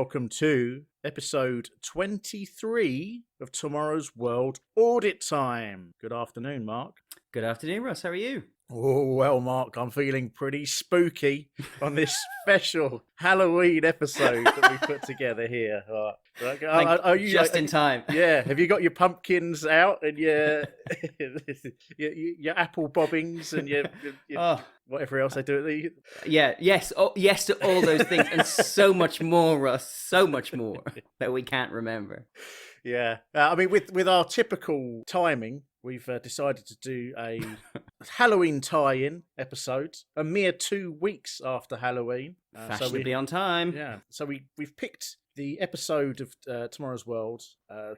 welcome to episode 23 of Tomorrow's World Audit Time. Good afternoon, Mark. Good afternoon, Russ. How are you? Oh, well, Mark, I'm feeling pretty spooky on this special Halloween episode that we put together here. Are you just in time? Yeah. Have you got your pumpkins out and your apple bobbings and your whatever else they do? Yes. Oh, yes to all those things and so much more, Russ. So much more that we can't remember. Yeah. I mean, with our typical timing, we've decided to do a Halloween tie-in episode a mere 2 weeks after Halloween. Fashionably on time. Yeah. So we've picked the episode of Tomorrow's World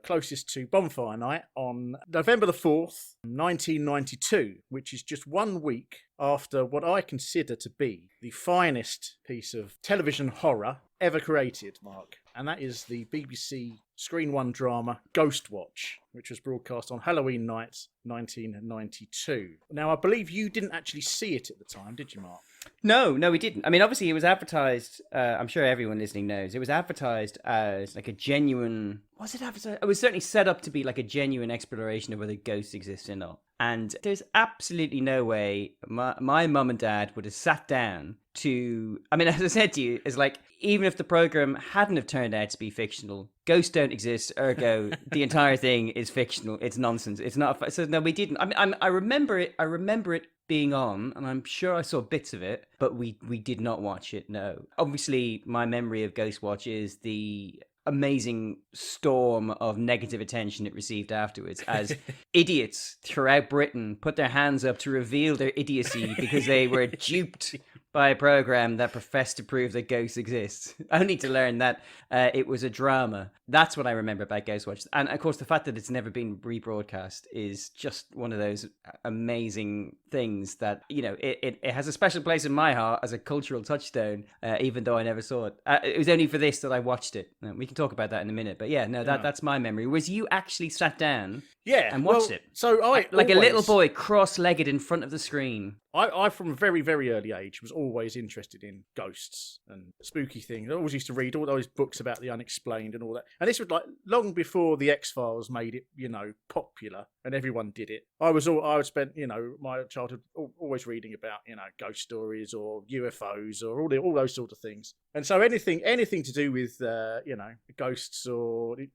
closest to Bonfire Night on November the 4th, 1992, which is just 1 week after what I consider to be the finest piece of television horror ever created, Mark. And that is the BBC Screen One drama Ghostwatch, which was broadcast on Halloween night 1992. Now, I believe you didn't actually see it at the time, did you, Mark? No, we didn't. I mean, obviously, it was advertised. I'm sure everyone listening knows it was advertised as like a genuine. Was it advertised? It was certainly set up to be like a genuine exploration of whether ghosts exist or not. And there's absolutely no way my mum and dad would have sat down to. I mean, as I said to you, it's like even if the program hadn't have turned out to be fictional, ghosts don't exist. Ergo, the entire thing is fictional. It's nonsense. It's not. So no, we didn't. I mean, I remember it. I remember it being on, and I'm sure I saw bits of it, but we did not watch it. No. Obviously, my memory of Ghostwatch is the amazing storm of negative attention it received afterwards as idiots throughout Britain put their hands up to reveal their idiocy because they were duped by a program that professed to prove that ghosts exist, only to learn that it was a drama. That's what I remember about Ghostwatch. And of course, the fact that it's never been rebroadcast is just one of those amazing things that, you know, it has a special place in my heart as a cultural touchstone, even though I never saw it. It was only for this that I watched it. We can talk about that in a minute. But yeah, no, that's my memory. Was you actually sat down and watched it? So I like a little boy cross-legged in front of the screen. I from a very, very early age, was always interested in ghosts and spooky things. I always used to read all those books about the unexplained and all that. And this was like long before the X-Files made it, you know, popular and everyone did it. I would spend, you know, my childhood always reading about, you know, ghost stories or UFOs or all those sort of things. And so anything to do with, you know, ghosts or the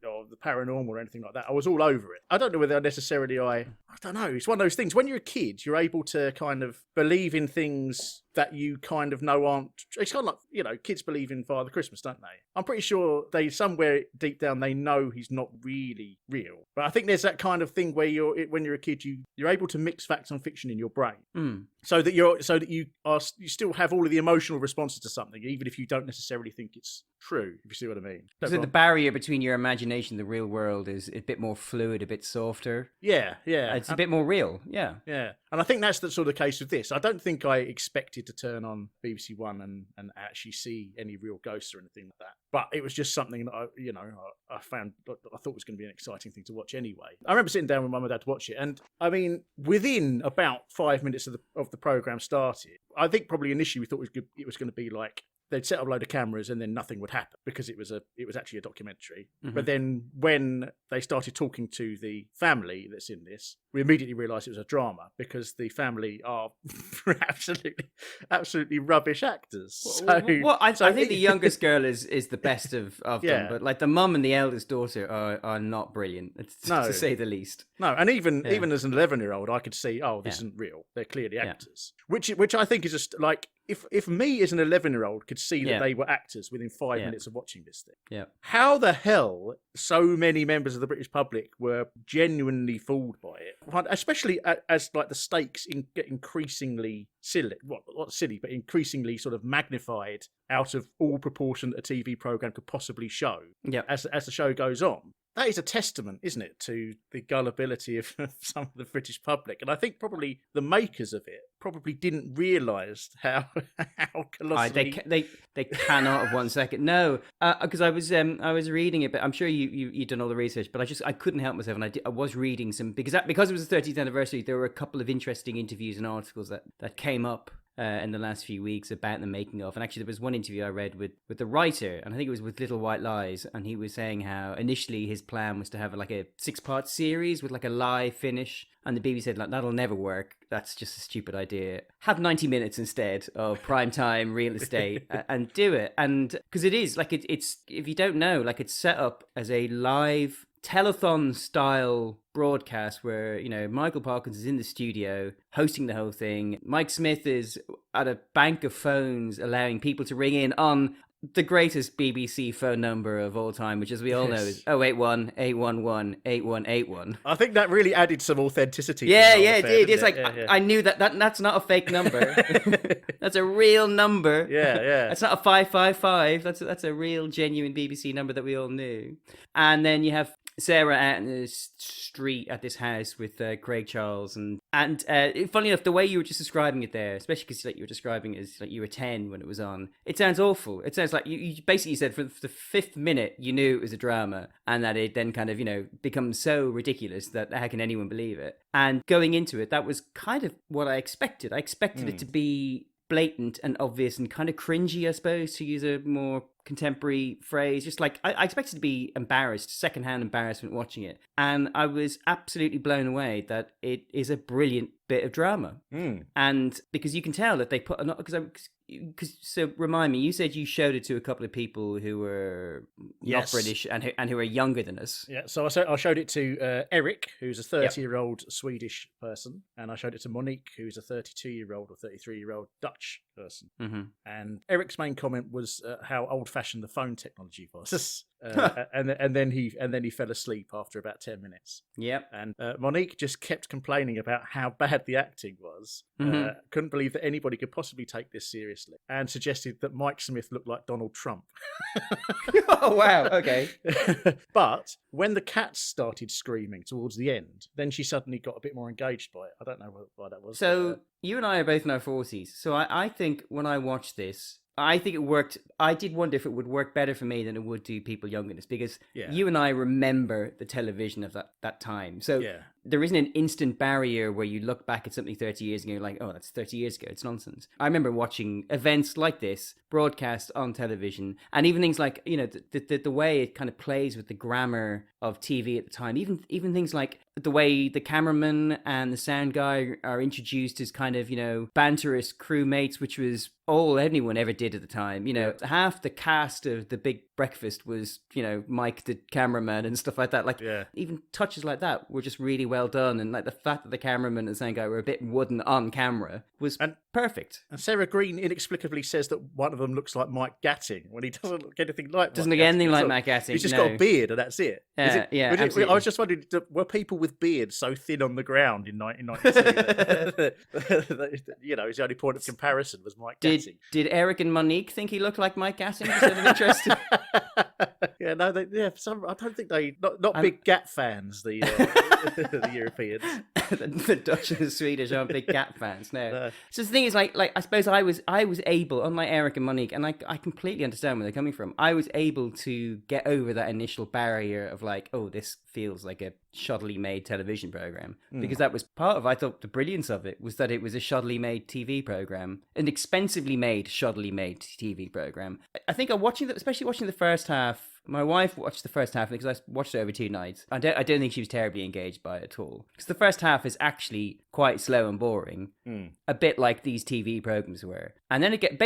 paranormal or anything like that, I was all over it. I don't know whether necessarily I don't know. It's one of those things. When you're a kid, you're able to kind of believe in things that you kind of know aren't. It's kind of like, you know, kids believe in Father Christmas, don't they? I'm pretty sure they somewhere deep down they know he's not really real. But I think there's that kind of thing where when you're a kid, you're able to mix facts and fiction in your brain, so that you still have all of the emotional responses to something, even if you don't necessarily think it's true. If you see what I mean. So the barrier between your imagination and the real world is a bit more fluid, a bit softer. Yeah. It's a bit more real. Yeah. And I think that's the sort of case with this. I don't think I expected to turn on BBC One and actually see any real ghosts or anything like that. But it was just something that I thought was going to be an exciting thing to watch anyway. I remember sitting down with Mum and Dad to watch it, and I mean, within about 5 minutes of the program started, I think probably initially we thought it was going to be like they'd set up a load of cameras and then nothing would happen because it was actually a documentary. Mm-hmm. But then when they started talking to the family that's in this, we immediately realised it was a drama because the family are absolutely rubbish actors. I think the youngest girl is the best of them, but like the mum and the eldest daughter are not brilliant, to say the least. No, and even as an 11-year-old, I could see, this isn't real. They're clearly actors, which I think is just like if me as an 11-year-old could see that they were actors within 5 minutes of watching this thing, how the hell so many members of the British public were genuinely fooled by it, especially as like the stakes get increasingly silly, not silly, but increasingly sort of magnified out of all proportion that a TV program could possibly show as the show goes on. That is a testament, isn't it, to the gullibility of some of the British public. And I think probably the makers of it probably didn't realise how colossally... They cannot have 1 second. No, because I was reading it, but I'm sure you've done all the research, but I couldn't help myself, and I was reading some... Because it was the 30th anniversary, there were a couple of interesting interviews and articles that came up in the last few weeks about the making of. And actually, there was one interview I read with the writer, and I think it was with Little White Lies, and he was saying how initially his plan was to have like a 6-part series with like a live finish. And the BBC said, like, that'll never work. That's just a stupid idea. Have 90 minutes instead of primetime real estate and do it. And because it is, like, it's, if you don't know, like, it's set up as a live telethon style broadcast where, you know, Michael Parkins is in the studio hosting the whole thing. Mike Smith is at a bank of phones allowing people to ring in on the greatest BBC phone number of all time, which, as we all know, is 081-811-8181. I think that really added some authenticity. Yeah, it did. It's like, I knew that's not a fake number. That's a real number. Yeah. That's not a 555. That's a real, genuine BBC number that we all knew. And then you have Sarah out in the street at this house with Craig Charles, and funny enough, the way you were just describing it there, especially because like you were describing it as like you were 10 when it was on, it sounds awful. It sounds like you basically said for the 5th minute you knew it was a drama, and that it then kind of, you know, becomes so ridiculous that how can anyone believe it? And going into it, that was kind of what I expected. I expected it to be blatant and obvious and kind of cringy, I suppose, to use a more contemporary phrase. Just like I expected to be embarrassed, secondhand embarrassment watching it, and I was absolutely blown away that it is a brilliant bit of drama. And because you can tell that they put a lot, because so remind me, you said you showed it to a couple of people who were not British and who are younger than us. Yeah, so I showed it to Eric, who's a 30-year-old Swedish person, and I showed it to Monique, who's a 32-year-old or 33-year-old Dutch person. And Eric's main comment was how old-fashioned the phone technology was. and then he fell asleep after about 10 minutes. Yep. And Monique just kept complaining about how bad the acting was. Couldn't believe that anybody could possibly take this seriously, and suggested that Mike Smith looked like Donald Trump. Oh, wow. Okay. But when the cats started screaming towards the end, then she suddenly got a bit more engaged by it. I don't know why that was. So you and I are both in our 40s. So I think when I watched this, I think it worked. I did wonder if it would work better for me than it would do people younger than us, because you and I remember the television of that time. So there isn't an instant barrier where you look back at something 30 years ago and you're like, oh, that's 30 years ago. It's nonsense. I remember watching events like this broadcast on television, and even things like, you know, the way it kind of plays with the grammar of TV at the time. Even things like the way the cameraman and the sound guy are introduced as kind of, you know, banterous crewmates, which was all anyone ever did at the time. You know, half the cast of The Big Breakfast was, you know, Mike the cameraman and stuff like that. Like, even touches like that were just really well done. And like the fact that the cameraman and the sound guy were a bit wooden on camera was perfect. And Sarah Green inexplicably says that one of them looks like Mike Gatting when he doesn't look anything like Doesn't look anything like Mike Gatting. He's just got a beard and that's it. Absolutely. I was just wondering, were people with beards so thin on the ground in 1992? You know, his only point of comparison was Mike Gatting. Did Eric and Monique think he looked like Mike Gatting? Just out of interest. I don't think they not big Gat fans. The the Europeans, the Dutch and the Swedish aren't big Gat fans. No. So the thing is, like I suppose I was able, unlike Eric and Monique, and I completely understand where they're coming from. I was able to get over that initial barrier of like, oh, this feels like a shoddily made television program, because that was part of, I thought, the brilliance of it was that it was a shoddily made TV program, an expensively made shoddily made TV program. I think especially watching the first half. My wife watched the first half because I watched it over 2 nights. I don't think she was terribly engaged by it at all, because the first half is actually quite slow and boring, a bit like these TV programs were. And then it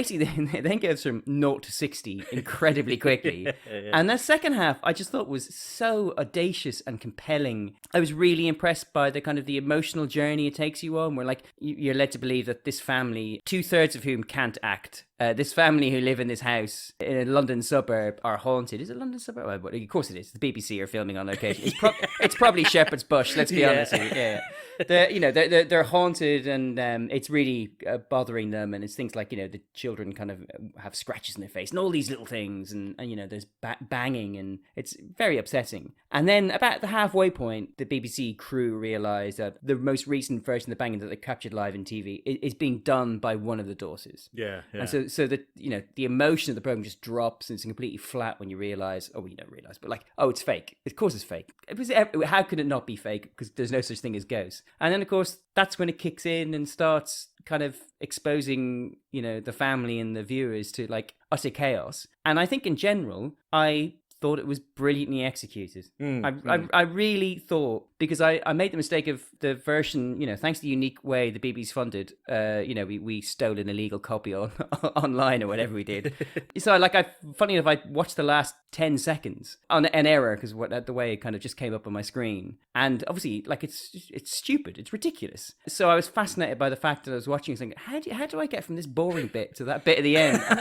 then goes from 0 to 60 incredibly quickly. And the second half I just thought was so audacious and compelling. I was really impressed by the kind of the emotional journey it takes you on, where like you're led to believe that this family, 2/3 of whom can't act, this family who live in this house in a London suburb are haunted. Is it London suburb? Well, of course it is. The BBC are filming on location. It's probably Shepherd's Bush. Let's be honest. Yeah. They're haunted, and it's really bothering them. And it's things like, you know, the children kind of have scratches in their face and all these little things, and you know, there's banging, and it's very upsetting. And then about the halfway point, the BBC crew realise that the most recent version of the banging that they captured live in TV is being done by one of the daughters. Yeah. And so that, you know, the emotion of the program just drops, and it's completely flat when you realise, oh, well, you don't realise, but like, oh, it's fake. Of course it's fake. How could it not be fake? Because there's no such thing as ghosts. And then, of course, that's when it kicks in and starts kind of exposing, the family and the viewers to like utter chaos. And I think in general, I thought it was brilliantly executed. I really thought, because I made the mistake of the version, thanks to the unique way the BB's funded, we stole an illegal copy online or whatever we did. So funny enough, I watched the last 10 seconds on an error because the way it kind of just came up on my screen. And obviously, it's stupid. It's ridiculous. So I was fascinated by the fact that I was watching and thinking, how do I get from this boring bit to that bit at the end? And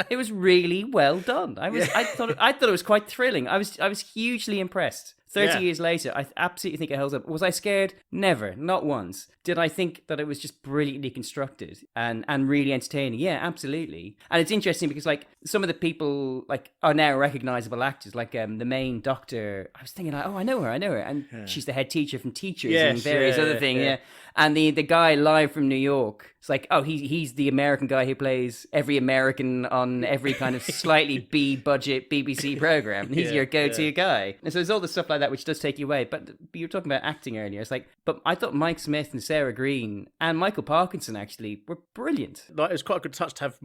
it was really well done. I thought it was quite thrilling. I was hugely impressed. 30 years later, I absolutely think it holds up. Was I scared? Never. Not once. Did I think that it was just brilliantly constructed and really entertaining? Yeah, absolutely. And it's interesting because, some of the people, are now recognizable actors. The main doctor, I was thinking, I know her. And she's the head teacher from Teachers and various other things. Yeah. And the guy live from New York, it's he's the American guy who plays every American on every kind of slightly B-budget BBC program. And he's your go-to guy. And so there's all the stuff like that which does take you away. But you were talking about acting earlier. It's but I thought Mike Smith and Sarah Green and Michael Parkinson actually were brilliant. It was quite a good touch to have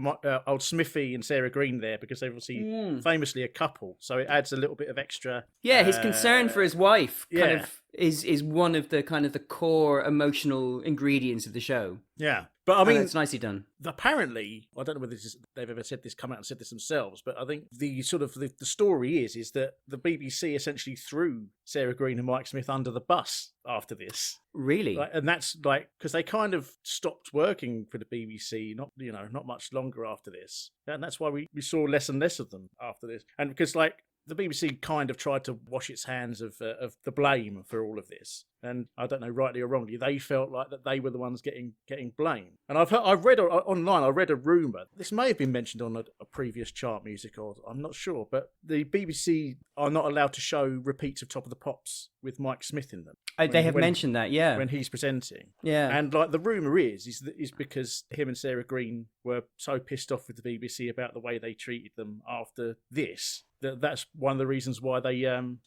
old Smithy and Sarah Green there because they're obviously famously a couple. So it adds a little bit of extra... Yeah, his concern for his wife kind of is one of the kind of the core emotional ingredients of the show. Yeah. But I mean, it's nicely done. Apparently, I don't know whether they've ever come out and said this themselves, but I think the sort of the story is that the BBC essentially threw Sarah Green and Mike Smith under the bus after this. Really? And that's because they kind of stopped working for the BBC, not much longer after this, and that's why we saw less and less of them after this, and because the BBC kind of tried to wash its hands of the blame for all of this, and I don't know, rightly or wrongly, they felt like that they were the ones getting blamed. And I've read online, I read a rumor. This may have been mentioned on a previous chart music, or I'm not sure, but the BBC are not allowed to show repeats of Top of the Pops with Mike Smith in them. They have mentioned that, yeah, when he's presenting, yeah. And the rumor is because him and Sarah Green were so pissed off with the BBC about the way they treated them after this. That's one of the reasons why they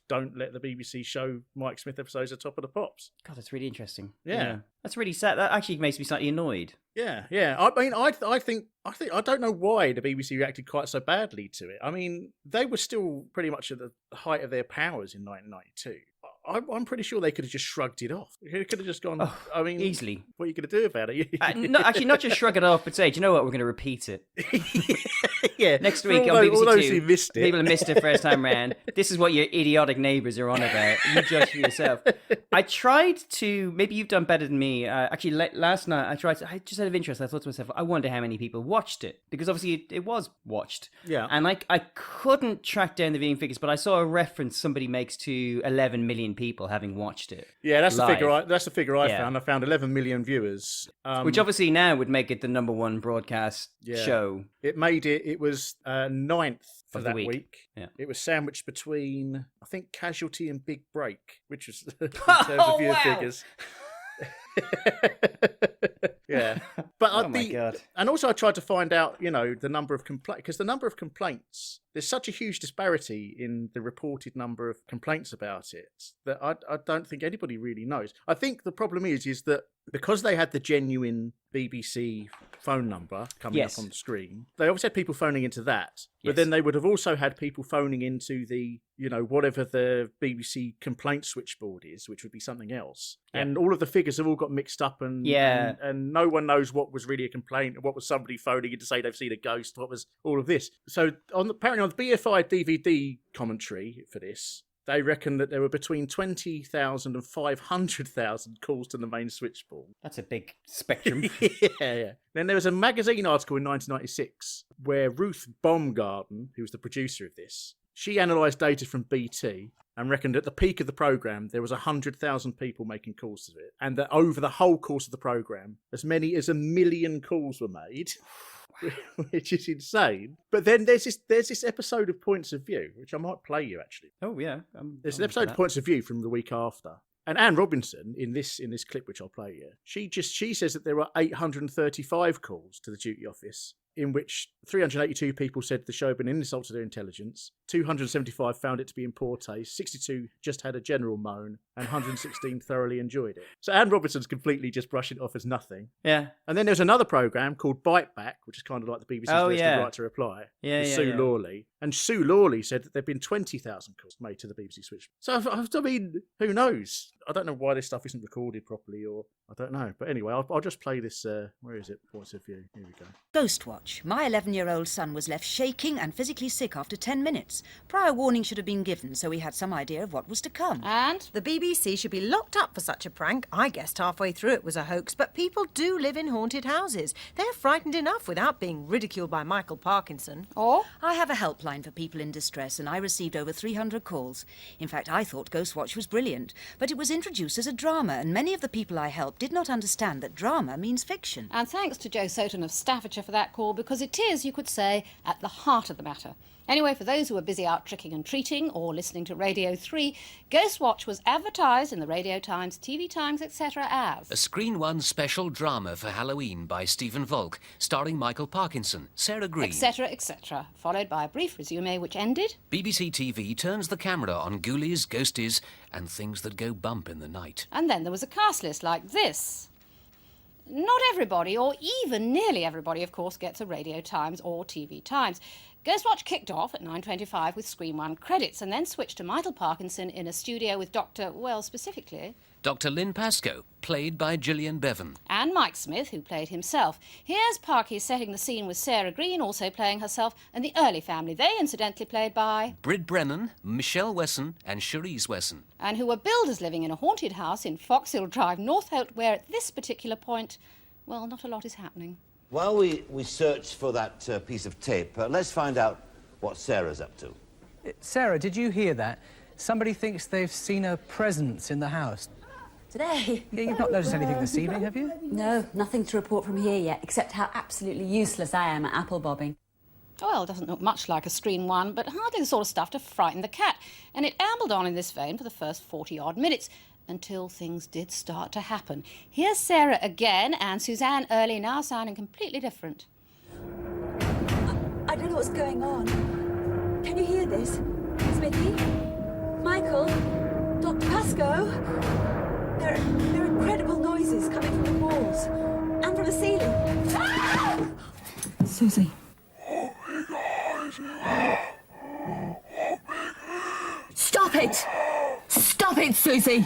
don't let the BBC show Mike Smith episodes at Top of the Pops. God, that's really interesting. Yeah. That's really sad. That actually makes me slightly annoyed. Yeah. I mean, I think I don't know why the BBC reacted quite so badly to it. I mean, they were still pretty much at the height of their powers in 1992. I'm pretty sure they could have just shrugged it off. They could have just gone, I mean... Easily. What are you going to do about it? Not just shrug it off, but say, do you know what? We're going to repeat it. Yeah. Next week on BBC Two, people who missed it first time round, this is what your idiotic neighbours are on about. You judge for yourself. I tried to... Maybe you've done better than me. Actually, last night, I just out of interest, I thought to myself, I wonder how many people watched it. Because obviously it was watched. Yeah. And I couldn't track down the viewing figures, but I saw a reference somebody makes to 11 million people having watched it. Yeah, that's live. the figure I found. I found 11 million viewers, which obviously now would make it the number one broadcast show. It made it. It was 9th for that week. Yeah. It was sandwiched between, I think, Casualty and Big Break, which was in terms of viewer figures. Yeah, but my God. And also I tried to find out, the number of complaints, because the number of complaints, there's such a huge disparity in the reported number of complaints about it that I don't think anybody really knows. I think the problem is that because they had the genuine BBC phone number coming up on the screen, they obviously had people phoning into that, but then they would have also had people phoning into the, whatever the BBC complaint switchboard is, which would be something else. Yep. And all of the figures have all got mixed up and no one knows what was really a complaint and what was somebody phoning in to say they've seen a ghost, what was all of this. So apparently on the BFI DVD commentary for this, they reckon that there were between 20,000 and 500,000 calls to the main switchboard. That's a big spectrum. Yeah. Then there was a magazine article in 1996 where Ruth Baumgarten, who was the producer of this, she analysed data from BT and reckoned at the peak of the programme there was 100,000 people making calls to it, and that over the whole course of the programme, as many as 1 million calls were made. Which is insane. But then there's this episode of Points of View, which I might play you actually. Oh yeah, there's an episode of Points of View from the week after, and Anne Robinson in this clip, which I'll play you. She says that there were 835 calls to the duty office, in which 382 people said the show had been an insult to their intelligence, 275 found it to be in poor taste, 62 just had a general moan, and 116 thoroughly enjoyed it. So Anne Robinson's completely just brushing it off as nothing. Yeah. And then there's another programme called Bite Back, which is kind of like the BBC's version of Right to Reply, with Sue Lawley. And Sue Lawley said that there have been 20,000 calls made to the BBC Switch. So, I mean, who knows? I don't know why this stuff isn't recorded properly, or I don't know. But anyway, I'll just play this. Where is it? Points of view. Here we go. Ghostwatch. My 11-year-old son was left shaking and physically sick after 10 minutes. Prior warning should have been given, so we had some idea of what was to come. And the BBC should be locked up for such a prank. I guessed halfway through it was a hoax, but people do live in haunted houses. They're frightened enough without being ridiculed by Michael Parkinson. Or? I have a helpline for people in distress, and I received over 300 calls. In fact, I thought Ghostwatch was brilliant, but it was introduced as a drama, and many of the people I helped did not understand that drama means fiction. And thanks to Joe Soton of Staffordshire for that call, because it is, you could say, at the heart of the matter. Anyway, for those who are busy out tricking and treating or listening to Radio 3, Ghostwatch was advertised in the Radio Times, TV Times, etc. as a Screen One special drama for Halloween by Stephen Volk, starring Michael Parkinson, Sarah Green, etc., etc., followed by a brief resume which ended BBC TV turns the camera on ghoulies, ghosties and things that go bump in the night. And then there was a cast list like this. Not everybody, or even nearly everybody, of course, gets a Radio Times or TV Times. Ghostwatch kicked off at 9:25 with Screen One credits and then switched to Michael Parkinson in a studio with specifically Dr. Lynn Pascoe, played by Gillian Bevan. And Mike Smith, who played himself. Here's Parky setting the scene with Sarah Green, also playing herself, and the Early family, they incidentally played by Brid Brennan, Michelle Wesson and Cherise Wesson. And who were builders living in a haunted house in Foxhill Drive, Northolt, where at this particular point, well, not a lot is happening. While we search for that piece of tape, let's find out what Sarah's up to. Sarah, did you hear that? Somebody thinks they've seen a presence in the house. Today? Yeah, you've not noticed anything this evening, have you? No, nothing to report from here yet, except how absolutely useless I am at apple bobbing. Well, it doesn't look much like a Screen One, but hardly the sort of stuff to frighten the cat. And it ambled on in this vein for the first 40-odd minutes, until things did start to happen. Here's Sarah again, and Suzanne Early now sounding completely different. I don't know what's going on. Can you hear this? Smithy? Michael? Dr. Pascoe? There are incredible noises coming from the walls and from the ceiling. Ah! Susie. Stop it! Stop it, Susie!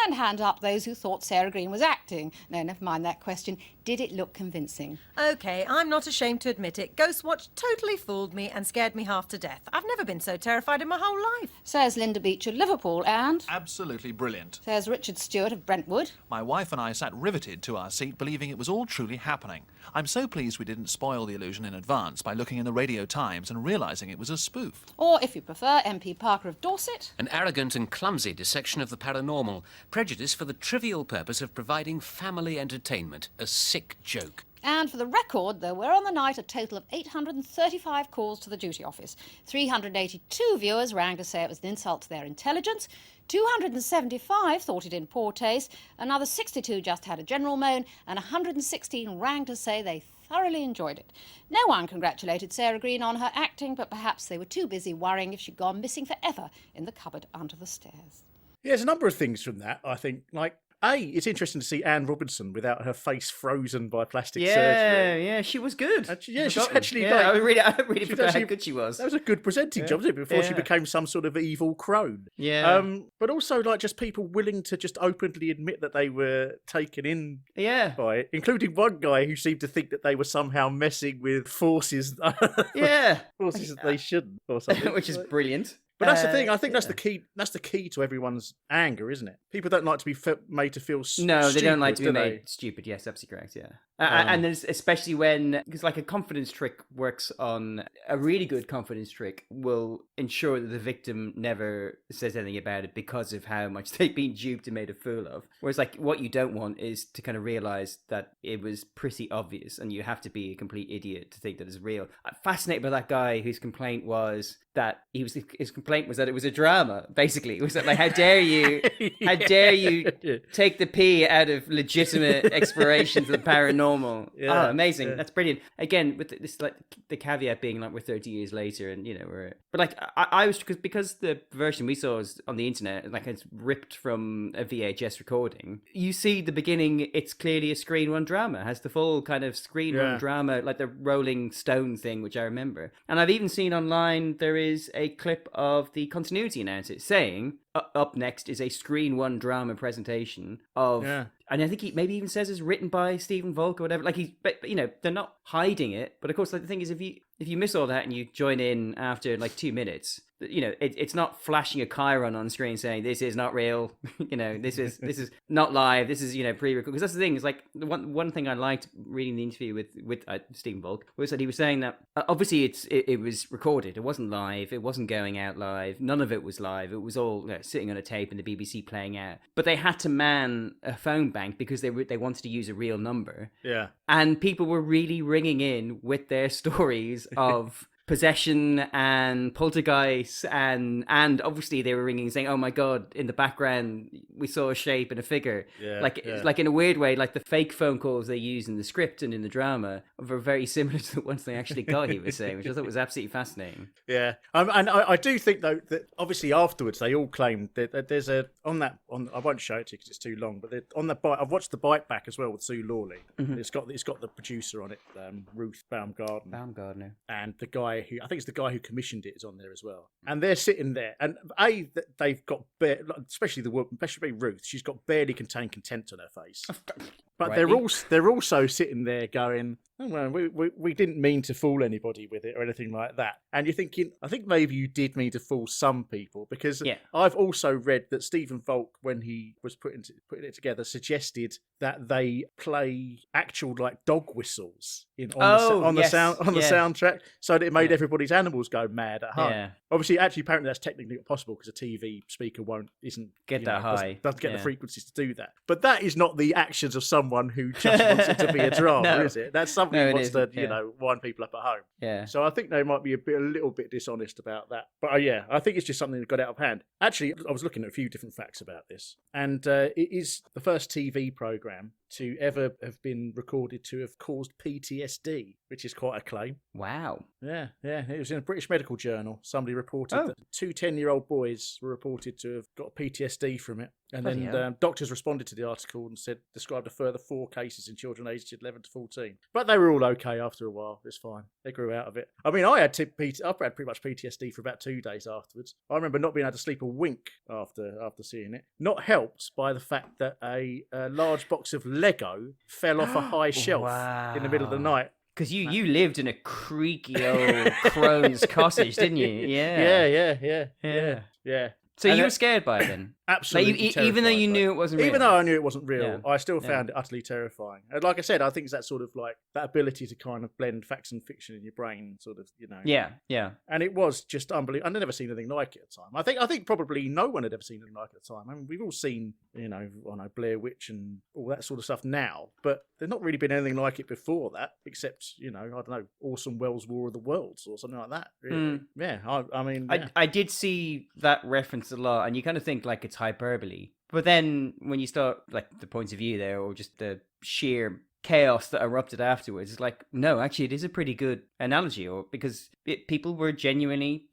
And hand up those who thought Sarah Green was acting. No, never mind that question. Did it look convincing? OK, I'm not ashamed to admit it. Ghostwatch totally fooled me and scared me half to death. I've never been so terrified in my whole life. Says Linda Beach of Liverpool, and absolutely brilliant. Says Richard Stewart of Brentwood. My wife and I sat riveted to our seat, believing it was all truly happening. I'm so pleased we didn't spoil the illusion in advance by looking in the Radio Times and realising it was a spoof. Or, if you prefer, MP Parker of Dorset. An arrogant and clumsy dissection of the paranormal, prejudiced for the trivial purpose of providing family entertainment, a sick joke. And for the record, there were on the night a total of 835 calls to the duty office. 382 viewers rang to say it was an insult to their intelligence. 275 thought it in poor taste. Another 62 just had a general moan. And 116 rang to say they thoroughly enjoyed it. No one congratulated Sarah Green on her acting, but perhaps they were too busy worrying if she'd gone missing forever in the cupboard under the stairs. Yeah, there's a number of things from that, I think. Like, it's interesting to see Anne Robinson without her face frozen by plastic surgery. Yeah, she was good. She's actually like... I really forgot how good she was. That was a good presenting job, wasn't it, before she became some sort of evil crone. Yeah. But also, like, just people willing to just openly admit that they were taken in by it, including one guy who seemed to think that they were somehow messing with forces. Forces that they shouldn't, or something. Which is brilliant. But that's the thing. I think that's the key. That's the key to everyone's anger, isn't it? People don't like to be made to feel stupid. No, they don't like to be made stupid. Yes, absolutely correct. Yeah, and there's especially when, because like a confidence trick works on a really good confidence trick will ensure that the victim never says anything about it because of how much they've been duped and made a fool of. Whereas like what you don't want is to kind of realize that it was pretty obvious, and you have to be a complete idiot to think that it's real. I'm fascinated by that guy whose complaint was that his complaint complaint was that it was a drama. Basically, it was like, how dare you, take the pee out of legitimate explorations of the paranormal? Yeah, Oh, amazing! yeah. That's brilliant. Again, with this, like the caveat being like we're 30 years later, and but like I was because the version we saw is on the internet, like it's ripped from a VHS recording. You see the beginning; it's clearly a screen run drama. It has the full kind of screen run drama, like the Rolling Stone thing, which I remember. And I've even seen online there is a clip of the continuity announcer saying, "Up next is a screen one drama presentation of." Yeah. And I think he maybe even says it's written by Stephen Volk or whatever. Like but they're not hiding it. But of course, like the thing is, if you miss all that and you join in after like 2 minutes, it's not flashing a chiron on screen saying this is not real. This is not live. This is pre-recorded. Because that's the thing. Is like the one thing I liked reading the interview with Stephen Volk was that he was saying that obviously it was recorded. It wasn't live. It wasn't going out live. None of it was live. It was all sitting on a tape and the BBC playing out. But they had to man a phone bank because they wanted to use a real number. Yeah. And people were really ringing in with their stories of possession and poltergeist and obviously they were ringing saying, oh my god, in the background we saw a shape and a figure. It's like in a weird way, like the fake phone calls they use in the script and in the drama were very similar to the ones they actually got, he was saying, which I thought was absolutely fascinating. Yeah. And I do think though that obviously afterwards they all claimed that there's I won't show it to you because it's too long, but on the bite, I've watched the bite back as well with Sue Lawley. Mm-hmm. It's got the producer on it, Ruth Baumgartner, and the guy who I think it's the guy who commissioned it is on there as well. And they're sitting there, and they've got especially the woman, especially Ruth. She's got barely contained contempt on her face. But they're also sitting there going, oh, well, we didn't mean to fool anybody with it or anything like that. And you're thinking, I think maybe you did mean to fool some people, because I've also read that Stephen Volk, when he was putting it together, suggested that they play actual like dog whistles on the soundtrack, so that it made everybody's animals go mad at home. Yeah. Obviously, apparently that's technically not possible because a TV speaker doesn't get that high, doesn't get the frequencies to do that. But that is not the actions of someone who just wants it to be a drama, is it? That's something who wants to wind people up at home. Yeah. So I think they might be a little bit dishonest about that. But I think it's just something that got out of hand. Actually, I was looking at a few different facts about this, and it is the first TV program to ever have been recorded to have caused PTSD, which is quite a claim. Wow. Yeah. It was in a British medical journal. Somebody reported that 2 10-year-old boys were reported to have got PTSD from it. And then doctors responded to the article and described a further 4 cases in children aged 11 to 14. But they were all okay after a while. It's fine. They grew out of it. I mean, I had pretty much PTSD for about 2 days afterwards. I remember not being able to sleep a wink after seeing it. Not helped by the fact that a large box of Lego fell off a high shelf in the middle of the night. Because you lived in a creaky old crone's cottage, didn't you? Yeah. So you were scared by it then? Absolutely. Like, even though you knew it wasn't real? Even though I knew it wasn't real, I still found it utterly terrifying. And like I said, I think it's that sort of like that ability to kind of blend facts and fiction in your brain, sort of, Yeah. And it was just unbelievable. I'd never seen anything like it at the time. I think probably no one had ever seen anything like it at the time. I mean, we've all seen, Blair Witch and all that sort of stuff now, but there's not really been anything like it before that, except, I don't know, Orson Welles' War of the Worlds or something like that. Really. Yeah. I did see that reference a lot, and you kind of think like it's hyperbole. But then when you start like the points of view there, or just the sheer chaos that erupted afterwards, it's like, no, actually it is a pretty good analogy, or because people were genuinely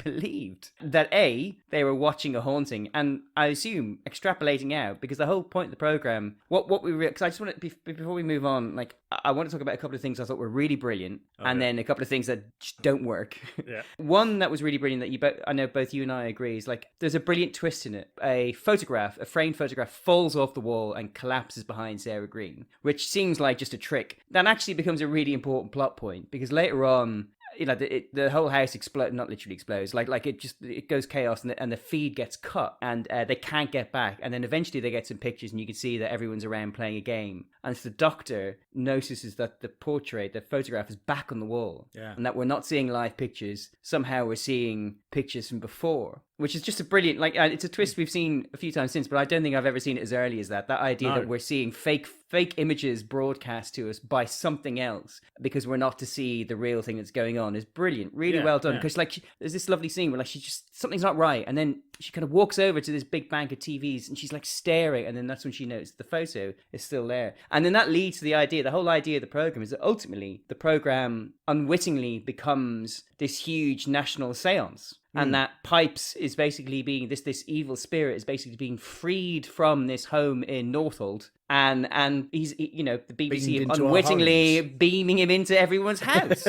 believed that they were watching a haunting, and I assume extrapolating out, because the whole point of the program, what we because I just want to before we move on, like I want to talk about a couple of things I thought were really brilliant, and then a couple of things that just don't work. Yeah. One that was really brilliant that I know both you and I agree is like there's a brilliant twist in it. A framed photograph falls off the wall and collapses behind Sarah Green, which seems like just a trick. That actually becomes a really important plot point, because later on, the whole house explodes, not literally explodes, like it goes chaos, and the feed gets cut, and they can't get back, and then eventually they get some pictures, and you can see that everyone's around playing a game, and so the doctor notices that the photograph is back on the wall, and that we're not seeing live pictures. Somehow we're seeing pictures from before, which is just a brilliant, it's a twist we've seen a few times since, but I don't think I've ever seen it as early as that idea that we're seeing fake images broadcast to us by something else, because we're not to see the real thing that's going on. on is brilliant, really well done. Because like there's this lovely scene where like she just something's not right, and then she kind of walks over to this big bank of TVs and she's like staring, and then that's when she notices the photo is still there, and then that leads to the whole idea of the program is that ultimately the program unwittingly becomes this huge national seance. And that Pipes is basically being this evil spirit is basically being freed from this home in Northolt, and he's the BBC unwittingly beaming him into everyone's house.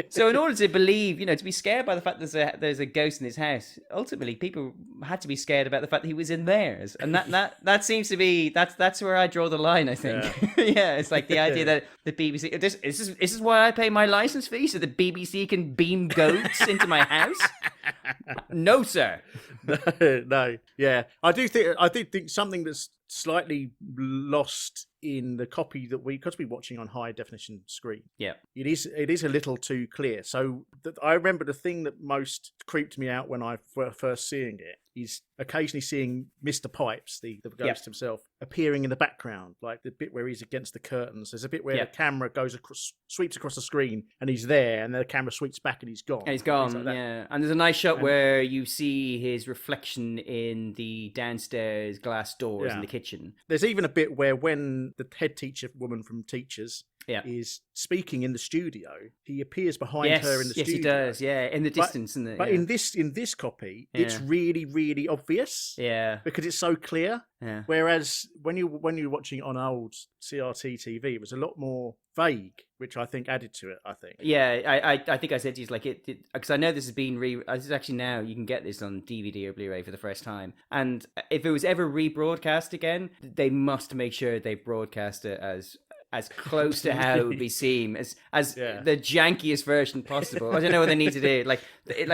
So in order to believe, to be scared by the fact there's a ghost in his house, ultimately people had to be scared about the fact that he was in theirs, and that seems to be that's where I draw the line. I think, it's like the idea that the BBC this is why I pay my license fee so the BBC can beam goats into my house. No, sir. No. Yeah, I do think something that's slightly lost in the copy that because we're watching on high definition screen. Yeah, it is a little too clear. So I remember the thing that most creeped me out when I first seeing it is occasionally seeing Mr. Pipes, the ghost himself, appearing in the background, like the bit where he's against the curtains. There's a bit where the camera sweeps across the screen and he's there, and then the camera sweeps back and he's gone. And he's gone, like And there's a nice shot where you see his reflection in the downstairs glass doors in the kitchen. There's even a bit where when the head teacher woman from Teachers is speaking in the studio, he appears behind her in the studio. Yes, he does. Yeah, in the distance. But in this copy, it's really, really obvious. Yeah, because it's so clear. Yeah. Whereas when you're watching on old CRT TV, it was a lot more vague, which I think added to it. I think. Yeah, I think I said to you like it because I know this has been this is actually now you can get this on DVD or Blu-ray for the first time, and if it was ever rebroadcast again, they must make sure they broadcast it as close to how it would be seen as the jankiest version possible. I don't know what they need to do. Like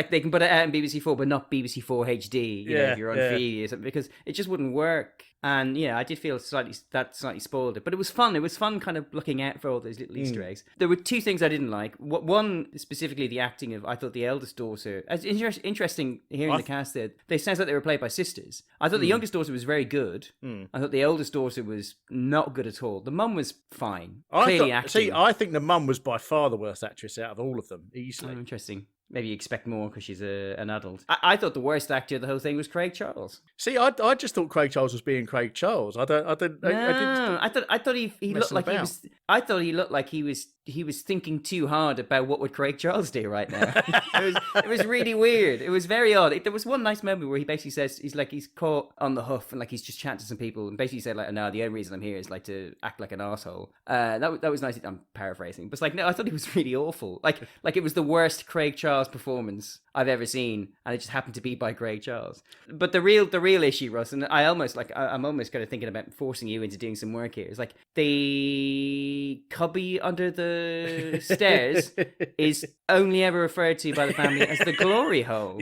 they can put it out in BBC4, but not BBC4 HD. You know, if you're on feed or something, because it just wouldn't work. And I did feel slightly spoiled it, but it was fun. It was fun, kind of looking out for all those little Easter eggs. There were two things I didn't like. One specifically, the acting of I thought the eldest daughter. It's interesting hearing the cast there. They sounds like they were played by sisters. I thought the youngest daughter was very good. I thought the oldest daughter was not good at all. The mum was fine. Clearly acting. See, I think the mum was by far the worst actress out of all of them, easily. Oh, interesting. Maybe you expect more because she's an adult. I thought the worst actor of the whole thing was Craig Charles. See, I just thought Craig Charles was being Craig Charles. I thought he looked like he was. I thought he looked like he was thinking too hard about what would Craig Charles do right now. it was really weird. It was very odd. There was one nice moment where he basically says he's caught on the huff and like he's just chatting to some people and basically said like, no, the only reason I'm here is like to act like an asshole. That was nice. I'm paraphrasing, but it's like no, I thought he was really awful. Like it was the worst Craig Charles performance I've ever seen, and it just happened to be by Craig Charles. But the real issue, Russ, and I'm almost kind of thinking about forcing you into doing some work here. It's like the cubby under the stairs is only ever referred to by the family as the glory hole.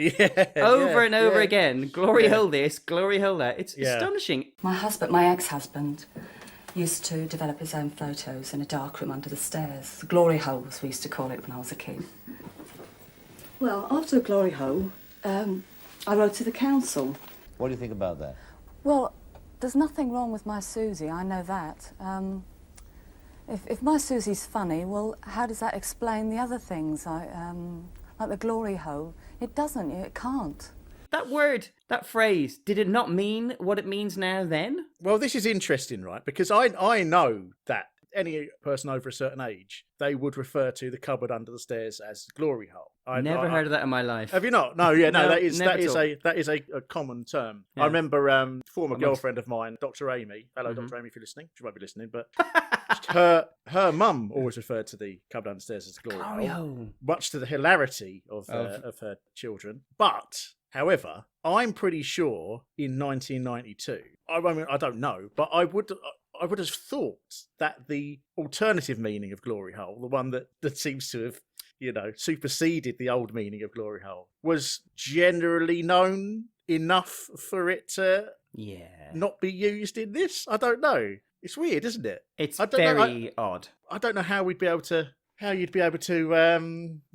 Over and over again. Glory hole this, glory hole that. It's astonishing. My ex-husband used to develop his own photos in a dark room under the stairs. The glory hole, as we used to call it when I was a kid. Well, after the glory hole, I wrote to the council. What do you think about that? Well, there's nothing wrong with my Susie, I know that. If my Susie's funny, well, how does that explain the other things? Like the glory hole? It doesn't, it can't. That word, that phrase, did it not mean what it means now then? Well, this is interesting, right? Because I know that any person over a certain age, they would refer to the cupboard under the stairs as glory hole. Never heard of that in my life. Have you not? No, that is a common term. Yeah. I remember former girlfriend of mine, Dr. Amy. Hello, Dr. Amy, if you're listening. She won't be listening, but her mum always referred to the cupboard downstairs as glory hole, much to the hilarity of her children. But however, I'm pretty sure in 1992, I don't know, but I would have thought that the alternative meaning of glory hole, the one that seems to have, superseded the old meaning of glory hole, was generally known enough for it to not be used in this. I don't know. It's weird, isn't it? It's very odd. I don't know how you'd be able to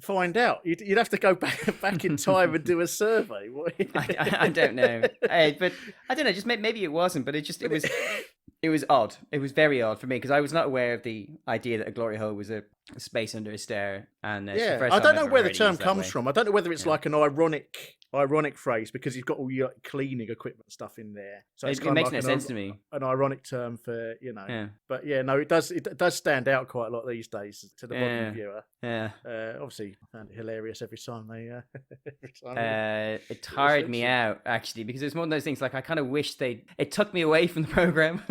find out. You'd have to go back in time and do a survey. I don't know, but I don't know. Just maybe it wasn't, but it was odd. It was very odd for me because I was not aware of the idea that a glory hole was a space under a stair. And Yeah, I don't know where the term comes from. I don't know whether it's like an ironic phrase because you've got all your cleaning equipment stuff in there. So it's It kind makes of no like sense to me. an ironic term for, Yeah. But yeah, no, it does stand out quite a lot these days to the modern viewer. Yeah. Obviously, I found it hilarious every time they. It tired me out actually because it's one of those things like I kind of wish it took me away from the program.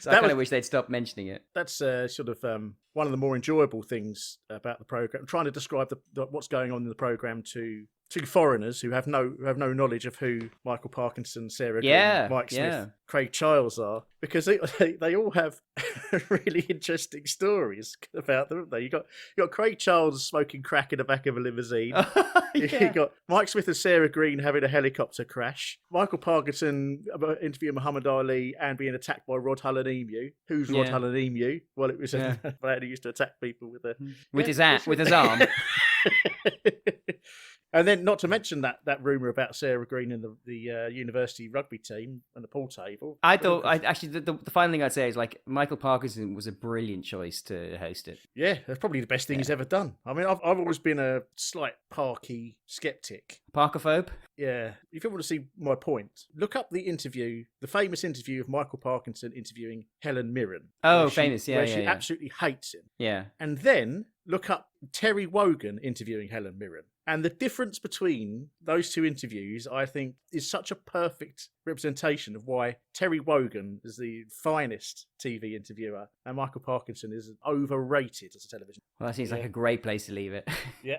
So I kind of wish they'd stop mentioning it. That's sort of one of the more enjoyable things about the program. Trying to describe what's going on in the program to foreigners who have no knowledge of who Michael Parkinson, Sarah Green, Mike Smith, Craig Childs are, because they all have really interesting stories about them, haven't they? You got Craig Childs smoking crack in the back of a limousine. You got Mike Smith and Sarah Green having a helicopter crash. Michael Parkinson interviewing Muhammad Ali and being attacked by Rod Hull and Emu. Who's Rod Hull and Emu? Well, it was a man who used to attack people with his arm. And then, not to mention that rumour about Sarah Green and the university rugby team and the pool table. I thought, the final thing I'd say is like Michael Parkinson was a brilliant choice to host it. Yeah, that's probably the best thing he's ever done. I mean, I've always been a slight Parky skeptic. Parkophobe? Yeah. If you want to see my point, look up the famous interview of Michael Parkinson interviewing Helen Mirren. Oh, famous, yeah. Where she absolutely hates him. Yeah. And then look up Terry Wogan interviewing Helen Mirren. And the difference between those two interviews, I think, is such a perfect representation of why Terry Wogan is the finest TV interviewer and Michael Parkinson is overrated as a television. Well, that seems like a great place to leave it. Yeah.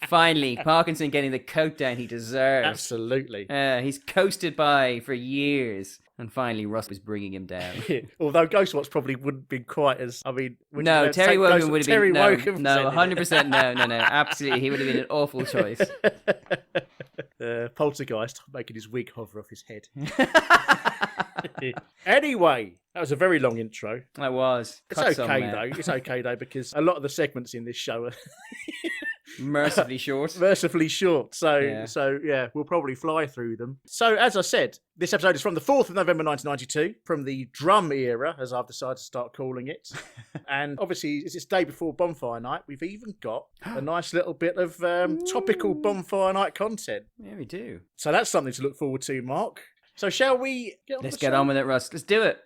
Finally, Parkinson getting the coat down he deserves. Absolutely. He's coasted by for years. And finally, Russ was bringing him down. Although Ghostwatch probably wouldn't have been quite as... I mean... No, Terry Wogan would have been... Wogan no, 100% no. Absolutely, he would have been an awful choice. Poltergeist making his wig hover off his head. Anyway, that was a very long intro. That was. It's okay though, because a lot of the segments in this show are... mercifully short. So we'll probably fly through them. So as I said, this episode is from the 4th of November 1992, from the drum era, as I've decided to start calling it. And obviously, it's this day before Bonfire Night. We've even got a nice little bit of topical Bonfire Night content. Yeah, we do. So that's something to look forward to, Mark. So shall we Let's get on with it, Russ. Let's do it.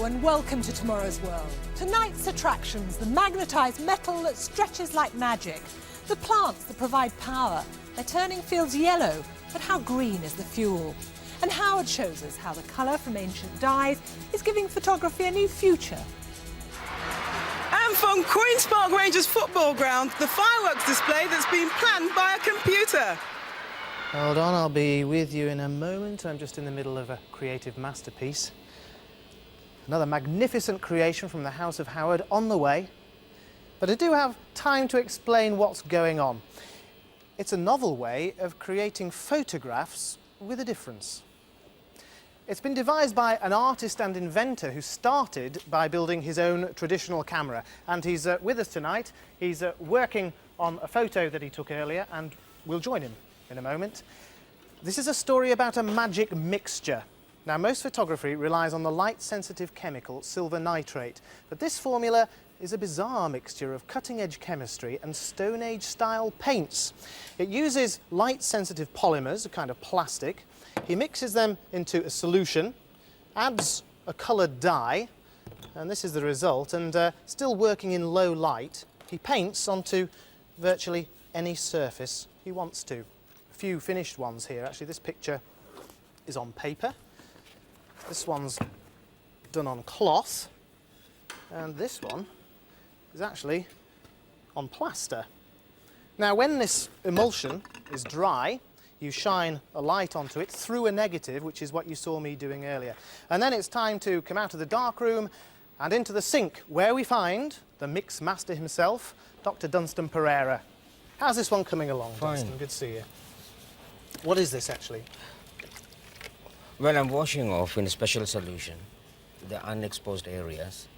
And welcome to tomorrow's world. Tonight's attractions, the magnetised metal that stretches like magic, the plants that provide power. They're turning fields yellow, but how green is the fuel? And Howard shows us how the colour from ancient dyes is giving photography a new future. And from Queen's Park Rangers football ground, the fireworks display that's been planned by a computer. Hold on, I'll be with you in a moment. I'm just in the middle of a creative masterpiece. Another magnificent creation from the House of Howard on the way. But I do have time to explain what's going on. It's a novel way of creating photographs with a difference. It's been devised by an artist and inventor who started by building his own traditional camera. And he's with us tonight. He's working on a photo that he took earlier, and we'll join him in a moment. This is a story about a magic mixture. Now, most photography relies on the light-sensitive chemical silver nitrate, but this formula is a bizarre mixture of cutting-edge chemistry and Stone Age-style paints. It uses light-sensitive polymers, a kind of plastic. He mixes them into a solution, adds a coloured dye, and this is the result, and still working in low light, he paints onto virtually any surface he wants to. A few finished ones here. Actually, this picture is on paper. This one's done on cloth, and this one is actually on plaster. Now, when this emulsion is dry, You shine a light onto it through a negative, which is what you saw me doing earlier. And then it's time to come out of the dark room and into the sink, where we find the mix master himself, Dr. Dunstan Pereira. How's this one coming along, Fine. Dunstan? Good to see you. What is this, actually? Well, I'm washing off in a special solution the unexposed areas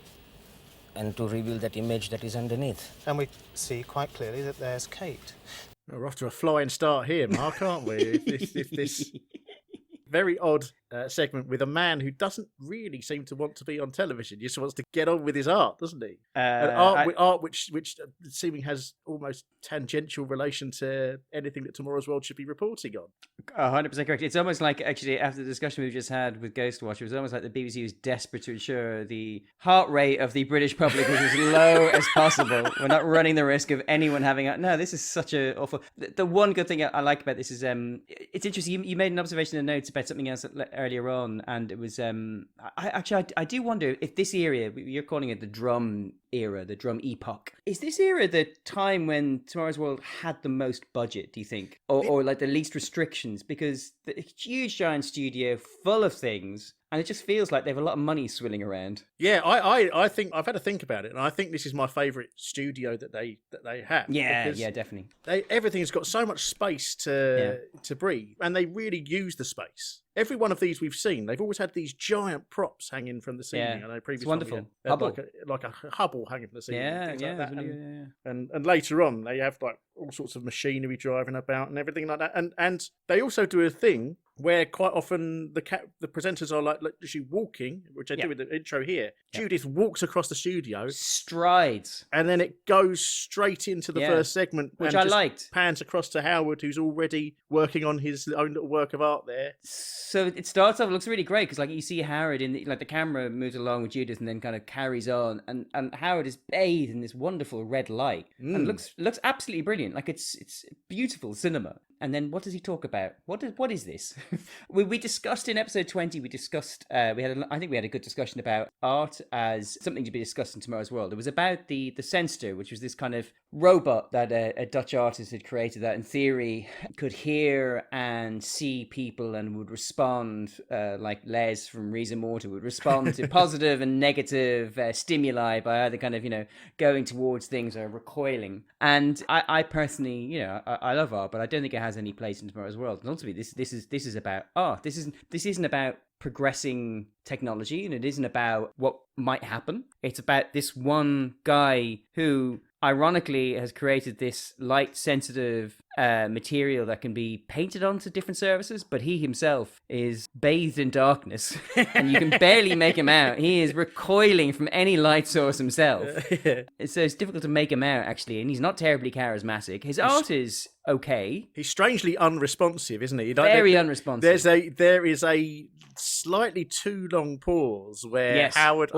and to reveal that image that is underneath. And we see quite clearly that there's Kate. Well, we're off to a flying start here, Mark, aren't we? if this very odd segment with a man who doesn't really seem to want to be on television. He just wants to get on with his art, doesn't he? Art which seeming has almost tangential relation to anything that Tomorrow's World should be reporting on. 100% correct. It's almost like, actually, after the discussion we've just had with Ghostwatch, it was almost like the BBC was desperate to ensure the heart rate of the British public was as low as possible. We're not running the risk of anyone having... No, this is such a awful... The one good thing I like about this is, it's interesting, you made an observation in the notes about something else earlier on, and it was... I do wonder if this area, you're calling it the drum era, the drum epoch, is this era the time when Tomorrow's World had the most budget, do you think? Or like the least restrictions? Because the huge giant studio full of things, and it just feels like they have a lot of money swilling around. Yeah, I think I've had to think about it, and I think this is my favourite studio that they have. Yeah, definitely. Everything's got so much space to breathe, and they really use the space. Every one of these we've seen, they've always had these giant props hanging from the ceiling. Yeah, I know previous it's wonderful. Hubble. Like a Hubble hanging from the ceiling. Yeah. And later on, they have like all sorts of machinery driving about and everything like that. And they also do a thing where quite often the presenters are like literally walking, which I do with the intro here. Yeah. Judith walks across the studio, strides, and then it goes straight into the first segment, which and I liked. Pans across to Howard, who's already working on his own little work of art there. So it starts off, it looks really great because like you see Howard in the camera moves along with Judith and then kind of carries on, and Howard is bathed in this wonderful red light and looks absolutely brilliant. Like it's beautiful cinema. And then what does he talk about? What is this? we discussed in episode 20. We discussed. I think we had a good discussion about art as something to be discussed in Tomorrow's World. It was about the Sensor, which was this kind of robot that a Dutch artist had created that, in theory, could hear and see people and would respond like Les from Riese Morta would respond to positive and negative stimuli by either kind of going towards things or recoiling. And I personally, I love art, but I don't think it has any place in Tomorrow's World. And ultimately, this is about art. This isn't about progressing technology, and it isn't about what might happen. It's about this one guy who ironically has created this light sensitive material that can be painted onto different surfaces, but he himself is bathed in darkness and you can barely make him out. He is recoiling from any light source himself. So it's difficult to make him out, actually, and he's not terribly charismatic. His art is okay. He's strangely unresponsive, isn't he? Very unresponsive. There is a slightly too long pause where Howard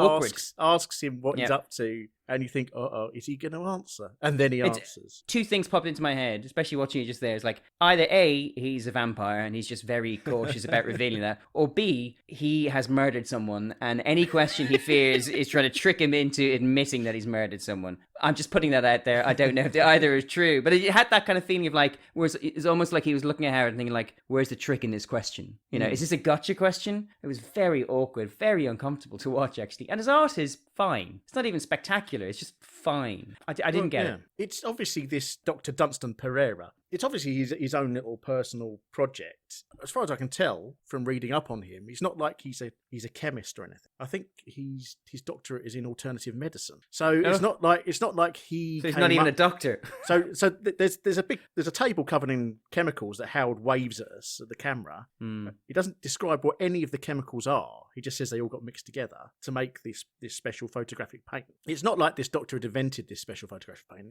asks him what he's up to, and you think, is he going to answer? And then he answers. Two things popped into my head, especially watching it just there. It's like, either A, he's a vampire and he's just very cautious about revealing that, or B, he has murdered someone, and any question he fears is trying to trick him into admitting that he's murdered someone. I'm just putting that out there. I don't know if either is true, but it had that kind of feeling of like, it's almost like he was looking at Howard and thinking like, where's the trick in this question? Is this a gotcha question? It was very awkward, very uncomfortable to watch, actually. And his art is fine. It's not even spectacular. It's just fine. I didn't get it. It's obviously this Dr. Dunstan Pereira. It's obviously his own little personal project. As far as I can tell from reading up on him, he's not like he's a chemist or anything. I think his doctorate is in alternative medicine. So it's not like he. So he's not even a doctor. So there's a table covered in chemicals that Howard waves at us at the camera. He doesn't describe what any of the chemicals are. He just says they all got mixed together to make this special photographic paint. It's not like this doctor had invented this special photographic paint.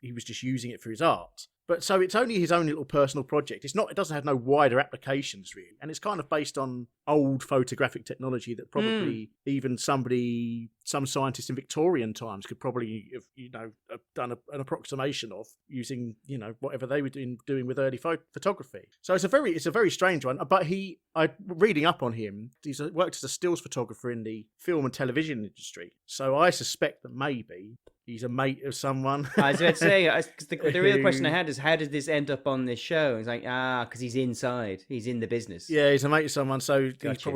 He was just using it for his art. But so it's only his own little personal project. It doesn't have no wider applications really, and it's kind of based on old photographic technology that probably even somebody some scientists in Victorian times could probably have done an approximation of using whatever they were doing with early photography. So it's a very strange one. But reading up on him, he's worked as a stills photographer in the film and television industry. So I suspect that maybe he's a mate of someone. I was about to say, because the real question I had is, how did this end up on this show? It's like, because he's inside. He's in the business. Yeah, he's a mate of someone. So Gotcha.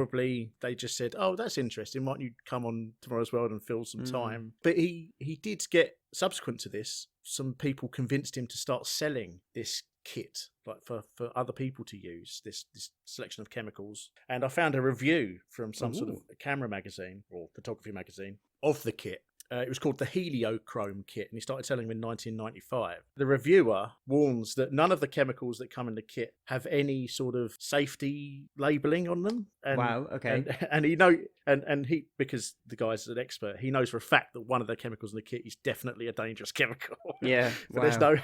they just said, oh, that's interesting. Why don't you come on Tomorrow's World and fill some time? But he did get, subsequent to this, some people convinced him to start selling this kit, like for other people to use, this selection of chemicals. And I found a review from some sort of camera magazine or photography magazine of the kit. It was called the Heliochrome kit, and he started selling them in 1995. The reviewer warns that none of the chemicals that come in the kit have any sort of safety labelling on them. And, wow, okay. And he, because the guy's an expert, he knows for a fact that one of the chemicals in the kit is definitely a dangerous chemical. Yeah, But there's no...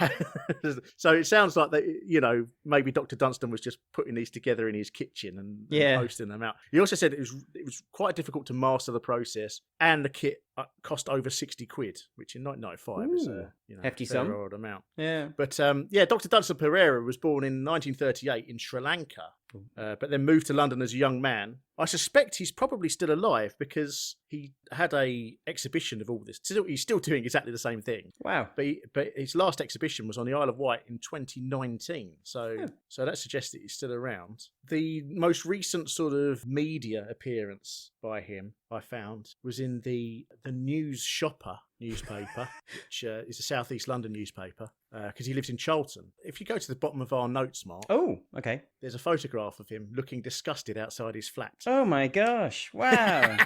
So it sounds like that, maybe Dr. Dunstan was just putting these together in his kitchen and posting them out. He also said it was quite difficult to master the process, and the kit cost over 60 quid, which in 1995 is a hefty fair sum. old amount. Yeah. But Dr. Dunstan Pereira was born in 1938 in Sri Lanka, but then moved to London as a young man. I suspect he's probably still alive because he had a exhibition of all this. He's still doing exactly the same thing. Wow. But his last exhibition was on the Isle of Wight in 2019. So that suggests that he's still around. The most recent sort of media appearance by him, I found, was in the News Shopper newspaper, which is a South East London newspaper, because he lives in Charlton. If you go to the bottom of our notes, Mark. Oh, okay. There's a photograph of him looking disgusted outside his flat. Oh my gosh! Wow.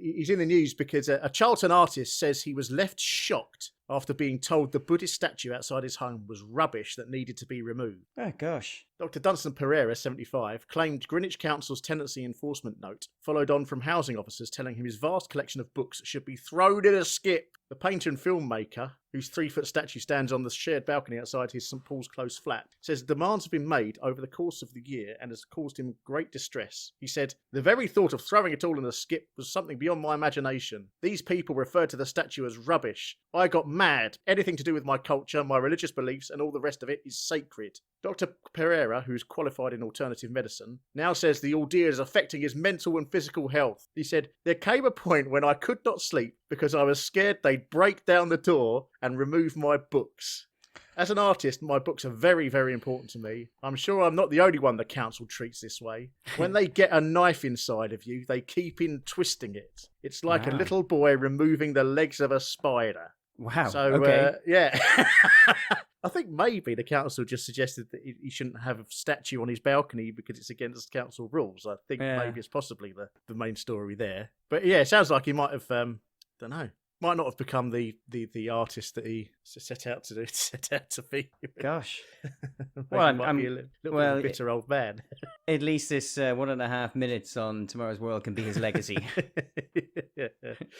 He's in the news because a Charlton artist says he was left shocked after being told the Buddhist statue outside his home was rubbish that needed to be removed. Oh gosh. Dr. Dunstan Pereira, 75, claimed Greenwich Council's tenancy enforcement note followed on from housing officers telling him his vast collection of books should be thrown in a skip. The painter and filmmaker, whose 3-foot statue stands on the shared balcony outside his St Paul's Close flat, says demands have been made over the course of the year and has caused him great distress. He said, the very thought of throwing it all in a skip was something beyond my imagination. These people referred to the statue as rubbish. I got mad. Anything to do with my culture, my religious beliefs, and all the rest of it is sacred. Dr. Pereira, who's qualified in alternative medicine, now says the ordeal is affecting his mental and physical health. He said, there came a point when I could not sleep because I was scared they'd break down the door and remove my books. As an artist, my books are very, very important to me. I'm sure I'm not the only one the council treats this way. When they get a knife inside of you, they keep in twisting it. It's like a little boy removing the legs of a spider. Wow. So, okay. Yeah. I think maybe the council just suggested that he shouldn't have a statue on his balcony because it's against council rules. I think maybe it's possibly the main story there. But yeah, it sounds like he might have, don't know, might not have become the artist that he set out to be. Gosh. Well, I'm be a little bitter old man. At least this 1.5 minutes on Tomorrow's World can be his legacy.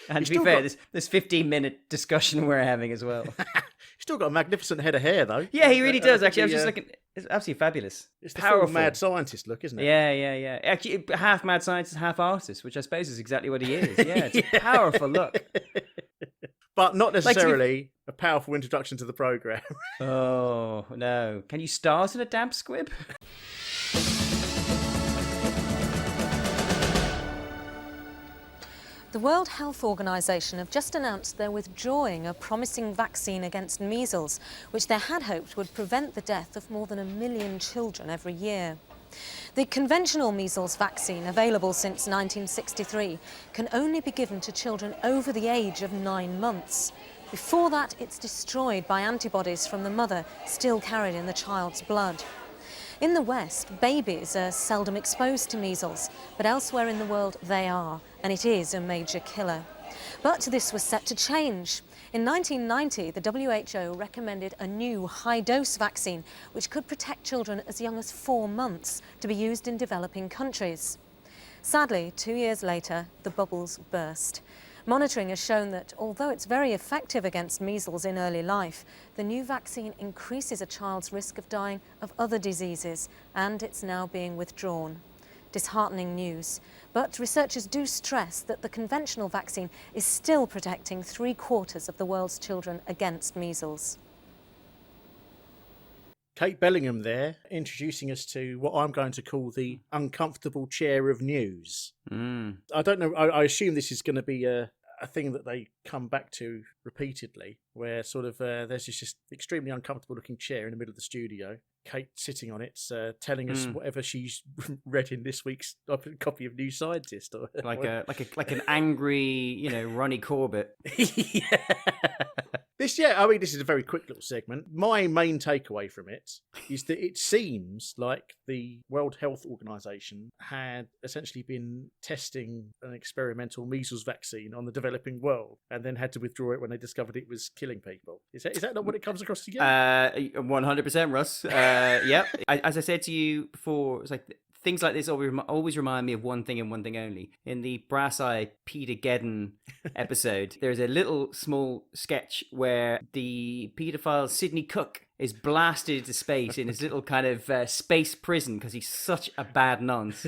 And to be fair, this 15-minute discussion we're having as well. He's still got a magnificent head of hair, though. Yeah, he really does, actually. I was just looking. It's absolutely fabulous. It's the powerful full mad scientist look, isn't it? Yeah. Actually, half mad scientist, half artist, which I suppose is exactly what he is. Yeah, it's a powerful look. But not necessarily a powerful introduction to the programme. Oh, no. Can you start in a damp squib? The World Health Organization have just announced they're withdrawing a promising vaccine against measles, which they had hoped would prevent the death of more than 1 million children every year. The conventional measles vaccine, available since 1963, can only be given to children over the age of 9 months. Before that, it's destroyed by antibodies from the mother still carried in the child's blood. In the West, babies are seldom exposed to measles, but elsewhere in the world they are, and it is a major killer. But this was set to change. In 1990, the WHO recommended a new high-dose vaccine which could protect children as young as 4 months to be used in developing countries. Sadly, 2 years later, the bubbles burst. Monitoring has shown that although it's very effective against measles in early life, the new vaccine increases a child's risk of dying of other diseases, and it's now being withdrawn. Disheartening news. But researchers do stress that the conventional vaccine is still protecting 3/4 of the world's children against measles. Kate Bellingham there, introducing us to what I'm going to call the uncomfortable chair of news. I don't know, I assume this is going to be a thing that they come back to repeatedly, where sort of there's just extremely uncomfortable looking chair in the middle of the studio. Kate sitting on it, telling us whatever she's read in this week's copy of New Scientist, or like an angry, Ronnie Corbett. This is a very quick little segment. My main takeaway from it is that it seems like the World Health Organization had essentially been testing an experimental measles vaccine on the developing world, and then had to withdraw it when they discovered it was killing people. Is that not what it comes across to you? 100%, Russ. Yep. As I said to you before, it's like things like this always remind me of one thing and one thing only. In the Brass Eye Peter Geddon episode, there's a little small sketch where the paedophile Sidney Cook is blasted into space in his little kind of space prison because he's such a bad nonce.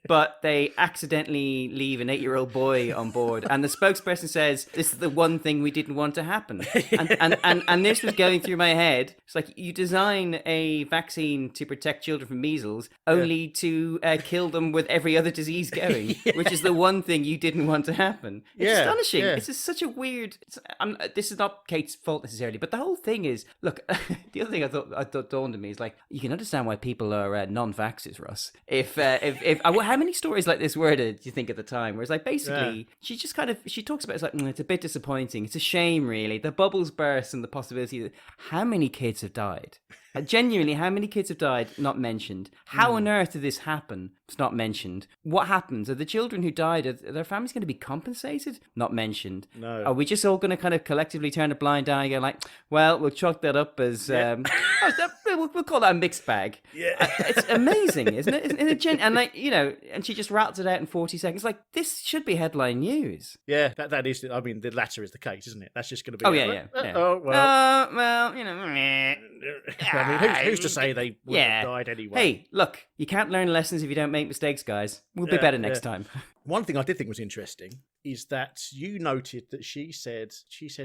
But they accidentally leave an 8-year-old boy on board, and the spokesperson says, "This is the one thing we didn't want to happen." And this was going through my head. It's like, you design a vaccine to protect children from measles, only to kill them with every other disease going, which is the one thing you didn't want to happen. It's astonishing. Yeah. It's just such a weird. This is not Kate's fault necessarily, but the whole thing is, look. The other thing I thought dawned on me is, like, you can understand why people are non-vaxxers, Russ. If how many stories like this were there, do you think, at the time? Where it's like, basically, she just kind of, she talks about, it's like, it's a bit disappointing. It's a shame, really. The bubbles burst and the possibility that how many kids have died? Genuinely, how many kids have died? Not mentioned. How on earth did this happen? It's not mentioned. What happens? Are the children who died, are their families going to be compensated? Not mentioned. No. Are we just all going to kind of collectively turn a blind eye and go like, well, we'll chalk that up as, we'll call that a mixed bag. Yeah. It's amazing, isn't it? And like, and she just rattles it out in 40 seconds. Like, this should be headline news. Yeah, that is, I mean, the latter is the case, isn't it? That's just going to be... Oh, well. I mean, who's to say they would have died anyway? Hey, look, you can't learn lessons if you don't make mistakes, guys. We'll be better next time. One thing I did think was interesting is that you noted that she said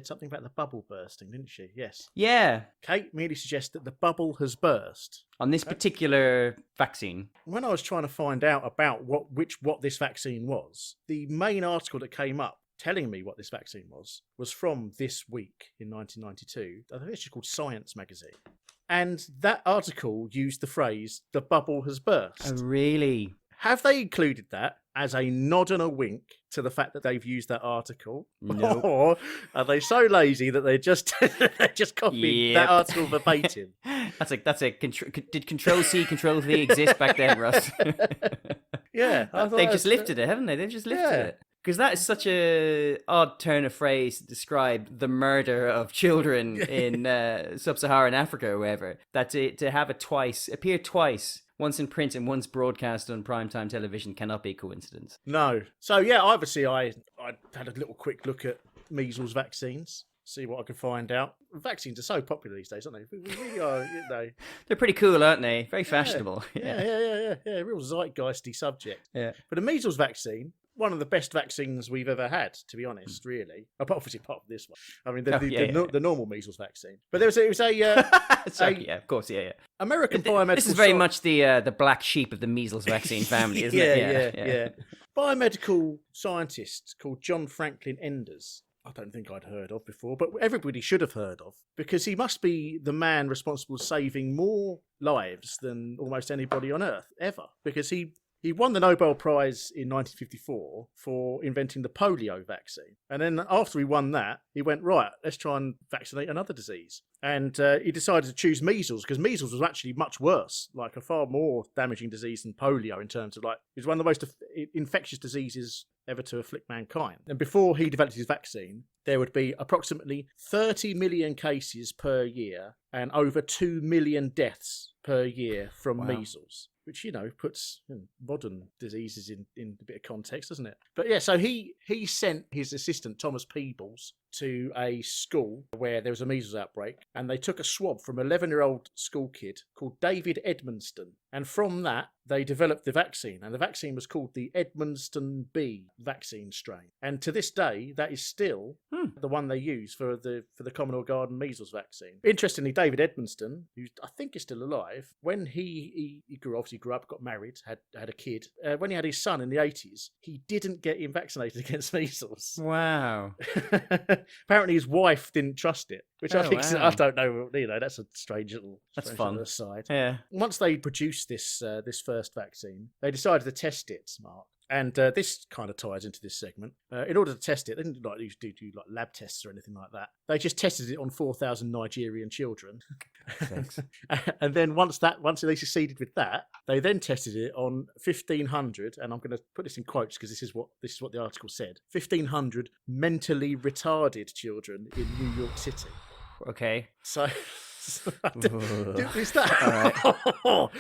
something about the bubble bursting, didn't she? Yes. Yeah. Kate merely suggests that the bubble has burst on this particular vaccine. When I was trying to find out about what this vaccine was, the main article that came up telling me what this vaccine was from This Week in 1992. I think it's just called Science magazine. And that article used the phrase, "the bubble has burst." Oh, really? Have they included that as a nod and a wink to the fact that they've used that article? No. Or are they so lazy that they just copied that article verbatim? That's a did Control C, Control V exist back then, Russ? Yeah. They've just lifted it, haven't they? They've just lifted it. Because that is such a odd turn of phrase to describe the murder of children in sub-Saharan Africa or wherever. That to have it appear twice, once in print and once broadcast on primetime television, cannot be a coincidence. No. So yeah, obviously I had a little quick look at measles vaccines, see what I could find out. Vaccines are so popular these days, aren't they? We really are, They're pretty cool, aren't they? Very fashionable. Yeah. Real zeitgeisty subject. Yeah. But the measles vaccine, one of the best vaccines we've ever had, to be honest, really. Apart from this one. I mean, the normal measles vaccine. But it was a Sorry, of course, yeah. American biomedical... This is very much the black sheep of the measles vaccine family, isn't it? Yeah. Biomedical scientist called John Franklin Enders. I don't think I'd heard of before, but everybody should have heard of, because he must be the man responsible for saving more lives than almost anybody on Earth, ever. Because he won the Nobel Prize in 1954 for inventing the polio vaccine. And then after he won that, he went, right, let's try and vaccinate another disease. And he decided to choose measles, because measles was actually much worse, like a far more damaging disease than polio in terms of, like, it was one of the most infectious diseases ever to afflict mankind. And before he developed his vaccine, there would be approximately 30 million cases per year and over 2 million deaths per year from measles. Which, puts modern diseases in a bit of context, doesn't it? But yeah, so he sent his assistant, Thomas Peebles, to a school where there was a measles outbreak, and they took a swab from an 11-year-old school kid called David Edmonston. And from that, they developed the vaccine. And the vaccine was called the Edmonston B vaccine strain. And to this day, that is still the one they use for the Commonwealth Garden measles vaccine. Interestingly, David Edmonston, who I think is still alive, when he grew up, got married, had a kid, when he had his son in the 80s, he didn't get him vaccinated against measles. Wow. Apparently his wife didn't trust it, which I think, wow. I don't know, that's a strange little fun. aside. Yeah. Once they produced this first vaccine, they decided to test it, Mark. And this kind of ties into this segment. In order to test it, they didn't do like lab tests or anything like that. They just tested it on 4,000 Nigerian children. And then once they succeeded with that, they then tested it on 1,500, and I'm going to put this in quotes because this is what the article said. 1,500 mentally retarded children in New York City. Okay. So is that? All right.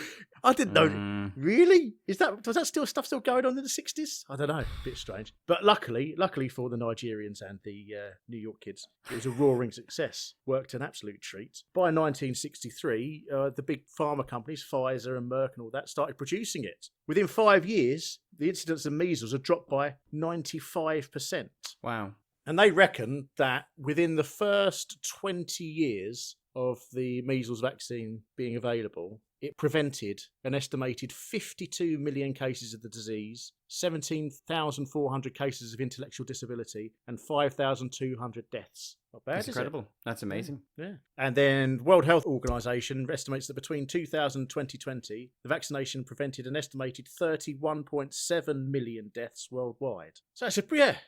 I didn't know. Really? Was that stuff still going on in the 60s? I don't know. A bit strange. But luckily for the Nigerians and the New York kids, it was a roaring success. Worked an absolute treat. By 1963, the big pharma companies, Pfizer and Merck and all that, started producing it. Within 5 years, the incidence of measles had dropped by 95%. Wow. And they reckon that within the first 20 years of the measles vaccine being available, it prevented an estimated 52 million cases of the disease, 17,400 cases of intellectual disability, and 5,200 deaths. Not bad, That's incredible. That's amazing. Yeah. And then World Health Organization estimates that between 2000 and 2020, the vaccination prevented an estimated 31.7 million deaths worldwide. So it's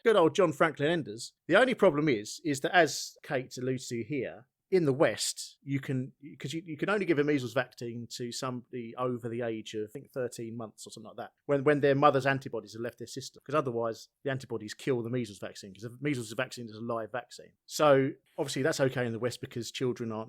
good old John Franklin Enders. The only problem is that, as Kate alludes to here, in the West, you can only give a measles vaccine to somebody over the age of, I think, 13 months or something like that, when their mother's antibodies have left their system, because otherwise the antibodies kill the measles vaccine, because the measles vaccine is a live vaccine. So obviously that's okay in the West because children are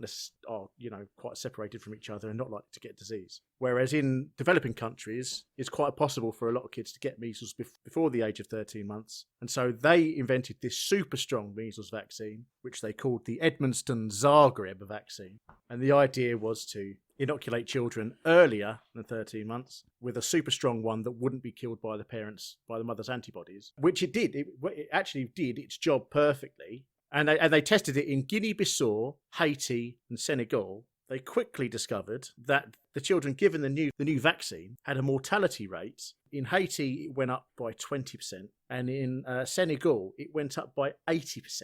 quite separated from each other and not likely to get disease. Whereas in developing countries, it's quite possible for a lot of kids to get measles before the age of 13 months. And so they invented this super strong measles vaccine, which they called the Edmonston Zagreb vaccine. And the idea was to inoculate children earlier than 13 months with a super strong one that wouldn't be killed by the mother's antibodies, which it did. It actually did its job perfectly. And they tested it in Guinea-Bissau, Haiti, and Senegal. They quickly discovered that the children given the new vaccine had a mortality rate. In Haiti, it went up by 20%, and in Senegal, it went up by 80%.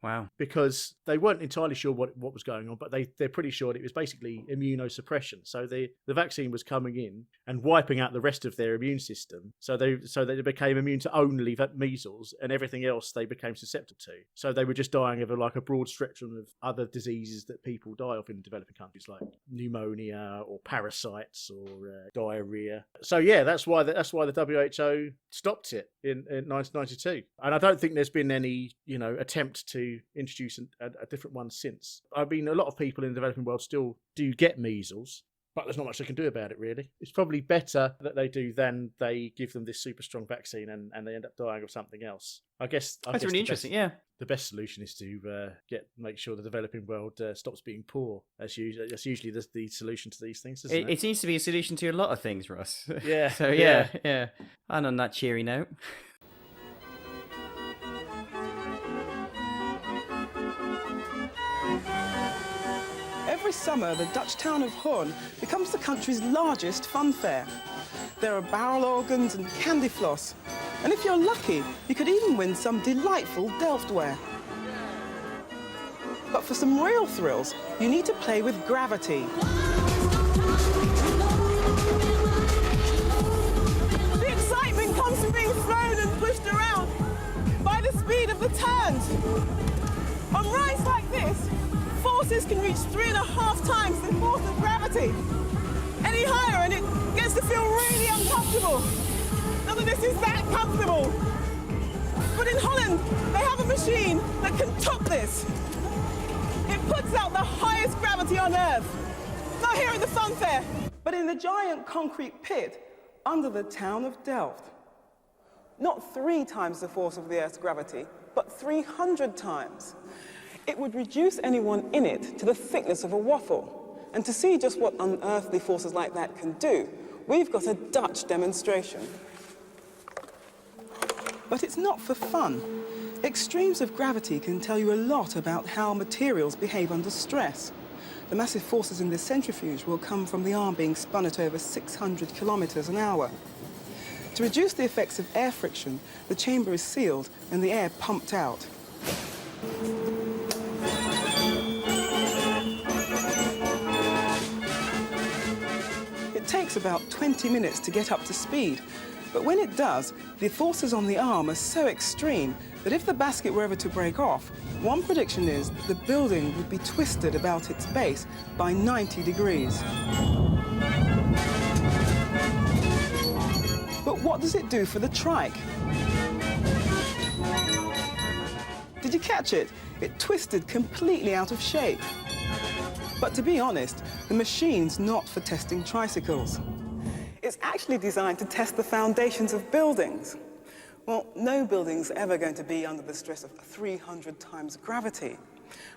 Wow. Because they weren't entirely sure what was going on, but they're pretty sure it was basically immunosuppression. So the vaccine was coming in and wiping out the rest of their immune system. So they became immune to only measles, and everything else they became susceptible to. So they were just dying of a broad spectrum of other diseases that people die of in developing countries, like pneumonia or parasites or diarrhea. So yeah, that's why the WHO stopped it in 1992. And I don't think there's been any attempt to introduce a different one since. I mean, a lot of people in the developing world still do get measles, but there's not much they can do about it, really. It's probably better that they do than they give them this super strong vaccine and they end up dying of something else. I guess that's really interesting. Yeah, the best solution is to make sure the developing world stops being poor. That's usually the solution to these things, isn't it? It seems to be a solution to a lot of things, Ross. Yeah. So yeah. And on that cheery note. Every summer, the Dutch town of Hoorn becomes the country's largest fun fair. There are barrel organs and candy floss. And if you're lucky, you could even win some delightful Delftware. But for some real thrills, you need to play with gravity. The excitement comes from being thrown and pushed around by the speed of the turns. On rides like this, forces can reach 3.5 times the force of gravity. Any higher and it gets to feel really uncomfortable. None of this is that comfortable. But in Holland, they have a machine that can top this. It puts out the highest gravity on Earth. Not here at the fun fair, but in the giant concrete pit under the town of Delft. Not 3 times the force of the Earth's gravity, but 300 times. It would reduce anyone in it to the thickness of a waffle. And to see just what unearthly forces like that can do, we've got a Dutch demonstration. But it's not for fun. Extremes of gravity can tell you a lot about how materials behave under stress. The massive forces in this centrifuge will come from the arm being spun at over 600 kilometers an hour. To reduce the effects of air friction, the chamber is sealed and the air pumped out. It takes about 20 minutes to get up to speed, but when it does, the forces on the arm are so extreme that if the basket were ever to break off, one prediction is the building would be twisted about its base by 90 degrees. But what does it do for the trike? Did you catch it? It twisted completely out of shape. But to be honest, the machine's not for testing tricycles. It's actually designed to test the foundations of buildings. Well, no building's ever going to be under the stress of 300 times gravity.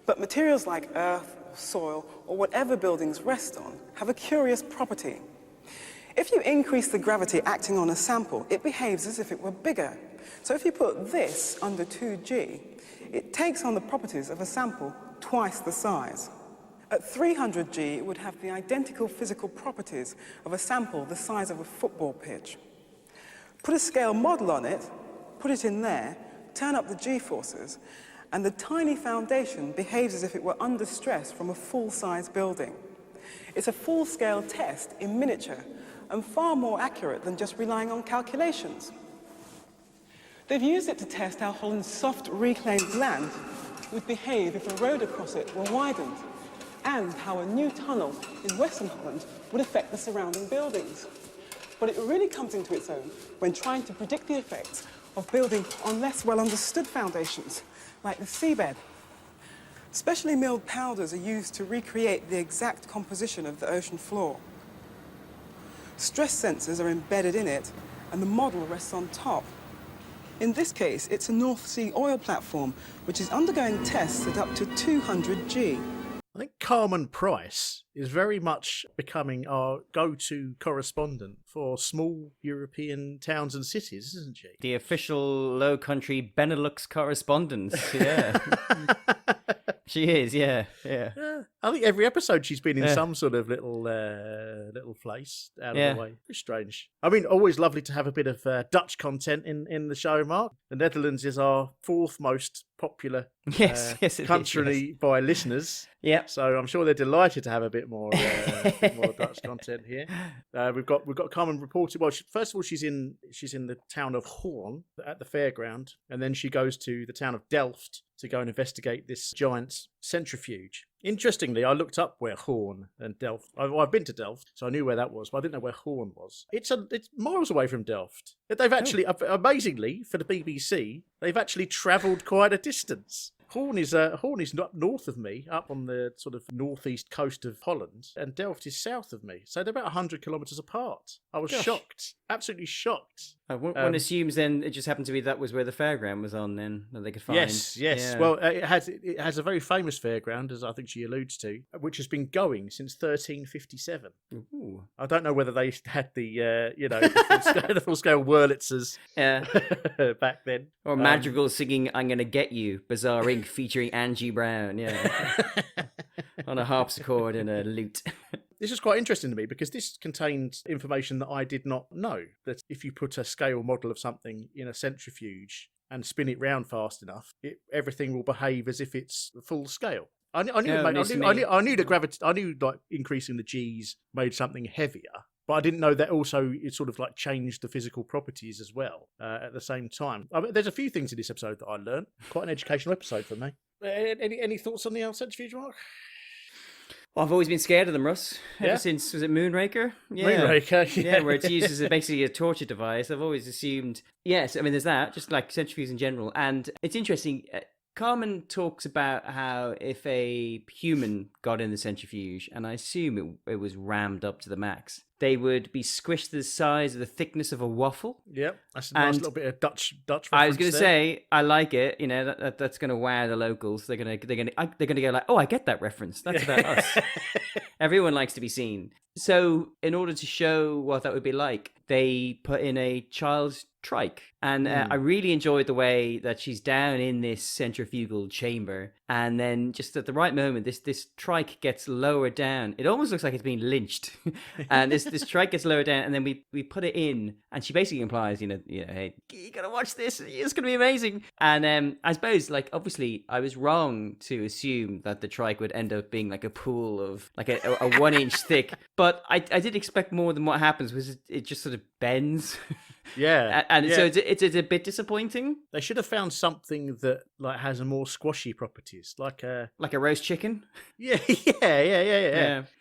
But materials like earth, or soil, or whatever buildings rest on have a curious property. If you increase the gravity acting on a sample, it behaves as if it were bigger. So if you put this under 2G, it takes on the properties of a sample twice the size. At 300G, it would have the identical physical properties of a sample the size of a football pitch. Put a scale model on it, put it in there, turn up the G-forces, and the tiny foundation behaves as if it were under stress from a full-size building. It's a full-scale test in miniature, and far more accurate than just relying on calculations. They've used it to test how Holland's soft reclaimed land would behave if a road across it were widened, and how a new tunnel in Western Holland would affect the surrounding buildings. But it really comes into its own when trying to predict the effects of building on less well-understood foundations, like the seabed. Specially milled powders are used to recreate the exact composition of the ocean floor. Stress sensors are embedded in it, and the model rests on top. In this case, it's a North Sea oil platform, which is undergoing tests at up to 200G. I think Carmen Price is very much becoming our go-to correspondent for small European towns and cities, isn't she? The official Low Country Benelux correspondent, yeah. She is, yeah. I think every episode she's been in some sort of little place out of the way. Very strange. I mean, always lovely to have a bit of Dutch content in the show, Mark. The Netherlands is our 4th most popular country by listeners. Yeah. So I'm sure they're delighted to have a bit more more Dutch content here. We've got Carmen reported. Well, first of all, she's in the town of Hoorn at the fairground, and then she goes to the town of Delft to go and investigate this giant centrifuge. Interestingly, I looked up where Hoorn and Delft. I've been to Delft, so I knew where that was, but I didn't know where Hoorn was. It's miles away from Delft. They've actually, amazingly for the BBC, they've actually travelled quite a distance. Hoorn is not north of me, up on the sort of northeast coast of Holland, and Delft is south of me. So they're about 100 kilometres apart. I was shocked, absolutely shocked. One assumes then it just happened to be that was where the fairground was on then, that they could find. Yes. Yeah. Well, it has a very famous fairground, as I think she alludes to, which has been going since 1357. Ooh. I don't know whether they had the full-scale Wurlitzers back then. Or Madrigal singing I'm Gonna Get You, Bizarre Inc. featuring Angie Brown, on a harpsichord and a lute. This is quite interesting to me because this contained information that I did not know, that if you put a scale model of something in a centrifuge and spin it round fast enough, everything will behave as if it's full scale. I knew that gravity. I knew like increasing the G's made something heavier, but I didn't know that also it sort of like changed the physical properties as well at the same time. I mean, there's a few things in this episode that I learned. Quite an educational episode for me. Any thoughts on the centrifuge, Mark? Well, I've always been scared of them, Russ. Ever since, was it Moonraker? Moonraker, yeah. Where it's used as basically a torture device. I've always assumed, yes, I mean, there's that, just like centrifuges in general. And it's interesting, Carmen talks about how if a human got in the centrifuge, and I assume it was rammed up to the max, they would be squished to the size of the thickness of a waffle. Yep, that's a nice little bit of Dutch reference. I was going to there. say, I like it. You know, that's going to wow the locals. They're going to go like, oh, I get that reference. That's about us. Everyone likes to be seen. So, in order to show what that would be like, they put in a child's trike. And I really enjoyed the way that she's down in this centrifugal chamber. And then just at the right moment, this trike gets lowered down. It almost looks like it's being lynched. And this trike gets lowered down, and then we put it in. And she basically implies, hey, you got to watch this. It's going to be amazing. And I suppose, like, obviously, I was wrong to assume that the trike would end up being like a pool of, like, a 1 inch thick. But I did expect more than what happens, was it just sort of bends. Yeah, so it's a bit disappointing. They should have found something that like has a more squashy properties, like a roast chicken. Yeah.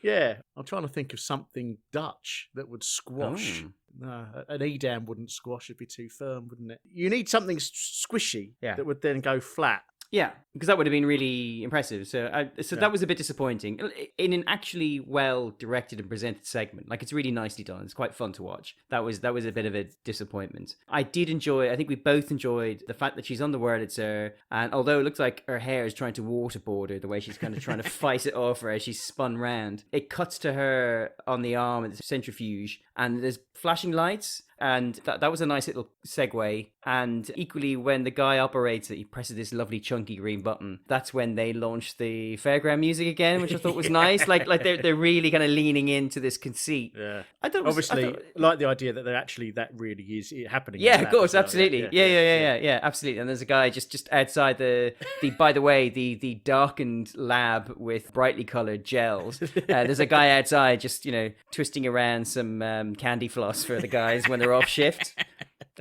I'm trying to think of something Dutch that would squash. No, an Edam wouldn't squash; it'd be too firm, wouldn't it? You need something squishy that would then go flat. Yeah, because that would have been really impressive. So that was a bit disappointing in an actually well directed and presented segment. Like, it's really nicely done. It's quite fun to watch. That was a bit of a disappointment. I think we both enjoyed the fact that she's on the Wurlitzer, and although it looks like her hair is trying to waterboard her, the way she's kind of trying to fight it off her as she's spun round, it cuts to her on the arm at the centrifuge, and there's flashing lights. And that was a nice little segue. And equally, when the guy operates it, he presses this lovely chunky green button. That's when they launch the fairground music again, which I thought was nice. Like they're really kind of leaning into this conceit. Yeah, I obviously like the idea that that really is happening. Yeah, of course, absolutely. Yeah, absolutely. And there's a guy just outside the by the way, the darkened lab with brightly coloured gels. There's a guy outside just twisting around some candy floss for the guys when they're off shift.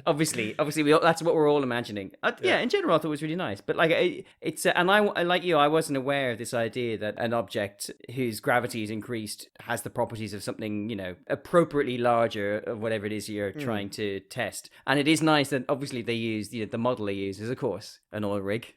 Obviously, that's what we're all imagining. In general, I thought it was really nice. But like, and I like you, I wasn't aware of this idea that an object whose gravity is increased has the properties of something, appropriately larger of whatever it is you're trying to test. And it is nice that obviously they use the model they use is, of course, an oil rig.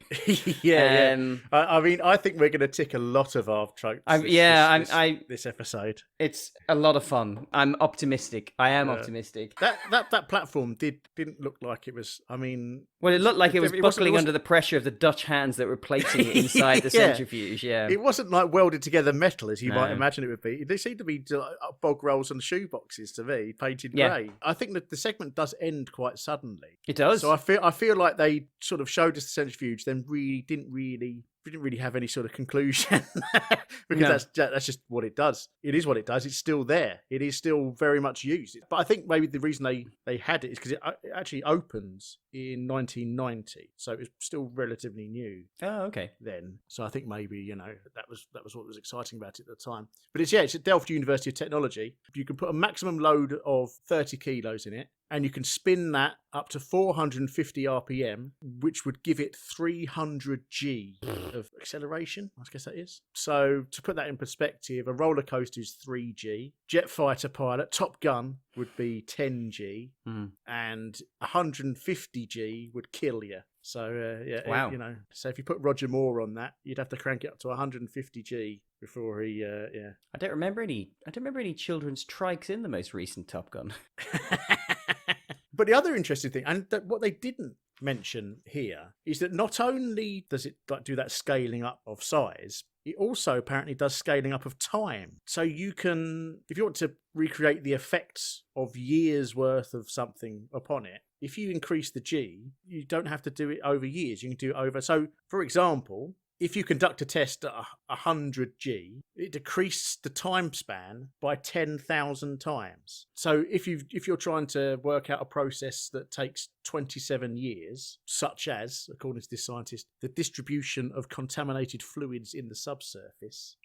Yeah. I mean, I think we're going to tick a lot of our tropes. This episode. It's a lot of fun. I'm optimistic. I am optimistic. That platform didn't look like it was. I mean, well, it looked like it was buckling under the pressure of the Dutch hands that were plating it inside the centrifuge. Yeah, it wasn't like welded together metal as you might imagine it would be. They seemed to be bog rolls and shoe boxes to me, painted grey. I think that the segment does end quite suddenly. It does. So I feel like they sort of showed us the centrifuge, then didn't really have any sort of conclusion because that's just what it does. It is what it does. It's still there. It is still very much used. But I think maybe the reason they had it is because it actually opens in 1990, so it was still relatively new. Oh, okay. Then, so I think maybe that was what was exciting about it at the time. But it's at Delft University of Technology. You can put a maximum load of 30 kilos in it, and you can spin that up to 450 RPM, which would give it 300 G of acceleration, I guess that is. So to put that in perspective, a roller coaster is 3G. Jet fighter pilot, Top Gun, would be 10G. And 150G would kill you. So, wow. So if you put Roger Moore on that, you'd have to crank it up to 150G before he, I don't remember any children's trikes in the most recent Top Gun. But the other interesting thing, and what they didn't mention here, is that not only does it do that scaling up of size, it also apparently does scaling up of time. So you can, if you want to recreate the effects of years worth of something upon it, if you increase the G, you don't have to do it over years. You can do it over. So, for example, if you conduct a test at 100G, it decreases the time span by 10,000 times. So if you're trying to work out a process that takes 27 years, such as, according to this scientist, the distribution of contaminated fluids in the subsurface,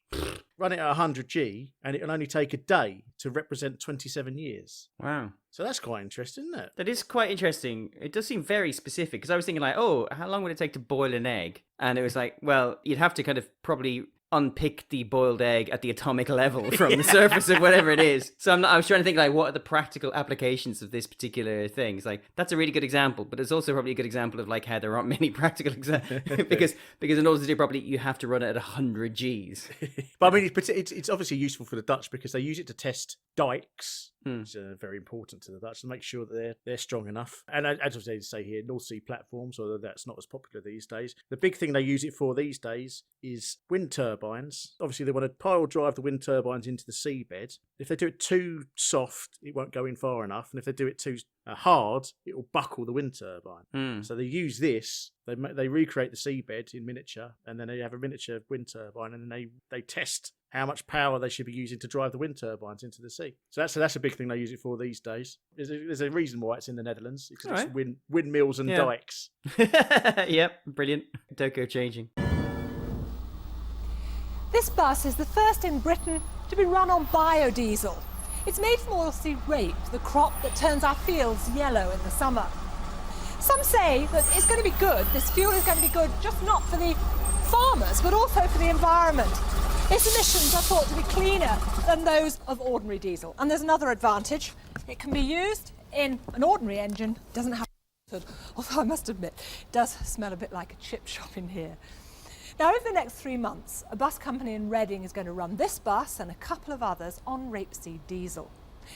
run it at 100G, and it'll only take a day to represent 27 years. Wow. So that's quite interesting, isn't it? That is quite interesting. It does seem very specific, because I was thinking like, how long would it take to boil an egg? And it was like, well, you'd have to kind of probably unpick the boiled egg at the atomic level from the surface of whatever it is. So I was trying to think, like, what are the practical applications of this particular thing? It's like, that's a really good example, but it's also probably a good example of like how there aren't many practical examples because in order to do it properly, you have to run it at 100 Gs. But I mean, it's obviously useful for the Dutch because they use it to test dikes, which are very important to the Dutch, to make sure that they're strong enough. And as I say here, North Sea platforms, although that's not as popular these days. The big thing they use it for these days is wind turbines. Obviously, they want to pile drive the wind turbines into the seabed. If they do it too soft, it won't go in far enough. And if they do it too hard, it will buckle the wind turbine. So they use this. They recreate the seabed in miniature, and then they have a miniature wind turbine, and then they test how much power they should be using to drive the wind turbines into the sea. So that's a big thing they use it for these days. There's a reason why it's in the Netherlands, because it's windmills and dikes. Yep, brilliant. Don't go changing. This bus is the first in Britain to be run on biodiesel. It's made from oilseed rape, the crop that turns our fields yellow in the summer. Some say that it's going to be good, this fuel is going to be good, just not for the farmers, but also for the environment. Its emissions are thought to be cleaner than those of ordinary diesel. And there's another advantage. It can be used in an ordinary engine. It doesn't have to, although I must admit, it does smell a bit like a chip shop in here. Now, over the next 3 months, a bus company in Reading is going to run this bus and a couple of others on rapeseed diesel.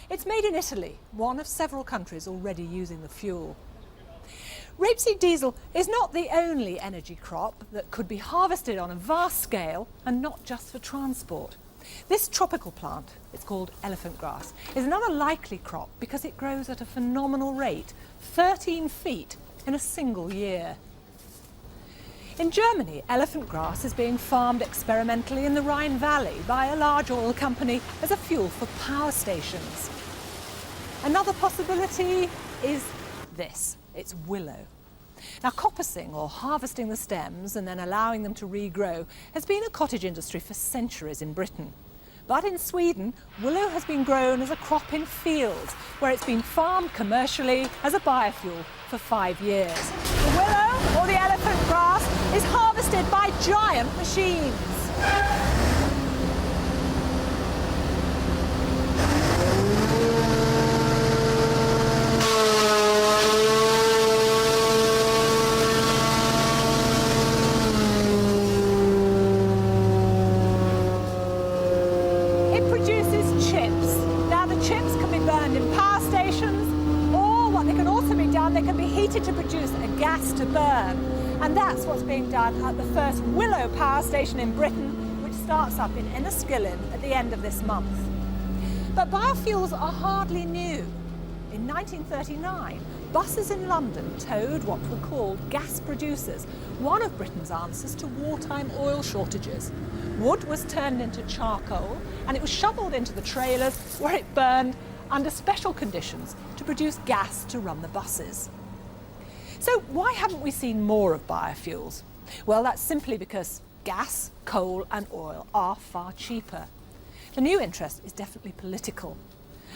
It's made in Italy, one of several countries already using the fuel. Rapeseed diesel is not the only energy crop that could be harvested on a vast scale and not just for transport. This tropical plant, it's called elephant grass, is another likely crop because it grows at a phenomenal rate, 13 feet in a single year. In Germany, elephant grass is being farmed experimentally in the Rhine Valley by a large oil company as a fuel for power stations. Another possibility is this. It's willow. Now, coppicing, or harvesting the stems and then allowing them to regrow, has been a cottage industry for centuries in Britain. But in Sweden, willow has been grown as a crop in fields, where it's been farmed commercially as a biofuel for 5 years. The willow, or the elephant grass, is harvested by giant machines. They can be heated to produce a gas to burn. And that's what's being done at the first Willow power station in Britain, which starts up in Enniskillen at the end of this month. But biofuels are hardly new. In 1939, buses in London towed what were called gas producers, one of Britain's answers to wartime oil shortages. Wood was turned into charcoal, and it was shoveled into the trailers where it burned under special conditions to produce gas to run the buses. So why haven't we seen more of biofuels? Well, that's simply because gas, coal and oil are far cheaper. The new interest is definitely political.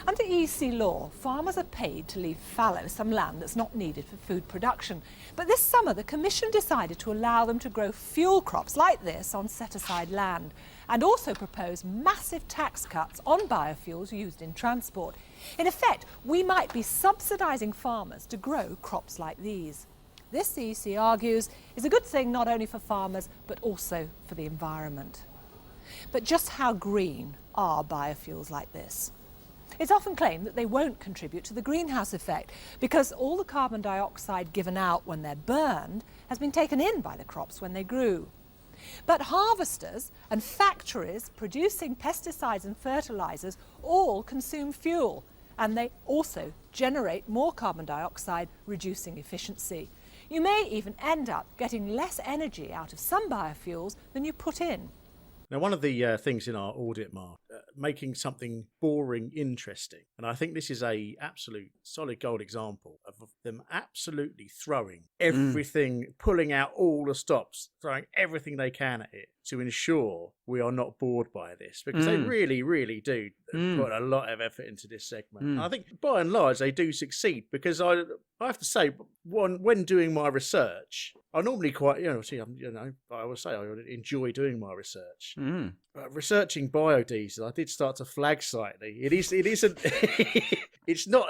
Under EC law, farmers are paid to leave fallow some land that's not needed for food production. But this summer, the Commission decided to allow them to grow fuel crops like this on set-aside land, and also propose massive tax cuts on biofuels used in transport. In effect, we might be subsidising farmers to grow crops like these. This, the EC argues, is a good thing not only for farmers, but also for the environment. But just how green are biofuels like this? It's often claimed that they won't contribute to the greenhouse effect because all the carbon dioxide given out when they're burned has been taken in by the crops when they grew. But harvesters and factories producing pesticides and fertilisers all consume fuel, and they also generate more carbon dioxide, reducing efficiency. You may even end up getting less energy out of some biofuels than you put in. Now, one of the things in our audit, Mark, making something boring interesting. And I think this is a absolute solid gold example of them absolutely throwing everything, pulling out all the stops, throwing everything they can at it to ensure we are not bored by this, because they really, really do put a lot of effort into this segment. And I think by and large they do succeed, because I have to say, when doing my research, I normally quite, I always say I enjoy doing my research. Researching biodiesel, I did start to flag slightly. It isn't. It's not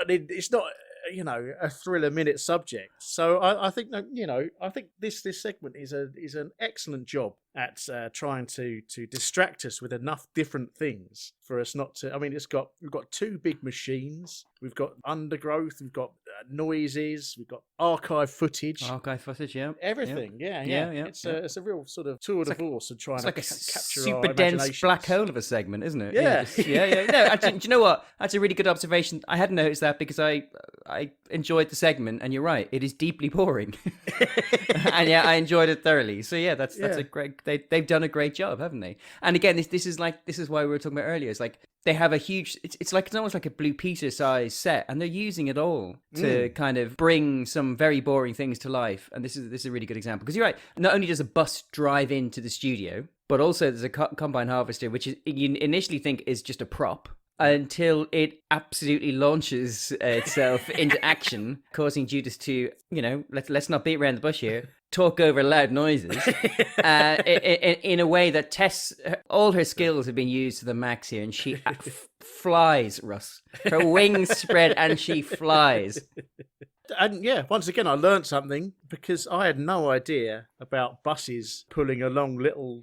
a thriller-minute subject. So I think that, I think this segment is an excellent job at trying to distract us with enough different things for us not to. I mean, we've got two big machines, we've got undergrowth, we've got noises, we've got archive footage, yeah, everything, yeah. It's a real sort of tour de force and trying to capture super our dense black hole of a segment, isn't it? Yeah. No, actually, do you know what? That's a really good observation. I hadn't noticed that, because I enjoyed the segment, and you're right, it is deeply boring, and yeah, I enjoyed it thoroughly. So yeah, that's a great. They've done a great job, haven't they? And again, this is why we were talking about earlier. It's like they have a huge. It's almost like a Blue Peter size set, and they're using it all to kind of bring some very boring things to life. And this is a really good example, because you're right. Not only does a bus drive into the studio, but also there's a combine harvester, which is you initially think is just a prop, until it absolutely launches itself into action, causing Judith to, let's not beat around the bush here, talk over loud noises in a way that tests all her skills have been used to the max here, and she flies, Russ. Her wings spread and she flies. And yeah, once again, I learned something, because I had no idea about buses pulling along little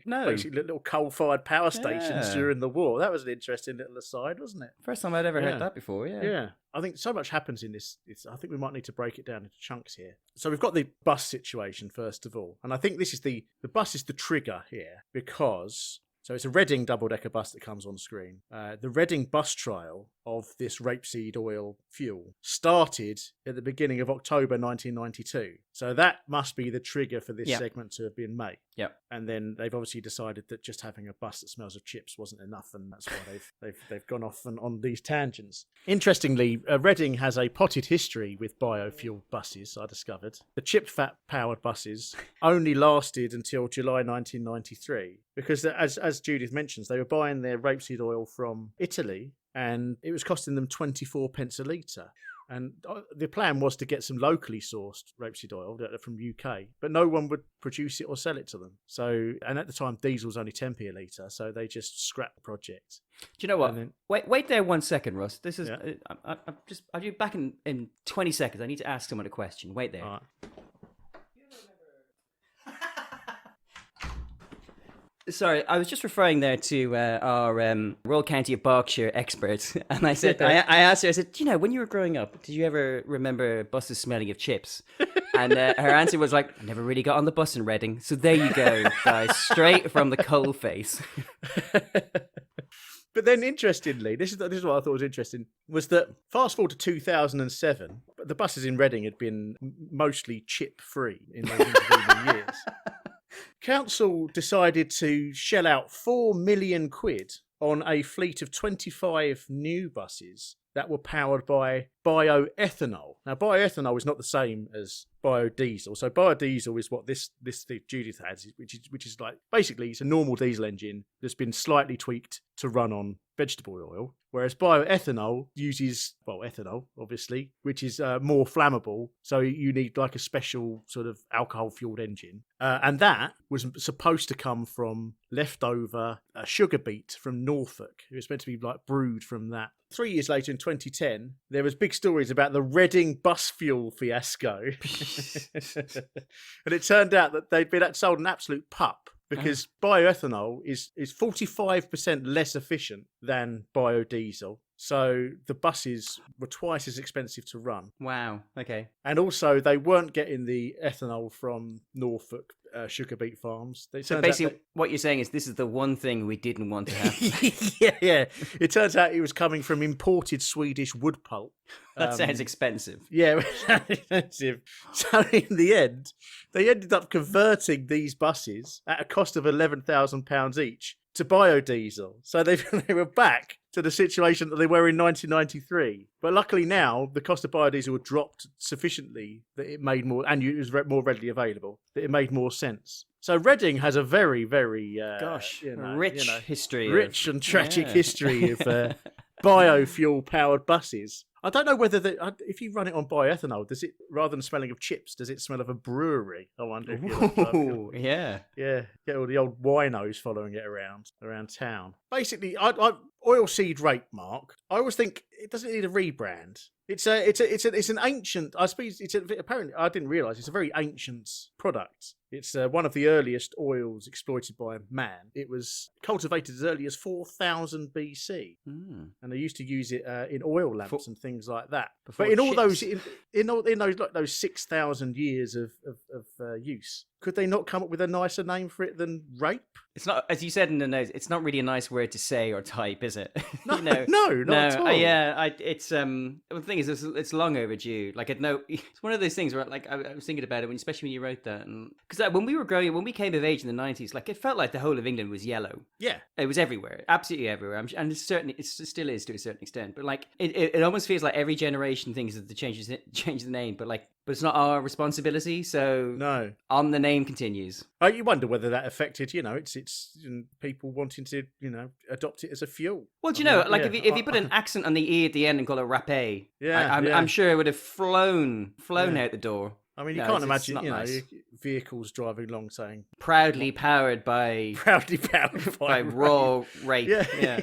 coal-fired power stations during the war. That was an interesting little aside, wasn't it? First time I'd ever heard that before, Yeah. I think so much happens in this. I think we might need to break it down into chunks here. So we've got the bus situation, first of all. And I think this is the bus is the trigger here, because... So it's a Reading double-decker bus that comes on screen. The Reading bus trial of this rapeseed oil fuel started at the beginning of October 1992. So that must be the trigger for this segment to have been made. Yep. And then they've obviously decided that just having a bus that smells of chips wasn't enough, and that's why they've gone off on these tangents. Interestingly, Reading has a potted history with biofuel buses, I discovered. The chip fat powered buses only lasted until July 1993, because as Judith mentions, they were buying their rapeseed oil from Italy, and it was costing them 24 pence a litre. And the plan was to get some locally sourced rapeseed oil from UK, but no one would produce it or sell it to them. So, and at the time, diesel was only 10p a litre, so they just scrapped the project. Do you know what? Wait there 1 second, Russ. This is I'll be back in 20 seconds. I need to ask someone a question. Wait there. All right. Sorry, I was just referring there to our Royal County of Berkshire expert, and I said, I asked her, I said, when you were growing up, did you ever remember buses smelling of chips? And her answer was like, I never really got on the bus in Reading. So there you go, guys, straight from the coal face. But then, interestingly, this is what I thought was interesting, was that fast forward to 2007, the buses in Reading had been mostly chip-free in those intervening years. Council decided to shell out £4 million on a fleet of 25 new buses that were powered by bioethanol. Now, bioethanol is not the same as biodiesel. So biodiesel is what this Judith has, which is like, basically it's a normal diesel engine that's been slightly tweaked to run on vegetable oil, whereas bioethanol uses, ethanol, obviously, which is more flammable. So you need like a special sort of alcohol-fueled engine. And that was supposed to come from leftover sugar beet from Norfolk. It was meant to be like brewed from that. 3 years later, in 2010, there was big stories about the Reading bus fuel fiasco. And it turned out that they'd been sold an absolute pup, because bioethanol is 45% less efficient than biodiesel. So the buses were twice as expensive to run. Wow. Okay. And also, they weren't getting the ethanol from Norfolk sugar beet farms. So basically, what you're saying is this is the one thing we didn't want to happen. Yeah. It turns out it was coming from imported Swedish wood pulp. That sounds expensive. Yeah, it sounds expensive. So in the end, they ended up converting these buses at a cost of £11,000 each to biodiesel. So they were back to the situation that they were in 1993. But luckily now, the cost of biodiesel had dropped sufficiently that it made more, and it was more readily available, that it made more sense. So Reading has a very, very rich history, rich and tragic history of biofuel-powered buses. I don't know whether if you run it on bioethanol, does it, rather than smelling of chips, does it smell of a brewery? I wonder. Ooh, yeah, get all the old winos following it around town. Basically, oilseed rape, Mark. I always think it doesn't need a rebrand. It's an ancient. I suppose apparently I didn't realise it's a very ancient product. It's one of the earliest oils exploited by man. It was cultivated as early as 4000 BC, and they used to use it in oil lamps and things like that. But in all those, those 6,000 years of use, could they not come up with a nicer name for it than rape? It's not, as you said in the notes, it's not really a nice word to say or type, is it? No, not at all. It's the thing is, it's long overdue. Like, it's one of those things where, like, I was thinking about it especially when you wrote that, and because when we came of age in the 90s, like, it felt like the whole of England was yellow. Yeah, it was everywhere, absolutely everywhere. And it still is to a certain extent. But like, it almost feels like every generation thinks that change the name, but it's not our responsibility. So no, the name continues. You wonder whether that affected, it's people wanting to, adopt it as a fuel. Well, if you put an accent on the E at the end and call it rapé, I'm sure it would have flown out the door. I mean, you can't imagine, nice. Vehicles driving along saying proudly powered by raw rape.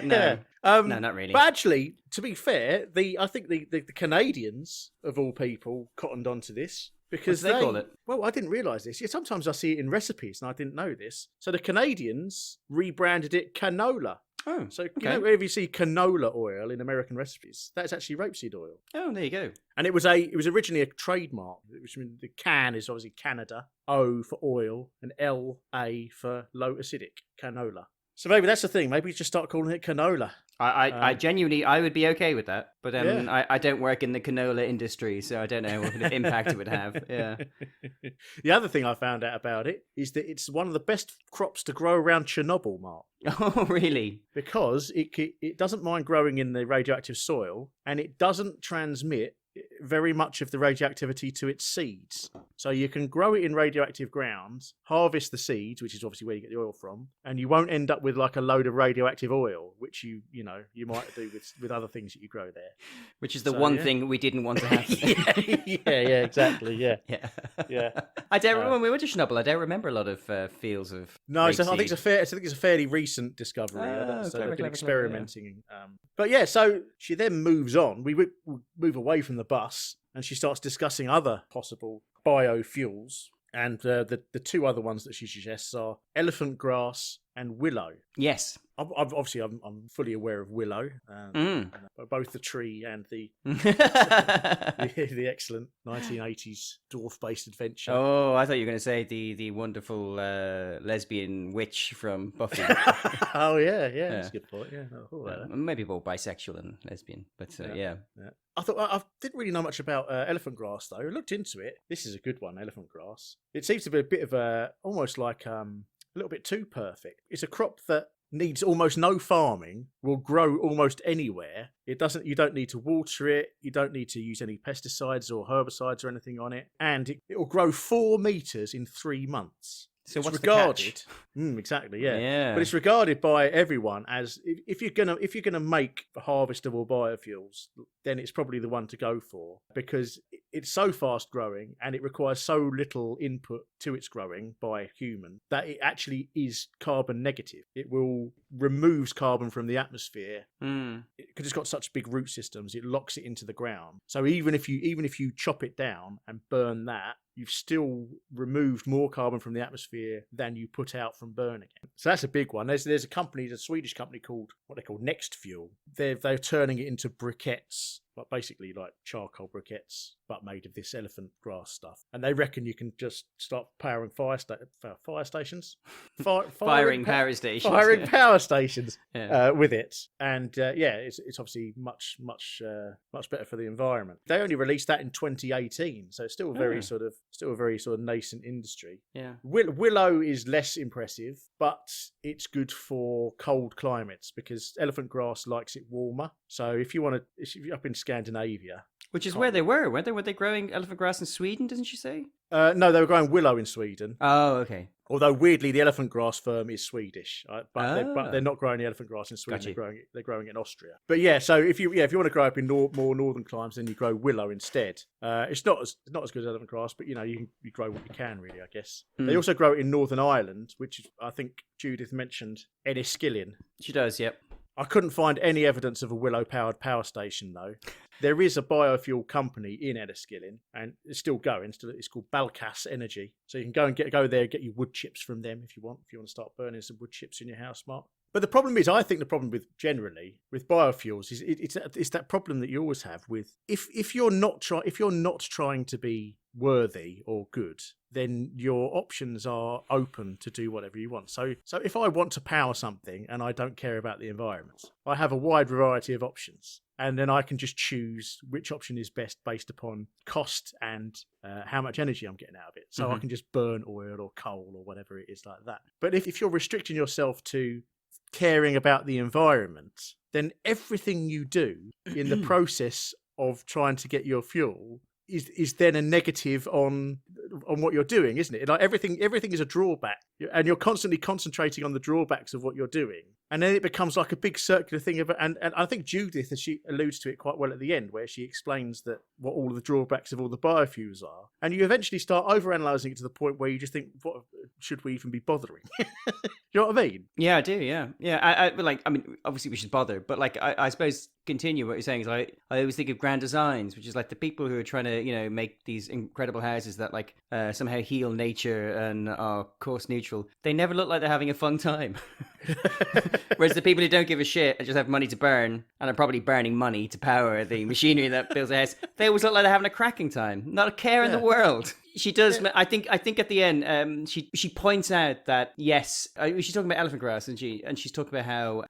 No, not really. But actually, to be fair, I think the Canadians of all people cottoned onto this. Because they call it? Well, I didn't realise this. Yeah, sometimes I see it in recipes and I didn't know this. So the Canadians rebranded it canola. Oh, so whenever you see canola oil in American recipes, that's actually rapeseed oil. Oh, there you go. And it was originally a trademark, which means the can is obviously Canada, O for oil, and LA for low acidic, canola. So maybe that's the thing. Maybe we just start calling it canola. I genuinely, I would be okay with that. But I don't work in the canola industry, so I don't know what kind of impact it would have. Yeah. The other thing I found out about it is that it's one of the best crops to grow around Chernobyl, Mark. Oh, really? Because it doesn't mind growing in the radioactive soil, and it doesn't transmit very much of the radioactivity to its seeds. So you can grow it in radioactive ground, harvest the seeds, which is obviously where you get the oil from, and you won't end up with like a load of radioactive oil, which you might do with other things that you grow there. Which is the one thing we didn't want to happen. yeah, exactly. Yeah. I don't remember when we went to Chernobyl. I don't remember a lot of fields of. No, so I think it's a fairly recent discovery. So they've been experimenting. But yeah, so she then moves on. We move away from the bus, and she starts discussing other possible biofuels. And the two other ones that she suggests are elephant grass and willow. Yes. Obviously, I'm fully aware of willow, both the tree and the excellent 1980s dwarf-based adventure. Oh, I thought you were going to say the wonderful lesbian witch from Buffy. Oh yeah, that's a good point. Yeah, maybe both bisexual and lesbian, but yeah. I thought I didn't really know much about elephant grass though. I looked into it. This is a good one, elephant grass. It seems to be a bit of almost like a little bit too perfect. It's a crop that needs almost no farming, will grow almost anywhere. You don't need to water it, you don't need to use any pesticides or herbicides or anything on it, and it will grow 4 meters in 3 months. So what's regarded, the catch? Exactly, yeah. But it's regarded by everyone as if you're gonna make harvestable biofuels, then it's probably the one to go for, because it's so fast growing and it requires so little input to its growing by human that it actually is carbon negative. It removes carbon from the atmosphere because it's got such big root systems. It locks it into the ground. So even if you chop it down and burn that, you've still removed more carbon from the atmosphere than you put out from burning it. So that's a big one. There's a Swedish company called what they call Next Fuel. They're turning it into briquettes like basically like charcoal briquettes, but made of this elephant grass stuff. And they reckon you can just start powering fire stations, Firing power stations, firing yeah. power stations Yeah. with it. And it's obviously much better for the environment. They only released that in 2018, so it's still a very sort of nascent industry. Yeah. Willow is less impressive, but it's good for cold climates because elephant grass likes it warmer. So if you're up in Scandinavia, Which is where they were, weren't they? Were they growing elephant grass in Sweden, didn't she say? no, they were growing willow in Sweden. Oh, okay. Although weirdly, the elephant grass firm is Swedish, right? But Ah. they're not growing the elephant grass in Sweden. Got you. They're growing it in Austria. But yeah, so if you want to grow up in more northern climes, then you grow willow instead. It's not as good as elephant grass, but you grow what you can really, I guess. They also grow it in Northern Ireland, which I think Judith mentioned Enniskillen. She does, yep. I couldn't find any evidence of a willow-powered power station, though. There is a biofuel company in Enniskillen, and it's still going. It's called Balcas Energy. So you can go there and get your wood chips from them if you want to start burning some wood chips in your house, Mark. But the problem is, I think the problem with biofuels is it's that problem that you always have with if you're not trying to be worthy or good, then your options are open to do whatever you want. So if I want to power something and I don't care about the environment, I have a wide variety of options. And then I can just choose which option is best based upon cost and how much energy I'm getting out of it. So I can just burn oil or coal or whatever it is like that. But if you're restricting yourself to caring about the environment, then everything you do in the process of trying to get your fuel is then a negative on what you're doing, isn't it? Like everything is a drawback, and you're constantly concentrating on the drawbacks of what you're doing, and then it becomes like a big circular thing of. And I think Judith, as she alludes to it quite well at the end, where she explains that what all of the drawbacks of all the biofuels are, and you eventually start overanalyzing it to the point where you just think, what should we even be bothering? You know what I mean? Yeah, I do. Yeah. I mean, obviously we should bother, but like, I suppose continue what you're saying is I always think of Grand Designs, which is like the people who are trying to, make these incredible houses that like somehow heal nature and are cost neutral. They never look like they're having a fun time. Whereas the people who don't give a shit and just have money to burn and are probably burning money to power the machinery that builds a house, they always look like they're having a cracking time. Not a care in the world. She does. I think at the end, she points out that yes, she's talking about elephant grass, and she's talking about how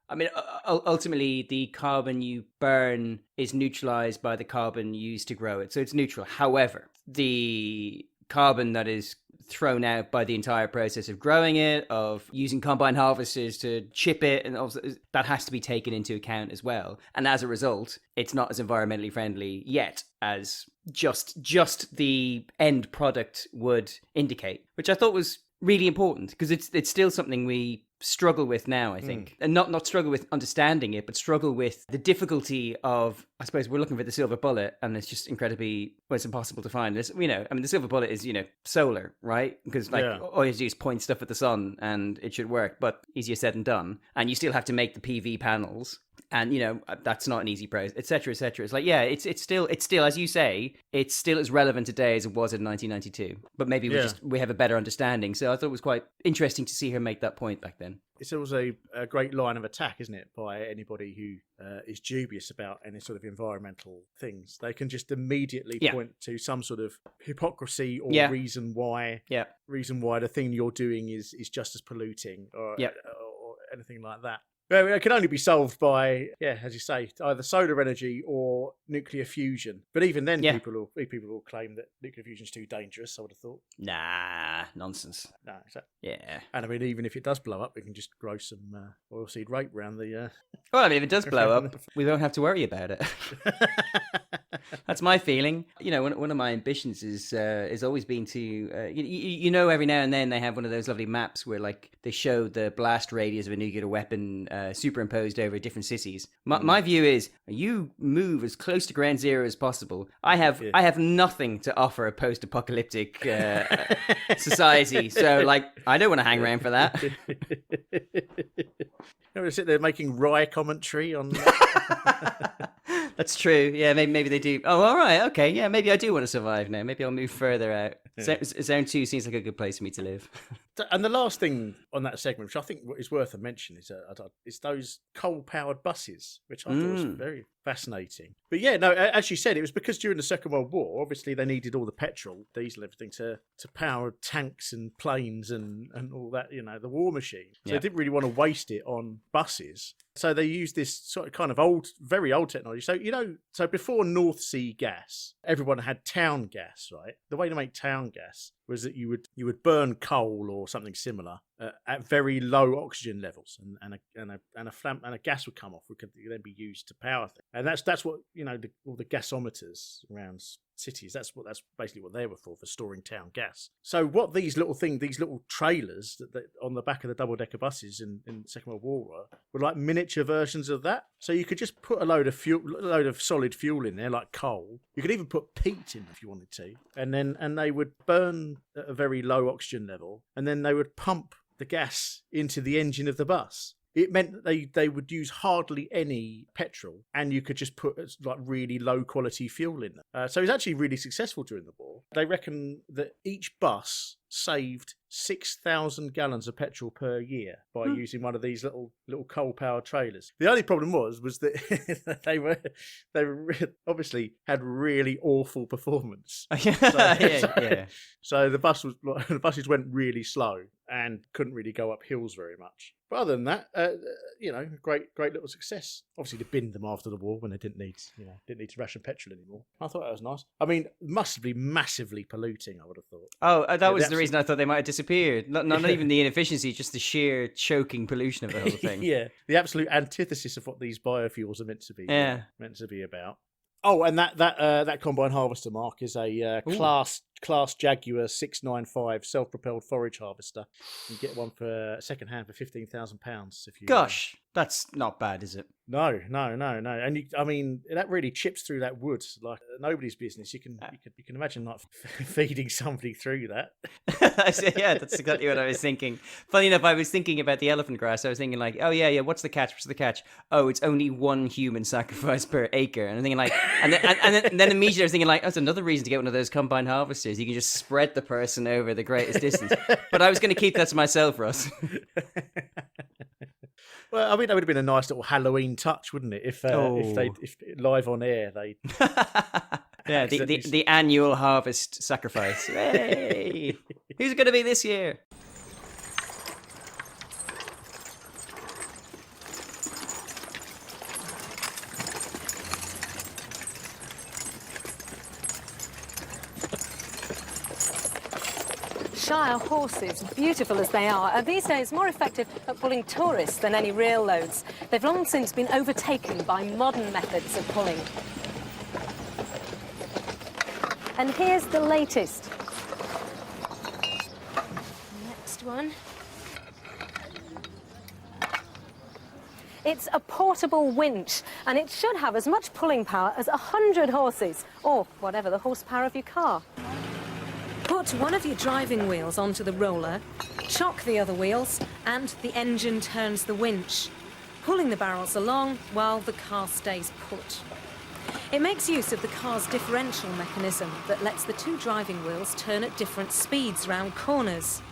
ultimately the carbon you burn is neutralized by the carbon used to grow it, so it's neutral. However, the carbon that is thrown out by the entire process of growing it, of using combine harvesters to chip it, and also that has to be taken into account as well. And as a result, it's not as environmentally friendly yet as just the end product would indicate, which I thought was really important because it's still something we struggle with now, I think. And not struggle with understanding it, but struggle with the difficulty of, I suppose we're looking for the silver bullet, and it's just it's impossible to find this. The silver bullet is, solar, right? Because all you have to do is point stuff at the sun and it should work, but easier said than done. And you still have to make the PV panels. And, that's not an easy process, et cetera, et cetera. It's like, yeah, it's still, as you say, it's still as relevant today as it was in 1992. But maybe we have a better understanding. So I thought it was quite interesting to see her make that point back then. It's also a great line of attack, isn't it, by anybody who is dubious about any sort of environmental things. They can just immediately point to some sort of hypocrisy or reason why the thing you're doing is just as polluting or anything like that. Well, it can only be solved by, as you say, either solar energy or nuclear fusion. But even then, people will claim that nuclear fusion is too dangerous, I would have thought. Nah, nonsense. No, yeah. And even if it does blow up, we can just grow some oilseed rape around the... Well, if it does blow up, we won't have to worry about it. That's my feeling. One of my ambitions is always been to, every now and then they have one of those lovely maps where like they show the blast radius of a nuclear weapon superimposed over different cities. My view is you move as close to ground zero as possible. I have nothing to offer a post-apocalyptic society, so like I don't want to hang around for that. I'm going to sit there making wry commentary on... That's true. Yeah, maybe they do. Oh, all right. Okay. Yeah, maybe I do want to survive now. Maybe I'll move further out. Zone 2 seems like a good place for me to live. And the last thing on that segment, which I think is worth a mention, is those coal-powered buses, which I thought was very Fascinating. But yeah, no, as you said, it was because during the Second World War, obviously they needed all the petrol, diesel, everything to power tanks and planes and all that, the war machine. So they didn't really want to waste it on buses. So they used this sort of kind of very old technology. So, so before North Sea gas, everyone had town gas, right? The way to make town gas was that you would burn coal or something similar at very low oxygen levels, and a gas would come off, which could then be used to power things. And that's what all the gasometers around cities. That's basically what they were for storing town gas. So what these little trailers that on the back of the double-decker buses in the Second World War were like miniature versions of that. So you could just put a load of solid fuel in there, like coal. You could even put peat in if you wanted to, and they would burn at a very low oxygen level, and then they would pump the gas into the engine of the bus. It meant that they would use hardly any petrol, and you could just put like really low quality fuel in them. So it was actually really successful during the war. They reckon that each bus saved 6,000 gallons of petrol per year by using one of these little coal powered trailers. The only problem was that they were obviously had really awful performance. So the buses went really slow and couldn't really go up hills very much. But other than that, great little success. Obviously, they binned them after the war when they didn't need to ration petrol anymore. I thought that was nice. I mean, must be massively polluting, I would have thought. Oh, that was the reason I thought they might have disappeared. Not even the inefficiency, just the sheer choking pollution of the whole thing. Yeah, the absolute antithesis of what these biofuels are meant to be. Meant to be about. Oh, and that combine harvester, Mark, is a Class Jaguar 695 self-propelled forage harvester. You get one for second hand for £15,000 if you. Gosh, that's not bad, is it? No. And I mean, that really chips through that wood like nobody's business. You can imagine like feeding somebody through that. Yeah, that's exactly what I was thinking. Funny enough, I was thinking about the elephant grass. I was thinking like, oh yeah, what's the catch? Oh, it's only one human sacrifice per acre. And I'm thinking like, and then immediately I was thinking like, that's another reason to get one of those combine harvesters. You can just spread the person over the greatest distance. But I was going to keep that to myself, Ross. Well, I mean, that would have been a nice little Halloween touch, wouldn't it? If live on air they. Yeah, the annual harvest sacrifice. Hey, who's it going to be this year? Shire horses, beautiful as they are these days more effective at pulling tourists than any real loads. They've long since been overtaken by modern methods of pulling. And here's the latest. Next one. It's a portable winch, and it should have as much pulling power as 100 horses, or whatever the horsepower of your car. Put one of your driving wheels onto the roller, chock the other wheels, and the engine turns the winch, pulling the barrels along while the car stays put. It makes use of the car's differential mechanism that lets the two driving wheels turn at different speeds round corners.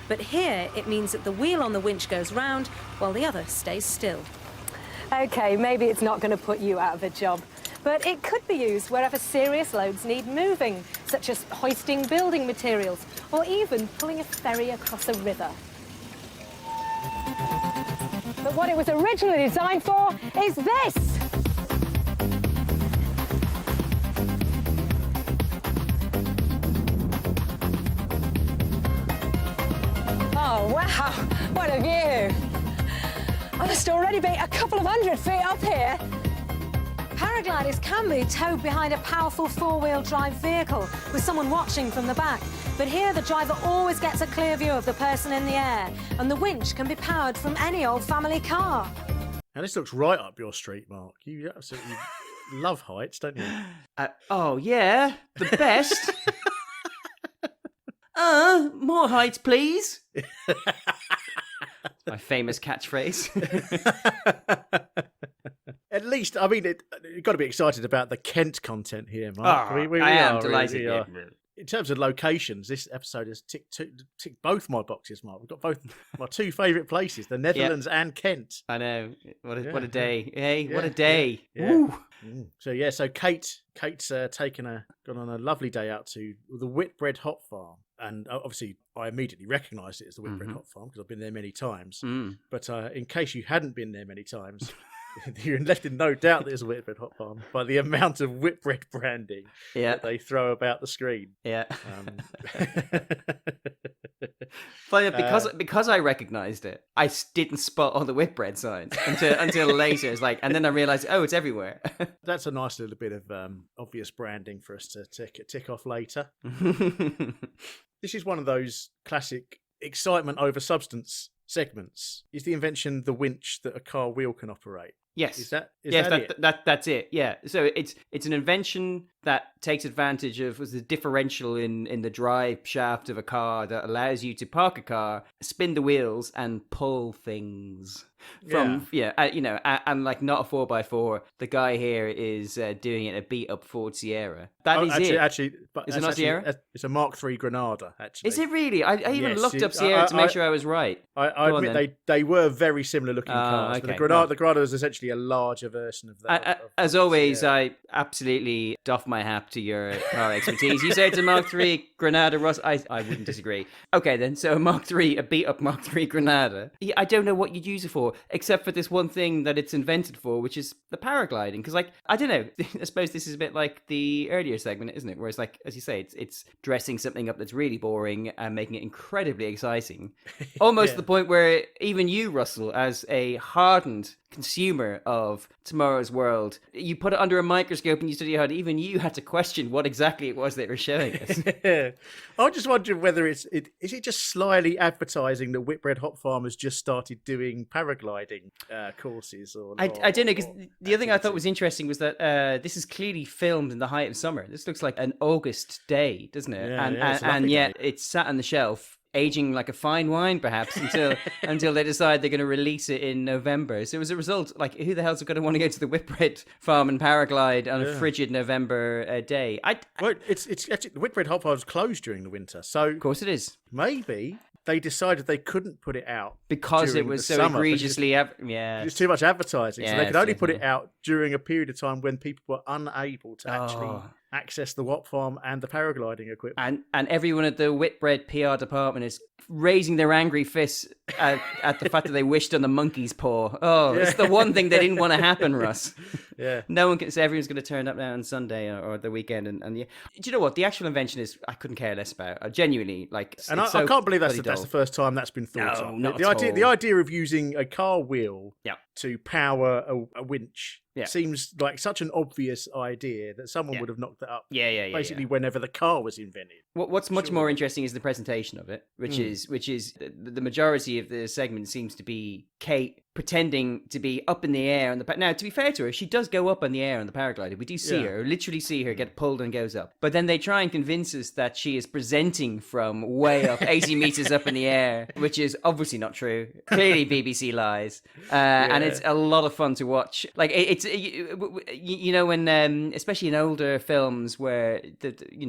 But here it means that the wheel on the winch goes round while the other stays still. OK, maybe it's not going to put you out of a job. But it could be used wherever serious loads need moving, such as hoisting building materials, or even pulling a ferry across a river. But what it was originally designed for is this! Oh, wow, what a view! I must already be a couple of 100 feet up here. Paragliders can be towed behind a powerful four-wheel drive vehicle with someone watching from the back. But here the driver always gets a clear view of the person in the air, and the winch can be powered from any old family car. Now this looks right up your street, Mark. You absolutely love heights, don't you? Oh yeah, the best. More heights, please. My famous catchphrase. At least, I mean, you've got to be excited about the Kent content here, Mark. I am delighted. in terms of locations, this episode has ticked both my boxes, Mark. We've got both my two favourite places, the Netherlands and Kent. I know. What a day. Hey, what a day. So Kate's gone on a lovely day out to the Whitbread Hop Farm. And obviously, I immediately recognised it as the Whitbread Hop Farm because I've been there many times. But in case you hadn't been there many times, you're left in no doubt that it's a Whitbread Hop Farm by the amount of Whitbread branding that they throw about the screen. Yeah. Funny, because I recognised it, I didn't spot all the Whitbread signs until later. It's like, and then I realised, it's everywhere. That's a nice little bit of obvious branding for us to tick off later. This is one of those classic excitement over substance segments. Is the invention the winch that a car wheel can operate? Yes. Is that that's it. Yeah. So it's an invention that takes advantage of the differential in the drive shaft of a car that allows you to park a car, spin the wheels, and pull things from and like not a 4x4. The guy here is doing it a beat up Ford Sierra. Is it not Sierra? It's a Mark III Granada. Actually, is it really? I even looked up Sierra to make sure I was right. I admit they were very similar looking cars. Okay. But the Granada is essentially a larger version of that. As always, I absolutely doff my hat to your car expertise. You say it's a Mark III Granada, Ross. I wouldn't disagree. Okay, then. So a beat up Mark III Granada. Yeah, I don't know what you'd use it for, except for this one thing that it's invented for, which is the paragliding. Because, I don't know. I suppose this is a bit like the earlier segment, isn't it? Where it's like, as you say, it's dressing something up that's really boring and making it incredibly exciting. Almost to the point where even you, Russell, as a hardened consumer of tomorrow's world, you put it under a microscope and you study how even you had to question what exactly it was they were showing us. I just wondering whether is it just slyly advertising that Whitbread Hop Farm has just started doing paragliding courses, or I don't know, because the other thing I thought was interesting was that this is clearly filmed in the height of summer. This looks like an August day, doesn't it? And yet it's sat on the shelf, aging like a fine wine, perhaps, until they decide they're going to release it in November. So as a result, who the hell's going to want to go to the Whitbread farm and paraglide on a frigid November day? It's actually, the Whitbread Hop Farm is closed during the winter, so of course it is. Maybe they decided they couldn't put it out because it was so summer, egregiously it's too much advertising, so they could only put it out during a period of time when people were unable to actually access the Wop Farm and the paragliding equipment. And everyone at the Whitbread PR department is raising their angry fists at the fact that they wished on the monkey's paw. It's the one thing they didn't want to happen, Russ. Yeah. No one can say everyone's going to turn up now on Sunday or the weekend. And do you know what? The actual invention is, I couldn't care less about. I genuinely, I can't believe that's the first time that's been thought of. Not the idea of using a car wheel to power a winch seems like such an obvious idea that someone would have knocked that up. Basically, whenever the car was invented. What's much more interesting is the presentation of it, which is the majority of the segment seems to be Kate pretending to be up in the air on the now, to be fair to her, she does go up in the air on the paraglider. We do see her, literally see her get pulled and goes up. But then they try and convince us that she is presenting from way up, 80 meters up in the air, which is obviously not true. Clearly BBC lies. And it's a lot of fun to watch. When especially in older films where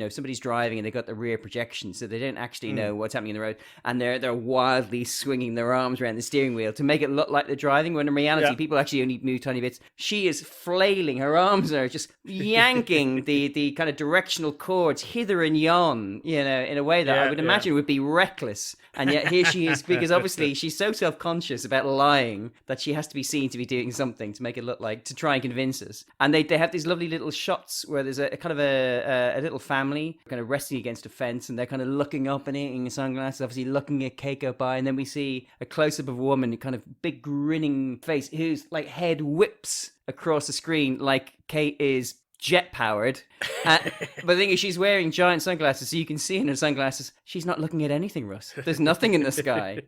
somebody's driving and they got the rear projection, so they don't actually know what's happening in the road, and they're wildly swinging their arms around the steering wheel to make it look like they're driving, when in reality people actually only move tiny bits. She is flailing, her arms are just yanking the kind of directional cords hither and yon, in a way that I would imagine would be reckless. And yet here she is, because obviously she's so self-conscious about lying that she has to be seen to be doing something to make it look like, to try and convince us. And they have these lovely little shots where there's a kind of a little family kind of resting against a fence, and they're kind of looking up and eating sunglasses, obviously looking at cake go by, and then we see a close-up of a woman, kind of big grinning face, whose head whips across the screen like Kate is jet powered. But the thing is, she's wearing giant sunglasses, so you can see in her sunglasses she's not looking at anything, Russ. There's nothing in the sky.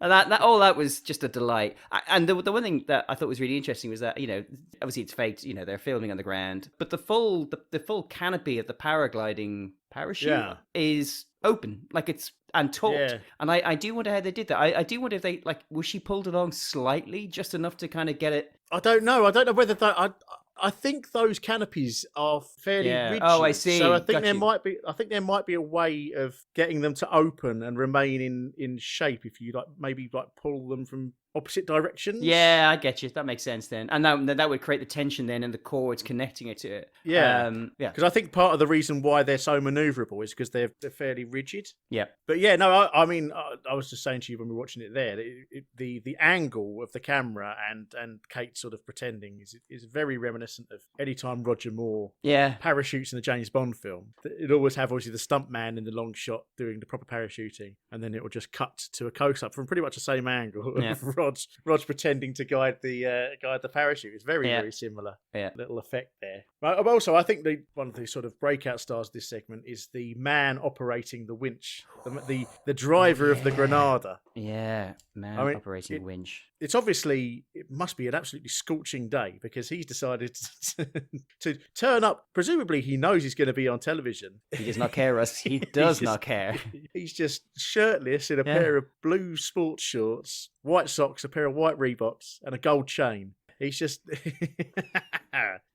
And that was just a delight. And the one thing that I thought was really interesting was that, obviously it's faked, they're filming on the ground, but the full canopy of the paragliding parachute is open, and taut. And I do wonder how they did that. I do wonder if they was she pulled along slightly, just enough to kind of get it. I don't know whether that. I think those canopies are fairly rigid. Oh, I see. So I think Got there you. might be. I think there might be a way of getting them to open and remain in shape if you maybe pull them from opposite directions. Yeah, I get you. That makes sense then. And that would create the tension then in the cords connecting it to it. Yeah. Yeah. Because I think part of the reason why they're so manoeuvrable is because they're fairly rigid. Yeah. But yeah, no, I mean, I was just saying to you when we were watching it there, the angle of the camera and Kate sort of pretending is very reminiscent of any time Roger Moore parachutes in a James Bond film. It'd always have obviously the stunt man in the long shot doing the proper parachuting, and then it will just cut to a close-up from pretty much the same angle of Rod pretending to guide the parachute. It's very, very similar. Yeah. Little effect there. But also, I think one of the sort of breakout stars of this segment is the man operating the winch, the driver of the Granada. Yeah, man operating the winch. It must be an absolutely scorching day because he's decided to turn up. Presumably, he knows he's going to be on television. He does not care, Russ. He does not care. He's just shirtless in a pair of blue sports shorts, white socks, a pair of white Reeboks, and a gold chain. He's just...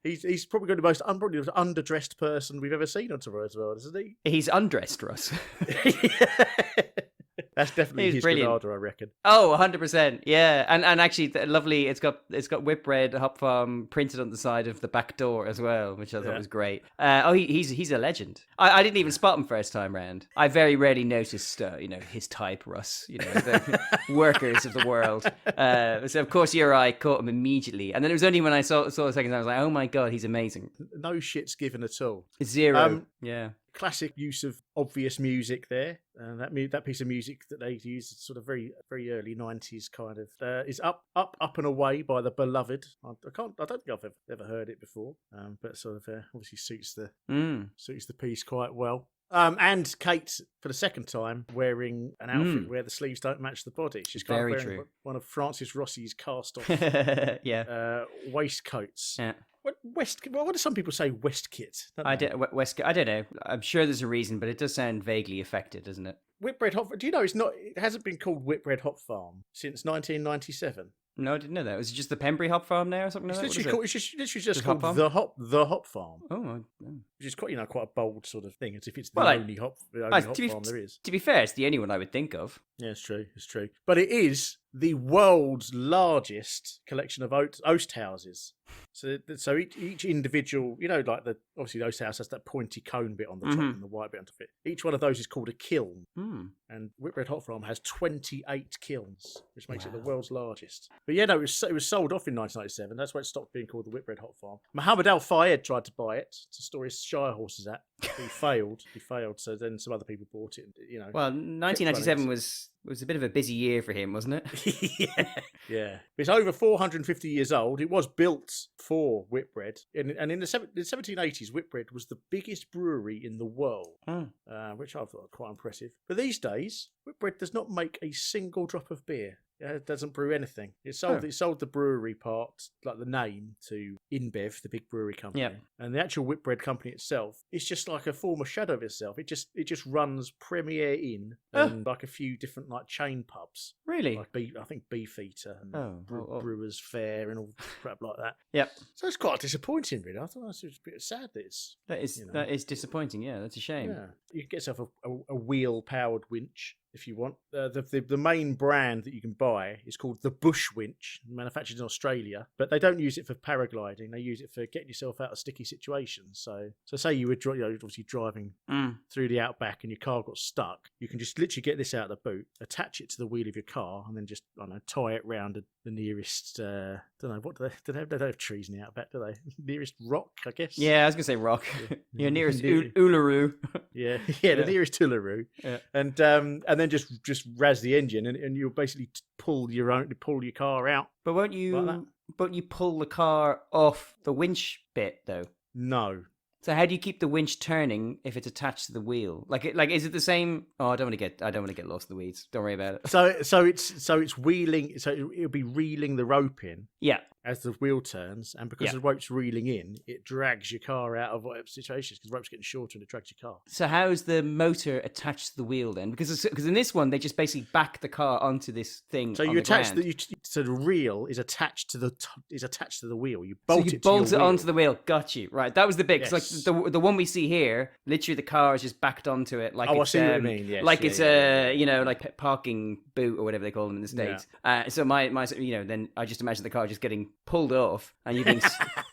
he's probably the most underdressed person we've ever seen on Tomorrow's World, isn't he? He's undressed, Russ. That's definitely his Granada, I reckon. Oh, 100%. Yeah. And actually, lovely, it's got Whitbread Hop Farm printed on the side of the back door as well, which I thought was great. He's a legend. I didn't even spot him first time round. I very rarely noticed, his type, Russ, the workers of the world. So, of course, your eye caught him immediately. And then it was only when I saw the second time, I was like, oh my God, he's amazing. No shits given at all. Zero. Yeah. Classic use of obvious music there, and that piece of music that they use, sort of very very early 90s kind of, is up and Away by The Beloved. I don't think I've ever heard it before, but sort of obviously suits the piece quite well. And Kate, for the second time, wearing an outfit where the sleeves don't match the body. She's kind of wearing one of Francis Rossi's cast-off waistcoats. Yeah. What do some people say? Westkit? I don't know. I'm sure there's a reason, but it does sound vaguely affected, doesn't it? Whitbread Hop. Do you know it hasn't been called Whitbread Hop Farm since 1997? No, I didn't know that. Was it just the Pembury Hop Farm there or something like that? It's literally just called the Hop Farm. Oh, which is quite a bold sort of thing, as if it's the only hop farm there is. To be fair, it's the only one I would think of. Yeah, it's true. But it is the world's largest collection of oast houses. So each individual, obviously the oast house has that pointy cone bit on the top and the white bit on top of it. Each one of those is called a kiln. And Whitbread Hop Farm has 28 kilns, which makes it the world's largest. But yeah, no, it was sold off in 1997. That's why it stopped being called the Whitbread Hop Farm. Muhammad Al Fayed tried to buy it to store his Shire horses at. He failed. So then some other people bought it. Well, 1997 was a bit of a busy year for him, wasn't it? Yeah. It's over 450 years old. It was built for Whitbread. And in the 1780s, Whitbread was the biggest brewery in the world, which I thought quite impressive. But these days, Whitbread does not make a single drop of beer. It doesn't brew anything. It sold the brewery part, like the name, to InBev, the big brewery company. Yep. And the actual Whitbread company itself is just like a former shadow of itself. It just runs Premier Inn and like a few different chain pubs. Really? Like I think Beefeater and Brewers Fair and all crap like that. Yep. So it's quite disappointing, really. I thought that was a bit sad that that is disappointing. Yeah, that's a shame. Yeah. You can get yourself a wheel-powered winch if you want. The main brand that you can buy is called the Bush Winch, manufactured in Australia, but they don't use it for paragliding. They use it for getting yourself out of sticky situations. So say you were obviously driving through the outback and your car got stuck, you can just literally get this out of the boot, attach it to the wheel of your car, and then just tie it round the nearest they don't have trees in the outback, do they? Nearest rock, I guess. Yeah, I was gonna say rock. Your nearest Uluru. Yeah, the nearest Uluru. Yeah. And then just razz the engine, and you'll basically pull your car out. But won't you pull the car off the winch bit though? No. So how do you keep the winch turning if it's attached to the wheel? Like is it the same? Oh, I don't want to get lost in the weeds. Don't worry about it. So it's wheeling. So it'll be reeling the rope in. Yeah. as the wheel turns, and because the rope's reeling in, it drags your car out of whatever situation, because the rope's getting shorter and it drags your car. So how's the motor attached to the wheel then? Because in this one they just basically back the car onto this thing. So on you the attach ground. so the reel is attached to the wheel. You bolt it. So you bolt to your it wheel. onto the wheel. Got you. Right. That was the bit. 'Cause Yes. like the one we see here, literally the car is just backed onto it. Like I it's, see what you mean. Yes, like yeah, it's yeah, you know, like a parking boot or whatever they call them in the States. So my you know, then I just imagine the car just getting pulled off and you being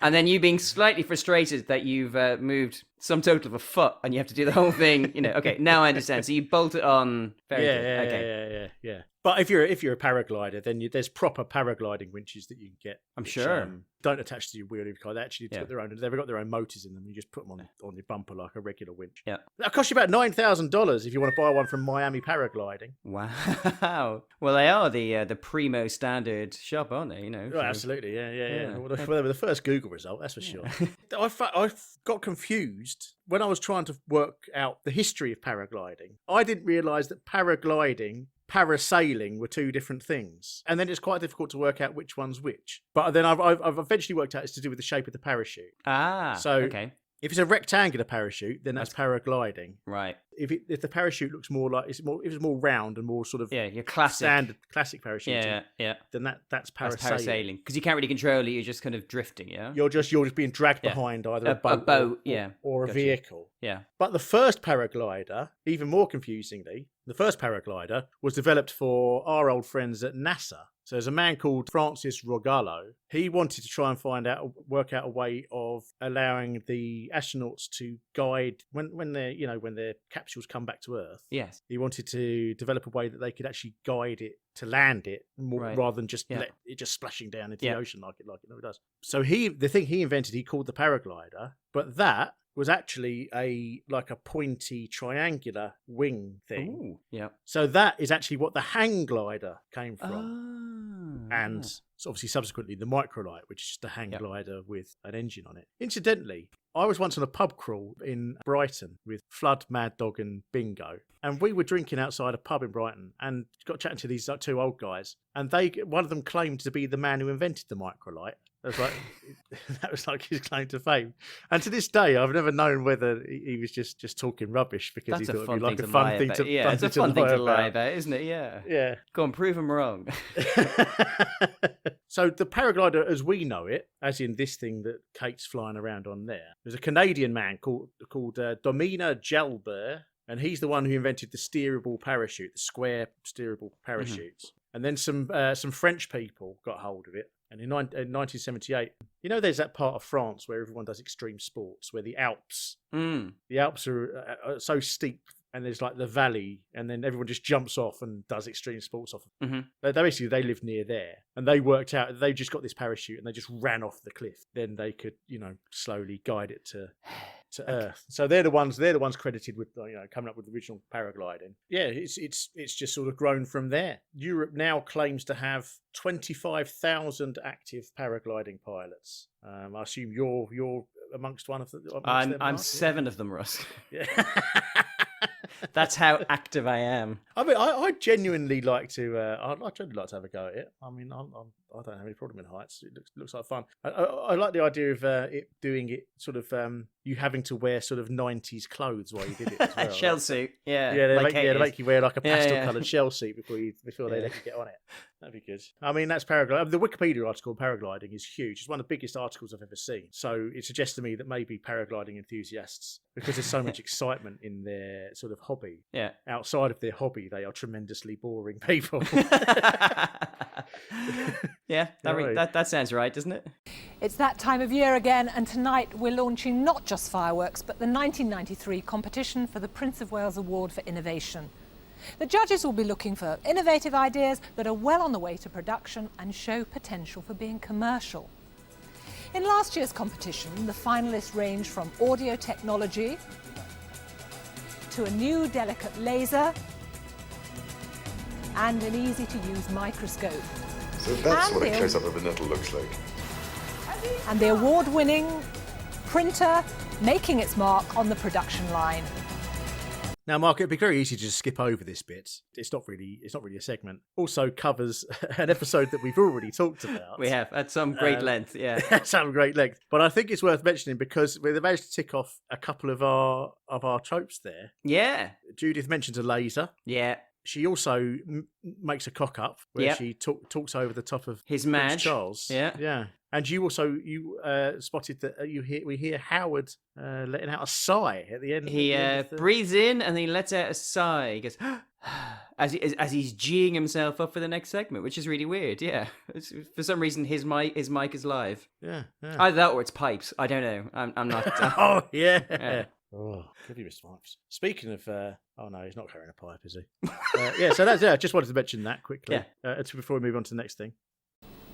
and then you being slightly frustrated that you've moved some total of a foot and you have to do the whole thing. You know. Okay. Now I understand. So you bolt it on. Very good. Okay. Yeah. But if you're a paraglider, then there's proper paragliding winches that you can get. I'm which, sure. Don't attach to your wheel of your car. They actually got their own. They've got their own motors in them. You just put them on your bumper like a regular winch. Yeah. That'll cost you about $9,000 if you want to buy one from Miami Paragliding. Wow. Well, they are the primo standard shop, aren't they? You know. Oh, absolutely. Yeah. Well, they were the first Google result, that's for sure. I got confused when I was trying to work out the history of paragliding. I didn't realise that paragliding, parasailing were two different things, and then it's quite difficult to work out which one's which. But then I've eventually worked out it's to do with the shape of the parachute. So okay. If it's a rectangular parachute, then that's paragliding. Right. If the parachute looks more like if it's more round and more sort of your classic standard classic parachute, yeah, then that's parasailing. That's parasailing because you can't really control it. You're just kind of drifting. Yeah. You're just being dragged behind either a boat or a vehicle. Yeah. But the first paraglider, even more confusingly, the first paraglider was developed for our old friends at NASA. So there's a man called Francis Rogallo. He wanted to try and work out a way of allowing the astronauts to guide when their capsules come back to Earth. Yes. He wanted to develop a way that they could actually guide it to land it rather than just let it just splashing down into the ocean like it never does. So the thing he invented, he called the paraglider, but that was actually a pointy triangular wing thing. Ooh, yeah. So that is actually what the hang glider came from. And obviously subsequently the microlight, which is just a hang glider with an engine on it. Incidentally, I was once on a pub crawl in Brighton with Flood, Mad Dog and Bingo. And we were drinking outside a pub in Brighton and got chatting to these two old guys. And one of them claimed to be the man who invented the microlight. That was like his claim to fame. And to this day, I've never known whether he was just talking rubbish because he thought it'd be like a fun thing to it's a fun thing to lie about, isn't it? Yeah. Go on, prove him wrong. So the paraglider as we know it, as in this thing that Kate's flying around on there's a Canadian man called Domina Jalbert, and he's the one who invented the steerable parachute, the square steerable parachutes. And then some French people got hold of it. And in 1978, there's that part of France where everyone does extreme sports, where the Alps are so steep, and there's like the valley, and then everyone just jumps off and does extreme sports off. They lived near there, and they worked out they just got this parachute and they just ran off the cliff. Then they could, slowly guide it to Earth. So they're the ones credited with coming up with the original paragliding. Yeah, it's just sort of grown from there. Europe now claims to have 25,000 active paragliding pilots. I assume you're amongst one of them. I'm 7 of them, Russ. Yeah. That's how active I am. I mean, I genuinely like to. I'd genuinely like to have a go at it. I mean, I don't have any problem in heights. It looks like fun. I like the idea of doing it sort of you having to wear sort of 90s clothes while you did it as well. Shell suit, yeah. They make you wear like a pastel-coloured shell suit before they let you get on it. That'd be good. I mean, that's paragliding. The Wikipedia article on paragliding is huge. It's one of the biggest articles I've ever seen. So it suggests to me that maybe paragliding enthusiasts, because there's so much excitement in their sort of hobby, outside of their hobby, they are tremendously boring people. Yeah, that sounds right, doesn't it? It's that time of year again, and tonight we're launching not just fireworks, but the 1993 competition for the Prince of Wales Award for Innovation. The judges will be looking for innovative ideas that are well on the way to production and show potential for being commercial. In last year's competition, the finalists ranged from audio technology to a new delicate laser and an easy-to-use microscope. So that's what a close-up of a nettle looks like. And the award-winning printer making its mark on the production line. Now, Mark, it'd be very easy to just skip over this bit. It's not really a segment. Also covers an episode that we've already talked about. We have at some great length, yeah. At some great length. But I think it's worth mentioning because we managed to tick off a couple of our tropes there. Yeah. Judith mentions a laser. Yeah. She also makes a cock up where she talks over the top of his Prince Madge. Charles. Yeah. And you also spotted that we hear Howard letting out a sigh at the end. He breathes in and then he lets out a sigh. He goes as he's geeing himself up for the next segment, which is really weird. Yeah, for some reason his mic is live. Yeah. Either that or it's pipes. I don't know. I'm not. Oh yeah. Oh, could be Mr. Pipes. Speaking of, oh no, he's not carrying a pipe, is he? So that's just wanted to mention that quickly. Before we move on to the next thing.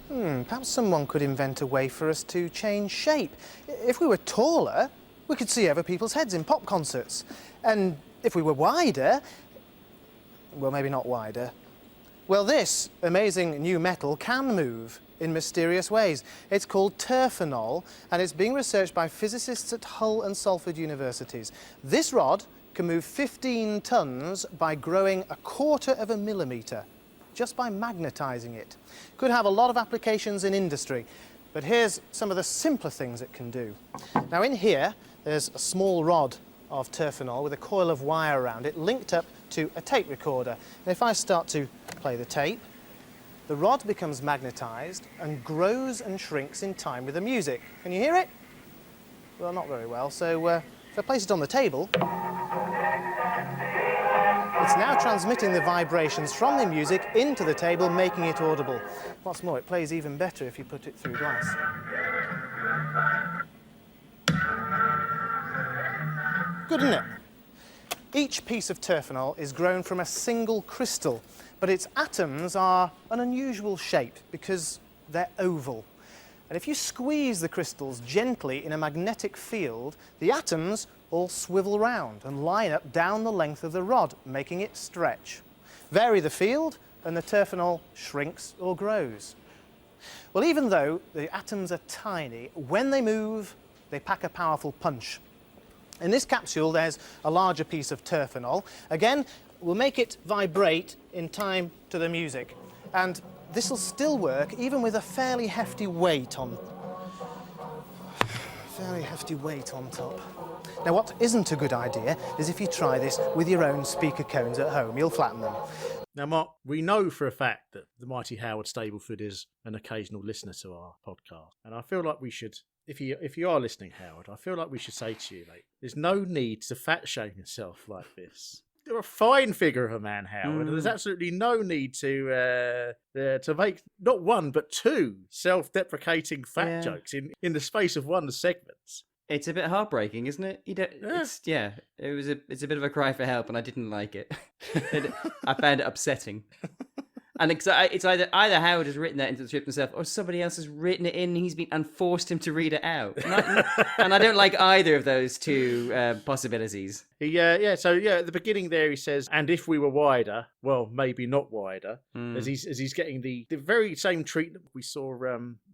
Perhaps someone could invent a way for us to change shape. If we were taller, we could see over people's heads in pop concerts. And if we were wider, well, maybe not wider. Well, this amazing new metal can move in mysterious ways. It's called terphenol, and it's being researched by physicists at Hull and Salford universities. This rod can move 15 tons by growing 1/4 of a millimetre, just by magnetising it. Could have a lot of applications in industry, but here's some of the simpler things it can do. Now in here, there's a small rod of terphenol with a coil of wire around it linked up to a tape recorder. And if I start to play the tape, the rod becomes magnetised and grows and shrinks in time with the music. Can you hear it? Well, not very well, so if I place it on the table, it's now transmitting the vibrations from the music into the table, making it audible. What's more, it plays even better if you put it through glass. Good, isn't it? Each piece of terphenol is grown from a single crystal, but its atoms are an unusual shape because they're oval. And if you squeeze the crystals gently in a magnetic field, the atoms all swivel round and line up down the length of the rod, making it stretch. Vary the field and the terphenol shrinks or grows. Well, even though the atoms are tiny, when they move, they pack a powerful punch. In this capsule, there's a larger piece of terphenol. Again, we'll make it vibrate in time to the music. And this will still work even with a fairly hefty weight on top. Now, what isn't a good idea is if you try this with your own speaker cones at home. You'll flatten them. Now, Mark, we know for a fact that the mighty Howard Stableford is an occasional listener to our podcast. And I feel like we should, if you are listening, Howard, I feel like we should say to you, mate, there's no need to fat shame yourself like this. You're a fine figure of a man, Howard, and there's absolutely no need to make not one but two self-deprecating fat jokes in the space of one segment. It's a bit heartbreaking, isn't it? It's a bit of a cry for help, and I didn't like it. I found it upsetting. And it's either Howard has written that into the script himself, or somebody else has written it in and forced him to read it out. And I don't like either of those two possibilities. So at the beginning there he says, and if we were wider, well, maybe not wider, as he's getting the very same treatment we saw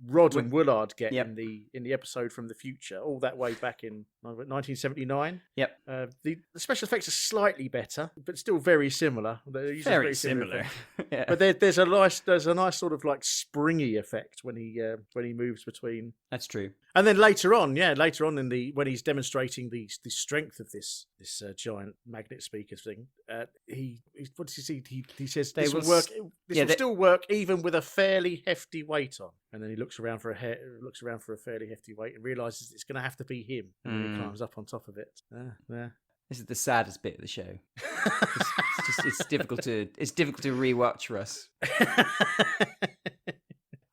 Rod and Willard get in the episode from the future, all that way back in 1979. Yep. The special effects are slightly better, but still very similar. Very similar. Yeah. But there's a nice sort of like springy effect when he moves between. That's true. And then later on when he's demonstrating the strength of this giant magnet speaker thing, he says this will work. This will still work even with a fairly hefty weight on. And then he looks around for a fairly hefty weight and realizes it's going to have to be him. And he climbs up on top of it. This is the saddest bit of the show. It's difficult to rewatch for us.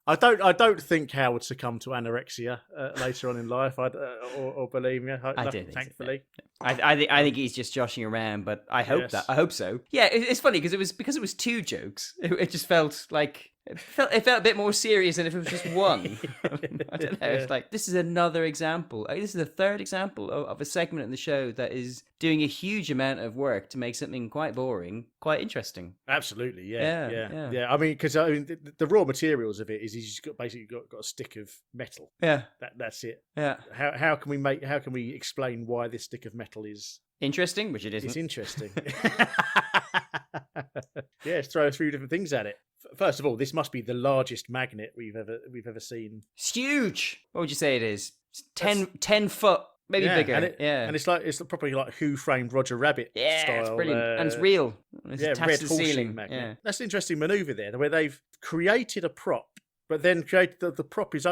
I don't think Howard succumbed to anorexia later on in life, or bulimia. I don't think thankfully. So, no. I think he's just joshing around, but I hope so. Yeah, it's funny because it was two jokes. It just felt like It felt a bit more serious than if it was just one. I don't know. It's like, this is another example. This is the third example of a segment in the show that is doing a huge amount of work to make something quite boring quite interesting. Absolutely, yeah. I mean, because the raw materials of it is he's basically got a stick of metal. Yeah, that's it. Yeah. How can we explain why this stick of metal is interesting, which it isn't? It's interesting. Yeah, let's throw a few different things at it. First of all, this must be the largest magnet we've ever seen. It's huge. What would you say it is? 10 foot. Maybe bigger, and it's probably like Who Framed Roger Rabbit style. It's brilliant, and it's real. It's attached red to the ceiling. Magnet. Yeah. That's an interesting manoeuvre there, where they've created a prop, but then created the prop is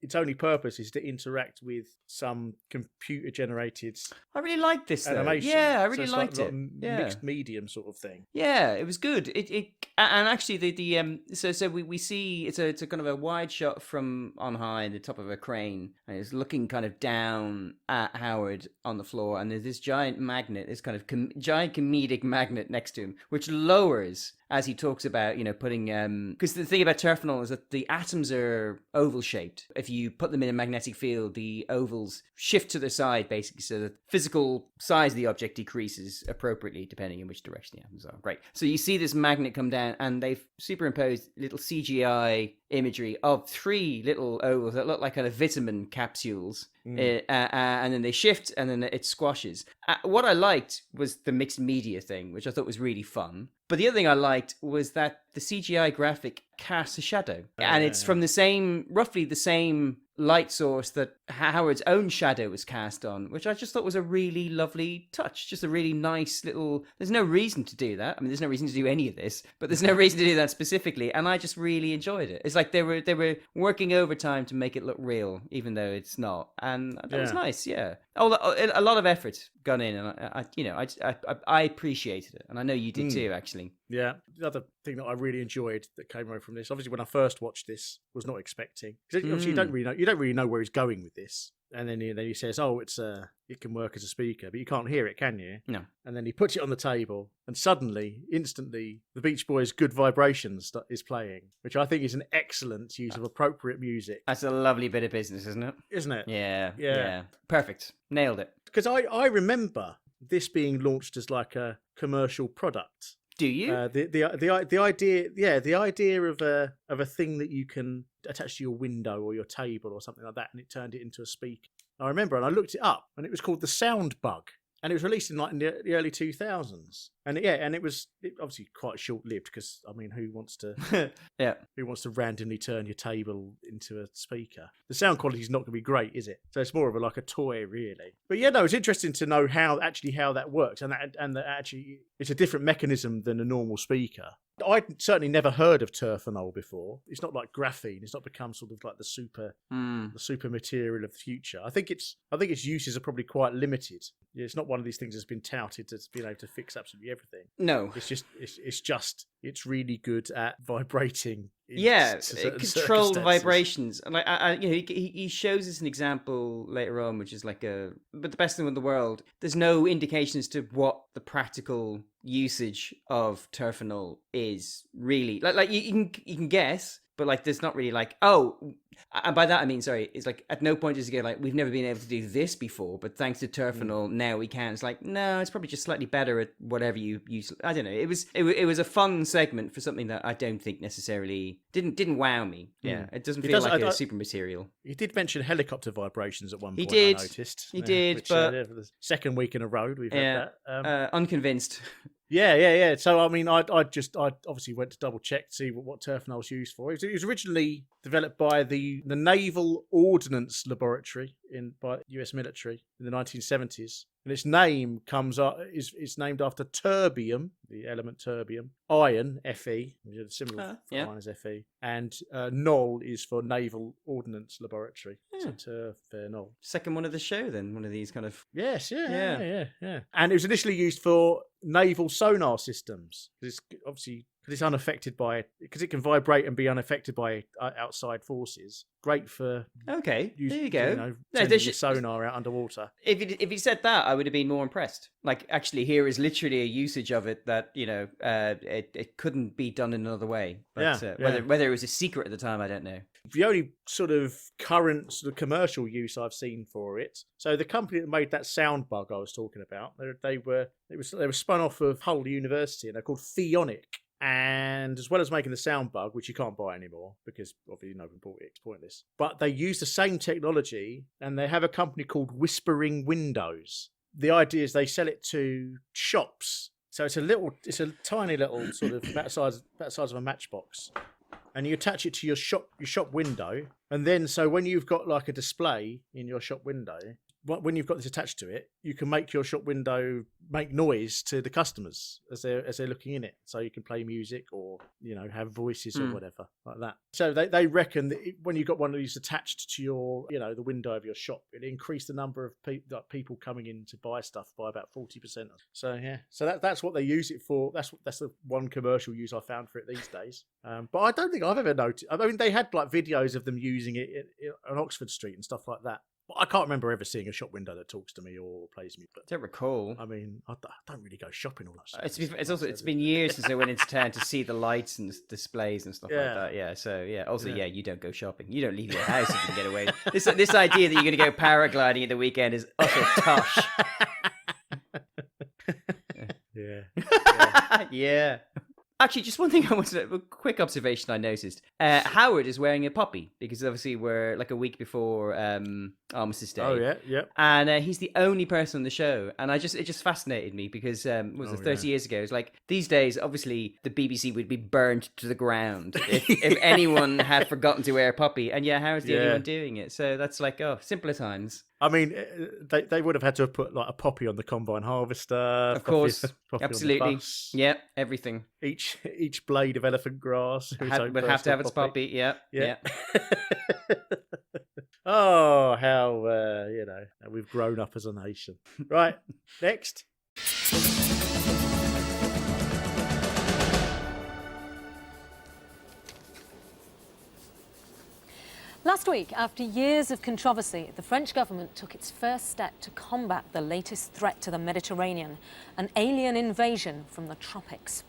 its only purpose is to interact with some computer-generated. I really liked this though. Animation. Yeah, I really so liked it. Mixed medium sort of thing. Yeah, it was good. And actually so we see it's a kind of a wide shot from on high, the top of a crane, and it's looking kind of down at Howard on the floor, and there's this giant magnet, this kind of giant comedic magnet next to him, which lowers as he talks about, putting because the thing about terphenol is that the atoms are oval shaped. If you put them in a magnetic field, the ovals shift to the side basically, so the physical size of the object decreases appropriately depending in which direction the atoms are. Great. So you see this magnet come down, and they've superimposed little CGI imagery of 3 little ovals that look like kind of vitamin capsules. And then they shift, and then it squashes. What I liked was the mixed media thing, which I thought was really fun. But the other thing I liked was that the CGI graphic casts a shadow, and it's from roughly the same light source that Howard's own shadow was cast on, which I just thought was a really lovely touch. Just a really nice little. There's no reason to do that. I mean, there's no reason to do any of this, but there's no reason to do that specifically, and I just really enjoyed it. It's like they were working overtime to make it look real, even though it's not, and that was nice. Yeah, a lot of effort gone in, and I appreciated it, and I know you did too, actually. Yeah, the other thing that I really enjoyed that came away from this, obviously when I first watched this, was not expecting, because obviously you don't really know where he's going with this, and then he says, "Oh, it can work as a speaker, but you can't hear it, can you?" No. And then he puts it on the table, and instantly, the Beach Boys' "Good Vibrations" is playing, which I think is an excellent use of appropriate music. That's a lovely bit of business, isn't it? Isn't it? Yeah. Perfect. Nailed it. Because I remember this being launched as like a commercial product. Do you? The idea of a thing that you can attach to your window or your table or something like that, and it turned it into a speaker. I remember, and I looked it up, and it was called the Sound Bug, and it was released in the early 2000s. And it was obviously quite short lived, because I mean, who wants to who wants to randomly turn your table into a speaker? The sound quality is not going to be great, is it? So it's more of like a toy, really. But it's interesting to know how that works, and that actually it's a different mechanism than a normal speaker. I'd certainly never heard of terphenol before. It's not like graphene. It's not become sort of like the super material of the future. I think its uses are probably quite limited. Yeah, it's not one of these things that's been touted as being able to fix absolutely everything. No, it's really good at vibrating. Controlled vibrations. And he shows us an example later on, which is but the best thing in the world. There's no indication as to what the practical usage of terphenol is really. Like you can guess, but there's not really and by that I mean, it's at no point does he go we've never been able to do this before, but thanks to terphenol now we can. It's no, it's probably just slightly better at whatever you use. I don't know. It was a fun segment for something that I don't think necessarily didn't wow me. Yeah, it doesn't feel like a super material. He did mention helicopter vibrations at one point. I noticed. He did, but for the second week in a row we've had that. Unconvinced. Yeah. So I mean, I obviously went to double check to see what terphenol's used for. It was originally developed by the Naval Ordnance Laboratory by US military in the 1970s, and its name is named after terbium, the element terbium, iron Fe, which is similar for iron as Fe, and Nol is for Naval Ordnance Laboratory. So terphenol. Second one of the show, then one of these kind of yeah. And it was initially used for naval sonar systems, because it's unaffected by, because it can vibrate and be unaffected by outside forces. Great for there you go. Sending your sonar out underwater. If he said that, I would have been more impressed. Actually, here is literally a usage of it that that it couldn't be done in another way. But Yeah. whether it was a secret at the time, I don't know. The only sort of current sort of commercial use I've seen for it. So the company that made that sound bug I was talking about, they were spun off of Hull University, and they're called Theonic. And as well as making the sound bug, which you can't buy anymore because obviously no one bought it, it's pointless. But they use the same technology, and they have a company called Whispering Windows. The idea is they sell it to shops. So it's a tiny little sort of about the size of a matchbox. And you attach it to your shop window, and then so when you've got like a display in your shop window, when you've got this attached to it, you can make your shop window make noise to the customers as they're looking in it. So you can play music or have voices or whatever like that. So they reckon that when you've got one of these attached to your the window of your shop, it increased the number of people coming in to buy stuff by about 40%. So yeah, so that's what they use it for. That's the one commercial use I found for it these days. But I don't think I've ever noticed. I mean, they had like videos of them using it on Oxford Street and stuff like that. I can't remember ever seeing a shop window that talks to me or plays me. But I don't recall. I mean, I don't really go shopping all that. It's been years since I went into town to see the lights and displays and stuff like that. Yeah. So you don't go shopping. You don't leave your house if you can get away. This idea that you're going to go paragliding at the weekend is utter tosh. Yeah. Actually, just one thing I wanted a quick observation I noticed. Howard is wearing a poppy because obviously we're like a week before Armistice Day. Oh, yeah. And he's the only person on the show. And it just fascinated me because 30 years ago? It's like these days, obviously, the BBC would be burnt to the ground if anyone had forgotten to wear a poppy. And Howard's the only one doing it. So that's like, simpler times. I mean, they would have had to have put like a poppy on the combine harvester. Of course, absolutely. Yeah, everything. Each blade of elephant grass would have to have its poppy. Yeah. Oh, how we've grown up as a nation. Right, next. Last week, after years of controversy, the French government took its first step to combat the latest threat to the Mediterranean, an alien invasion from the tropics.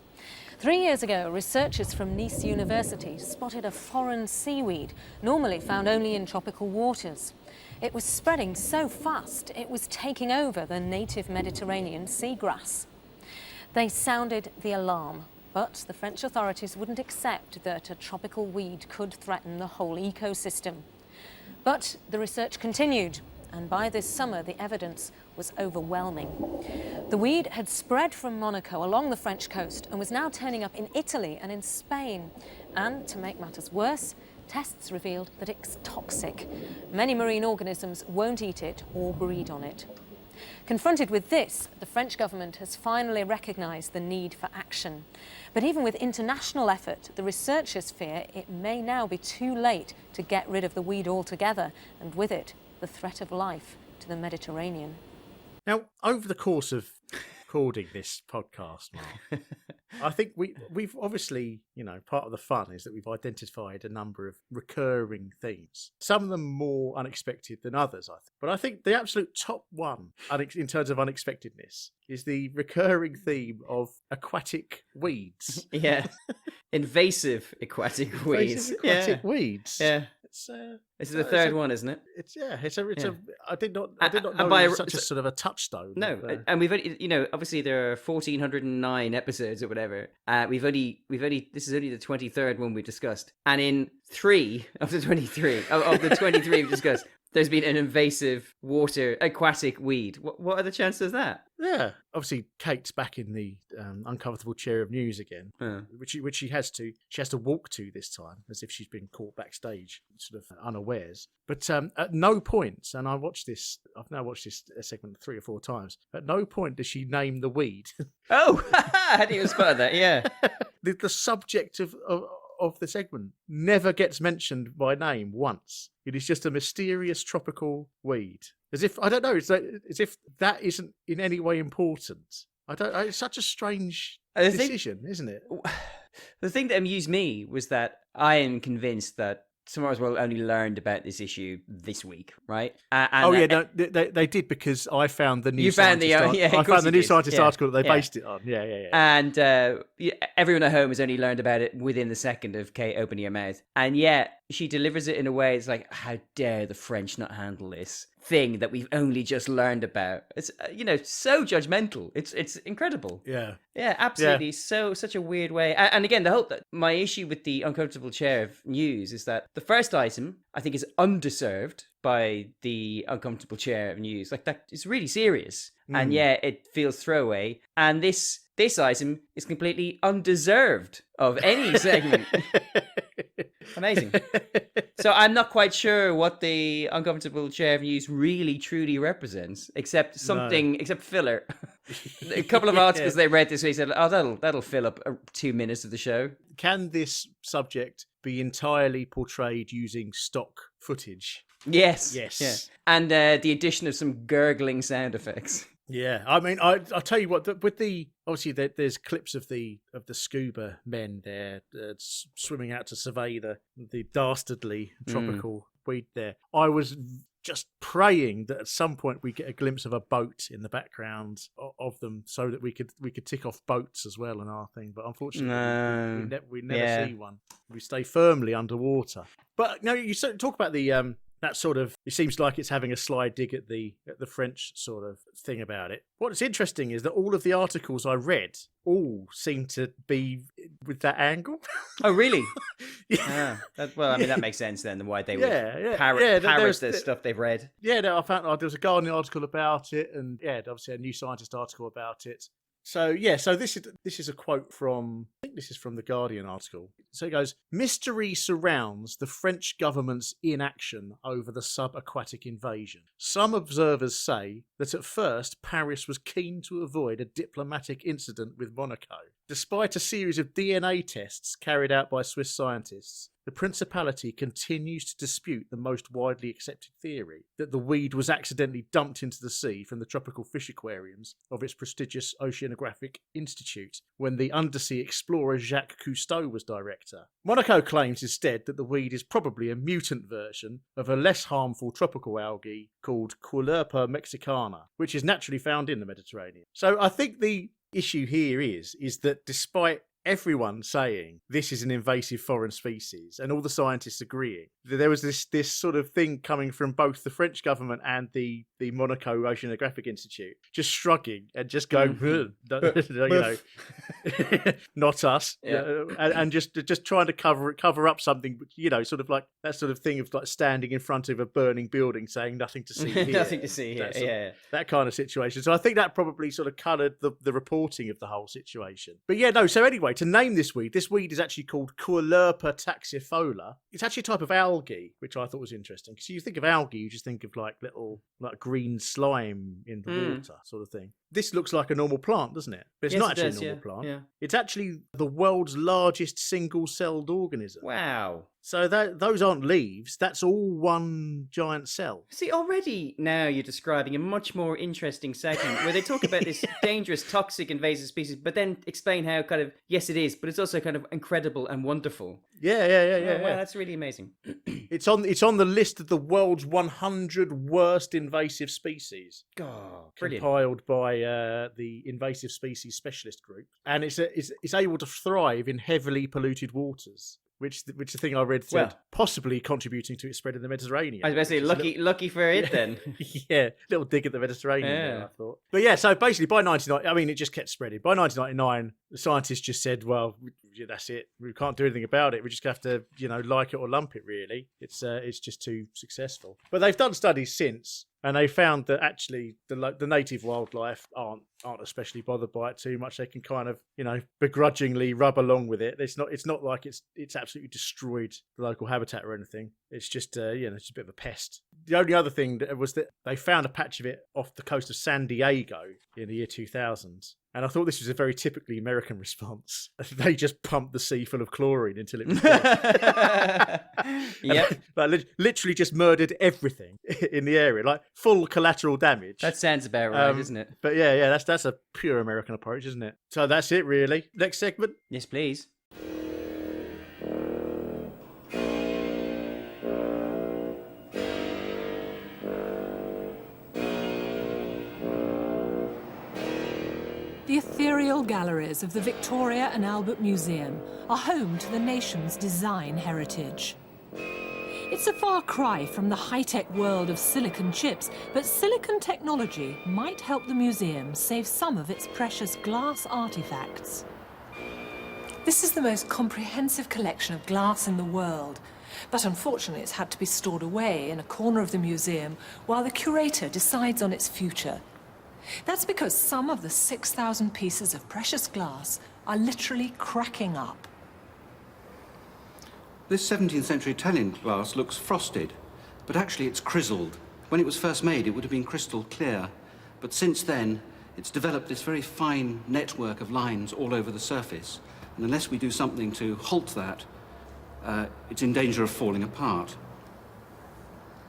3 years ago, researchers from Nice University spotted a foreign seaweed, normally found only in tropical waters. It was spreading so fast, it was taking over the native Mediterranean seagrass. They sounded the alarm. But the French authorities wouldn't accept that a tropical weed could threaten the whole ecosystem. But the research continued, and by this summer the evidence was overwhelming. The weed had spread from Monaco along the French coast and was now turning up in Italy and in Spain. And to make matters worse, tests revealed that it's toxic. Many marine organisms won't eat it or breed on it. Confronted with this, the French government has finally recognised the need for action. But even with international effort, the researchers fear it may now be too late to get rid of the weed altogether, and with it, the threat of life to the Mediterranean. Now, over the course of recording this podcast, Mark, I think we've obviously, part of the fun is that we've identified a number of recurring themes. Some of them more unexpected than others, I think. But I think the absolute top one, in terms of unexpectedness, is the recurring theme of aquatic weeds. Yeah. Invasive aquatic weeds. Aquatic weeds. Yeah. This is the third one, isn't it? I did not know it was such a sort of a touchstone. No, and we've only, obviously there are 1,409 episodes or whatever. We've only this is only the 23rd one we've discussed, and in 3 of the 23 of the 23 we've discussed, there's been an invasive aquatic weed. What are the chances of that? Yeah, obviously Kate's back in the uncomfortable chair of news again, which she has to walk to this time, as if she's been caught backstage, sort of unawares. But at no point, and I've now watched this segment 3 or 4 times. At no point does she name the weed. Oh, I hadn't even spotted that. Yeah, the subject of the segment never gets mentioned by name once. It is just a mysterious tropical weed. As if, I don't know, as if that isn't in any way important. It's such a strange decision, isn't it? The thing that amused me was that I am convinced that Tomorrow's World only learned about this issue this week, right? They did, because I found the new scientist article that they based it on. Yeah. And everyone at home has only learned about it within the second of Kate opening her mouth. And yet she delivers it in a way it's like, how dare the French not handle this thing that we've only just learned about. It's so judgmental. It's incredible. Yeah absolutely. So such a weird way. And again, my issue with the uncomfortable chair of news is that the first item I think is undeserved by the uncomfortable chair of news. Like, that is really serious, and yet it feels throwaway. And this item is completely undeserved of any segment. Amazing. So I'm not quite sure what the uncomfortable chair of news really truly represents, except filler. A couple of articles they read this week said, "Oh, that'll fill up 2 minutes of the show." Can this subject be entirely portrayed using stock footage? Yes. Yeah. And the addition of some gurgling sound effects. Yeah, I mean, I'll tell you what. With obviously there's clips of the scuba men there swimming out to survey the dastardly tropical weed there. I was just praying that at some point we get a glimpse of a boat in the background of them, so that we could tick off boats as well in our thing. But unfortunately, we never see one. We stay firmly underwater. But no, you talk about the that sort of, it seems like it's having a sly dig at the French sort of thing about it. What's interesting is that all of the articles I read all seem to be with that angle. Oh, really? Yeah. That makes sense then, why they would parrot the stuff they've read. Yeah, no, I found there was a Guardian article about it, and obviously a New Scientist article about it. So this is a quote from, I think this is from the Guardian article. So it goes, "Mystery surrounds the French government's inaction over the subaquatic invasion. Some observers say that at first Paris was keen to avoid a diplomatic incident with Monaco. Despite a series of DNA tests carried out by Swiss scientists, the Principality continues to dispute the most widely accepted theory that the weed was accidentally dumped into the sea from the tropical fish aquariums of its prestigious Oceanographic Institute when the undersea explorer Jacques Cousteau was director. Monaco claims instead that the weed is probably a mutant version of a less harmful tropical algae called Caulerpa mexicana, which is naturally found in the Mediterranean." So I think the issue here is that despite everyone saying this is an invasive foreign species and all the scientists agreeing, there was this sort of thing coming from both the French government and the Monaco Oceanographic Institute, just shrugging and just going, not us, and just trying to cover up something, sort of like that sort of thing of like standing in front of a burning building saying nothing to see here. Nothing to see here, that kind of situation. So I think that probably sort of coloured the reporting of the whole situation. But so anyway, to name this weed is actually called Caulerpa taxifolia. It's actually a type of algae, which I thought was interesting, because you think of algae, you just think of like little green slime in the water sort of thing. This looks like a normal plant, doesn't it? But it's not actually a normal plant. Yeah. It's actually the world's largest single-celled organism. Wow. So those aren't leaves. That's all one giant cell. See, already now you're describing a much more interesting segment where they talk about this dangerous, toxic, invasive species, but then explain how kind of, yes, it is, but it's also kind of incredible and wonderful. Yeah. Wow, that's really amazing. It's on the list of the world's 100 worst invasive species. Oh, brilliant. Compiled by the Invasive Species Specialist Group, and it's able to thrive in heavily polluted waters. Which the thing I read said possibly contributing to its spread in the Mediterranean. I was going to say, lucky for it then. Yeah, little dig at the Mediterranean there, I thought. But so basically by 1999, it just kept spreading. By 1999, the scientists just said, well, that's it. We can't do anything about it. We just have to, like it or lump it, really. It's just too successful. But they've done studies since, and they found that actually the native wildlife aren't especially bothered by it too much. They can kind of, begrudgingly rub along with it. It's not like it's absolutely destroyed the local habitat or anything. It's just, it's just a bit of a pest. The only other thing was that they found a patch of it off the coast of San Diego in the year 2000. And I thought this was a very typically American response. They just pumped the sea full of chlorine until it was dead. Yep. Literally just murdered everything in the area, like full collateral damage. That sounds about right, isn't it? But that's a pure American approach, isn't it? So that's it, really. Next segment. Yes, please. The ethereal galleries of the Victoria and Albert Museum are home to the nation's design heritage. It's a far cry from the high-tech world of silicon chips, but silicon technology might help the museum save some of its precious glass artifacts. This is the most comprehensive collection of glass in the world, but unfortunately it's had to be stored away in a corner of the museum while the curator decides on its future. That's because some of the 6,000 pieces of precious glass are literally cracking up. This 17th century Italian glass looks frosted, but actually it's crizzled. When it was first made, it would have been crystal clear, but since then, it's developed this very fine network of lines all over the surface. And unless we do something to halt that, it's in danger of falling apart.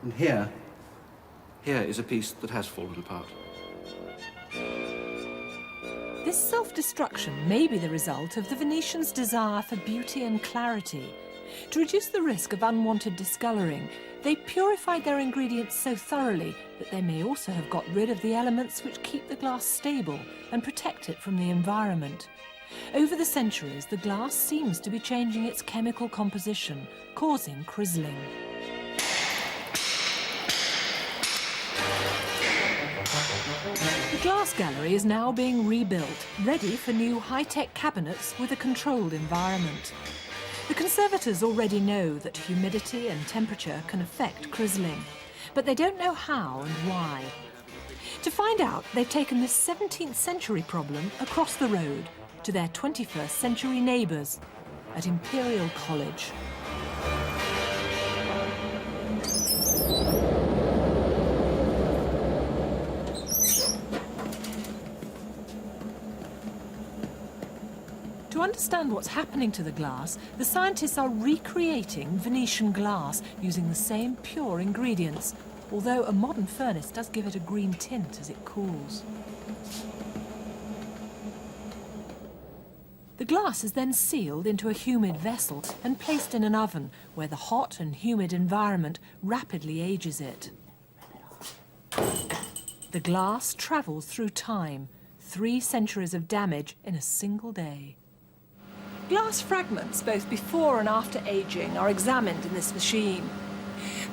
And here is a piece that has fallen apart. This self-destruction may be the result of the Venetians' desire for beauty and clarity. To reduce the risk of unwanted discolouring, they purified their ingredients so thoroughly that they may also have got rid of the elements which keep the glass stable and protect it from the environment. Over the centuries, the glass seems to be changing its chemical composition, causing crizzling. The glass gallery is now being rebuilt, ready for new high-tech cabinets with a controlled environment. The conservators already know that humidity and temperature can affect crizzling, but they don't know how and why. To find out, they've taken this 17th century problem across the road to their 21st century neighbours at Imperial College. To understand what's happening to the glass, the scientists are recreating Venetian glass using the same pure ingredients, although a modern furnace does give it a green tint as it cools. The glass is then sealed into a humid vessel and placed in an oven where the hot and humid environment rapidly ages it. The glass travels through time, 3 centuries of damage in a single day. Glass fragments, both before and after aging, are examined in this machine.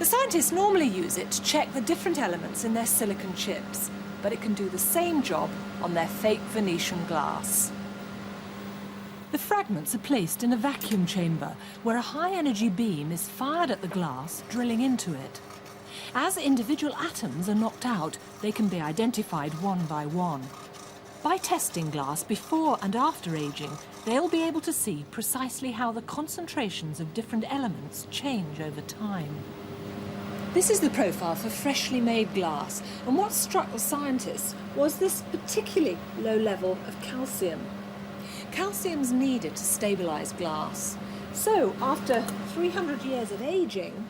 The scientists normally use it to check the different elements in their silicon chips, but it can do the same job on their fake Venetian glass. The fragments are placed in a vacuum chamber where a high-energy beam is fired at the glass, drilling into it. As individual atoms are knocked out, they can be identified one by one. By testing glass before and after aging, they'll be able to see precisely how the concentrations of different elements change over time. This is the profile for freshly made glass, and what struck the scientists was this particularly low level of calcium. Calcium's needed to stabilise glass. So, after 300 years of aging,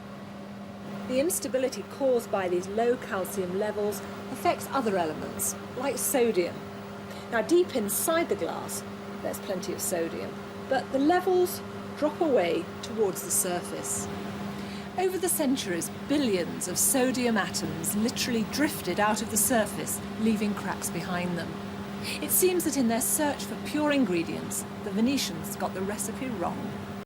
the instability caused by these low calcium levels affects other elements, like sodium. Now, deep inside the glass, there's plenty of sodium, but the levels drop away towards the surface. Over the centuries, billions of sodium atoms literally drifted out of the surface, leaving cracks behind them. It seems that in their search for pure ingredients, the Venetians got the recipe wrong.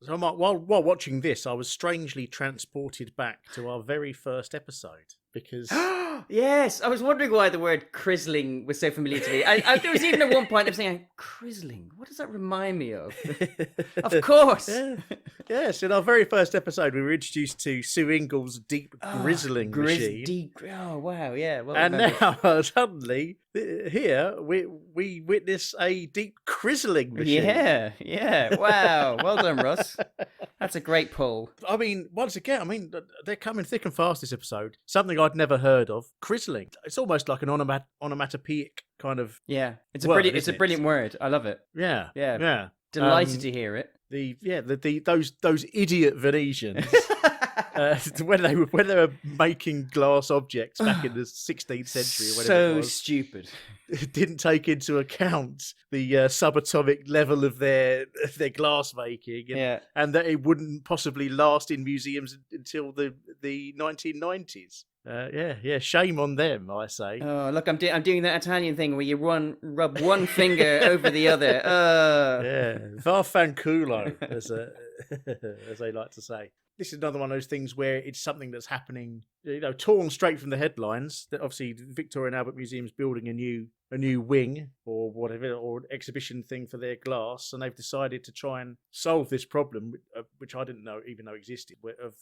So while watching this, I was strangely transported back to our very first episode because... Yes, I was wondering why the word crizzling was so familiar to me. There was even at one point I was saying, crizzling, what does that remind me of? Of course. Yeah. Yes, in our very first episode, we were introduced to Sue Ingall's deep grizzling machine. Oh, wow, yeah. Well, and now, suddenly, here, we witness a deep crizzling machine. Yeah. Wow. Well done, Russ. That's a great pull. I mean, once again, they're coming thick and fast this episode. Something I'd never heard of. Crizzling. It's almost like an onomatopoeic kind of It's word, a brilliant word. I love it. Yeah. Delighted to hear it. Those idiot Venetians when they were making glass objects back in the 16th century or whatever it was, stupid. Didn't take into account the subatomic level of their glass making, and that it wouldn't possibly last in museums until the 1990s. Yeah. Shame on them, I say. Oh, look, I'm doing that Italian thing where you rub one finger over the other. Yeah, Varfanculo, as they like to say. This is another one of those things where it's something that's happening, torn straight from the headlines. That obviously the Victoria and Albert Museum's building a new wing or whatever, or exhibition thing for their glass, and they've decided to try and solve this problem, which I didn't even know existed, of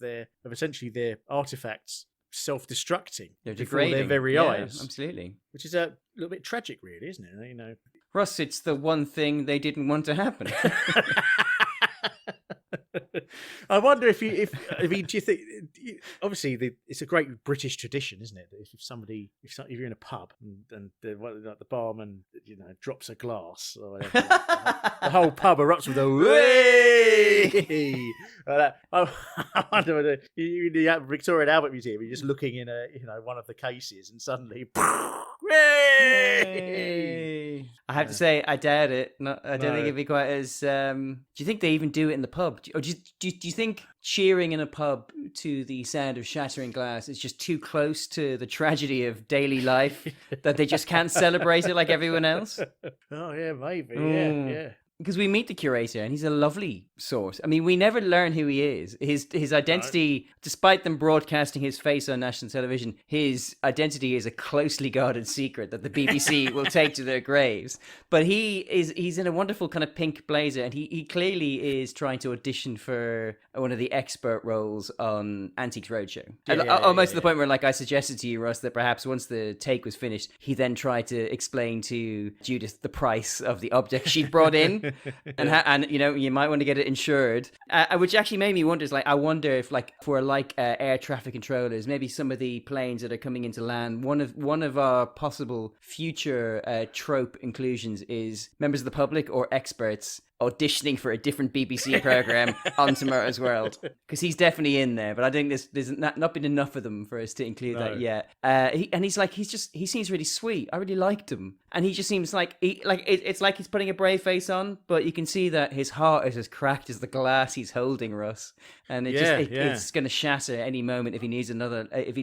essentially their artifacts self-destructing before their very eyes. Absolutely. Which is a little bit tragic, really, isn't it? Russ, it's the one thing they didn't want to happen. I wonder if do you think? Obviously, it's a great British tradition, isn't it? If you're in a pub and the barman, drops a glass, or whatever, the whole pub erupts with a way. I wonder whether you're in the Victoria and Albert Museum, you're just looking in one of the cases, and suddenly. I have to say, I doubt it. I don't think it'd be quite as. Do you think they even do it in the pub? Or do you think cheering in a pub to the sound of shattering glass is just too close to the tragedy of daily life that they just can't celebrate it like everyone else? Oh yeah, maybe. Yeah. Because we meet the curator and he's a lovely source. I mean, we never learn who he is. His identity, despite them broadcasting his face on national television, his identity is a closely guarded secret that the BBC will take to their graves. But he's in a wonderful kind of pink blazer, and he clearly is trying to audition for one of the expert roles on Antiques Roadshow. Almost to the point where, like, I suggested to you, Russ, that perhaps once the take was finished, he then tried to explain to Judith the price of the object she brought in. And you might want to get it insured, which actually made me wonder. I wonder if, for air traffic controllers, maybe some of the planes that are coming into land, one of our possible future trope inclusions is members of the public or experts auditioning for a different BBC program on Tomorrow's World, because he's definitely in there. But I think there's not been enough of them for us to include that yet. He seems really sweet. I really liked him, and he just seems it's like he's putting a brave face on, but you can see that his heart is as cracked as the glass he's holding, Russ, and it's going to shatter any moment if he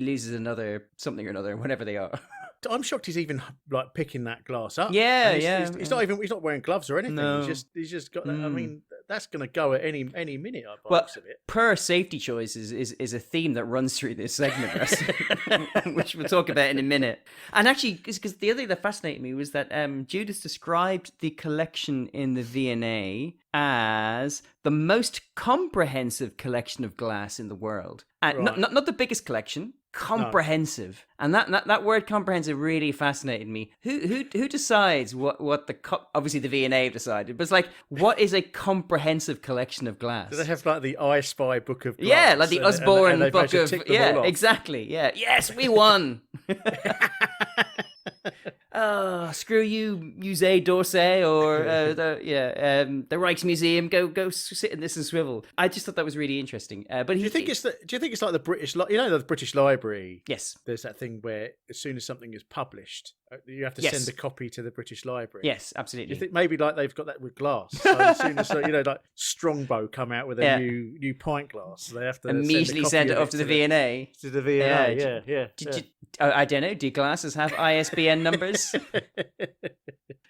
loses another something or another, whatever they are. I'm shocked he's even picking that glass up. He's not wearing gloves or anything. No. He's just got that. I mean, that's going to go at any minute. Per safety choices is a theme that runs through this segment, which we'll talk about in a minute. And actually, because the other thing that fascinated me was that Judith described the collection in the V&A as the most comprehensive collection of glass in the world. Not the biggest collection. Comprehensive, and that word comprehensive really fascinated me. Who decides what obviously the V&A have decided, but it's what is a comprehensive collection of glass? Do they have the I Spy book of glass? Yeah, like the Osborne book of exactly. Yeah, yes, we won. Screw you, Musée d'Orsay, or the Rijksmuseum. Go sit in this and swivel. I just thought that was really interesting. But do you think it's like the British? The British Library. Yes. There's that thing where as soon as something is published, you have to send a copy to the British Library. Yes, absolutely. Do you think maybe they've got that with glass? So as soon as Strongbow come out with a new pint glass, they have to immediately send it off to the V&A. To the V&A, yeah. I don't know. Do glasses have ISBN numbers?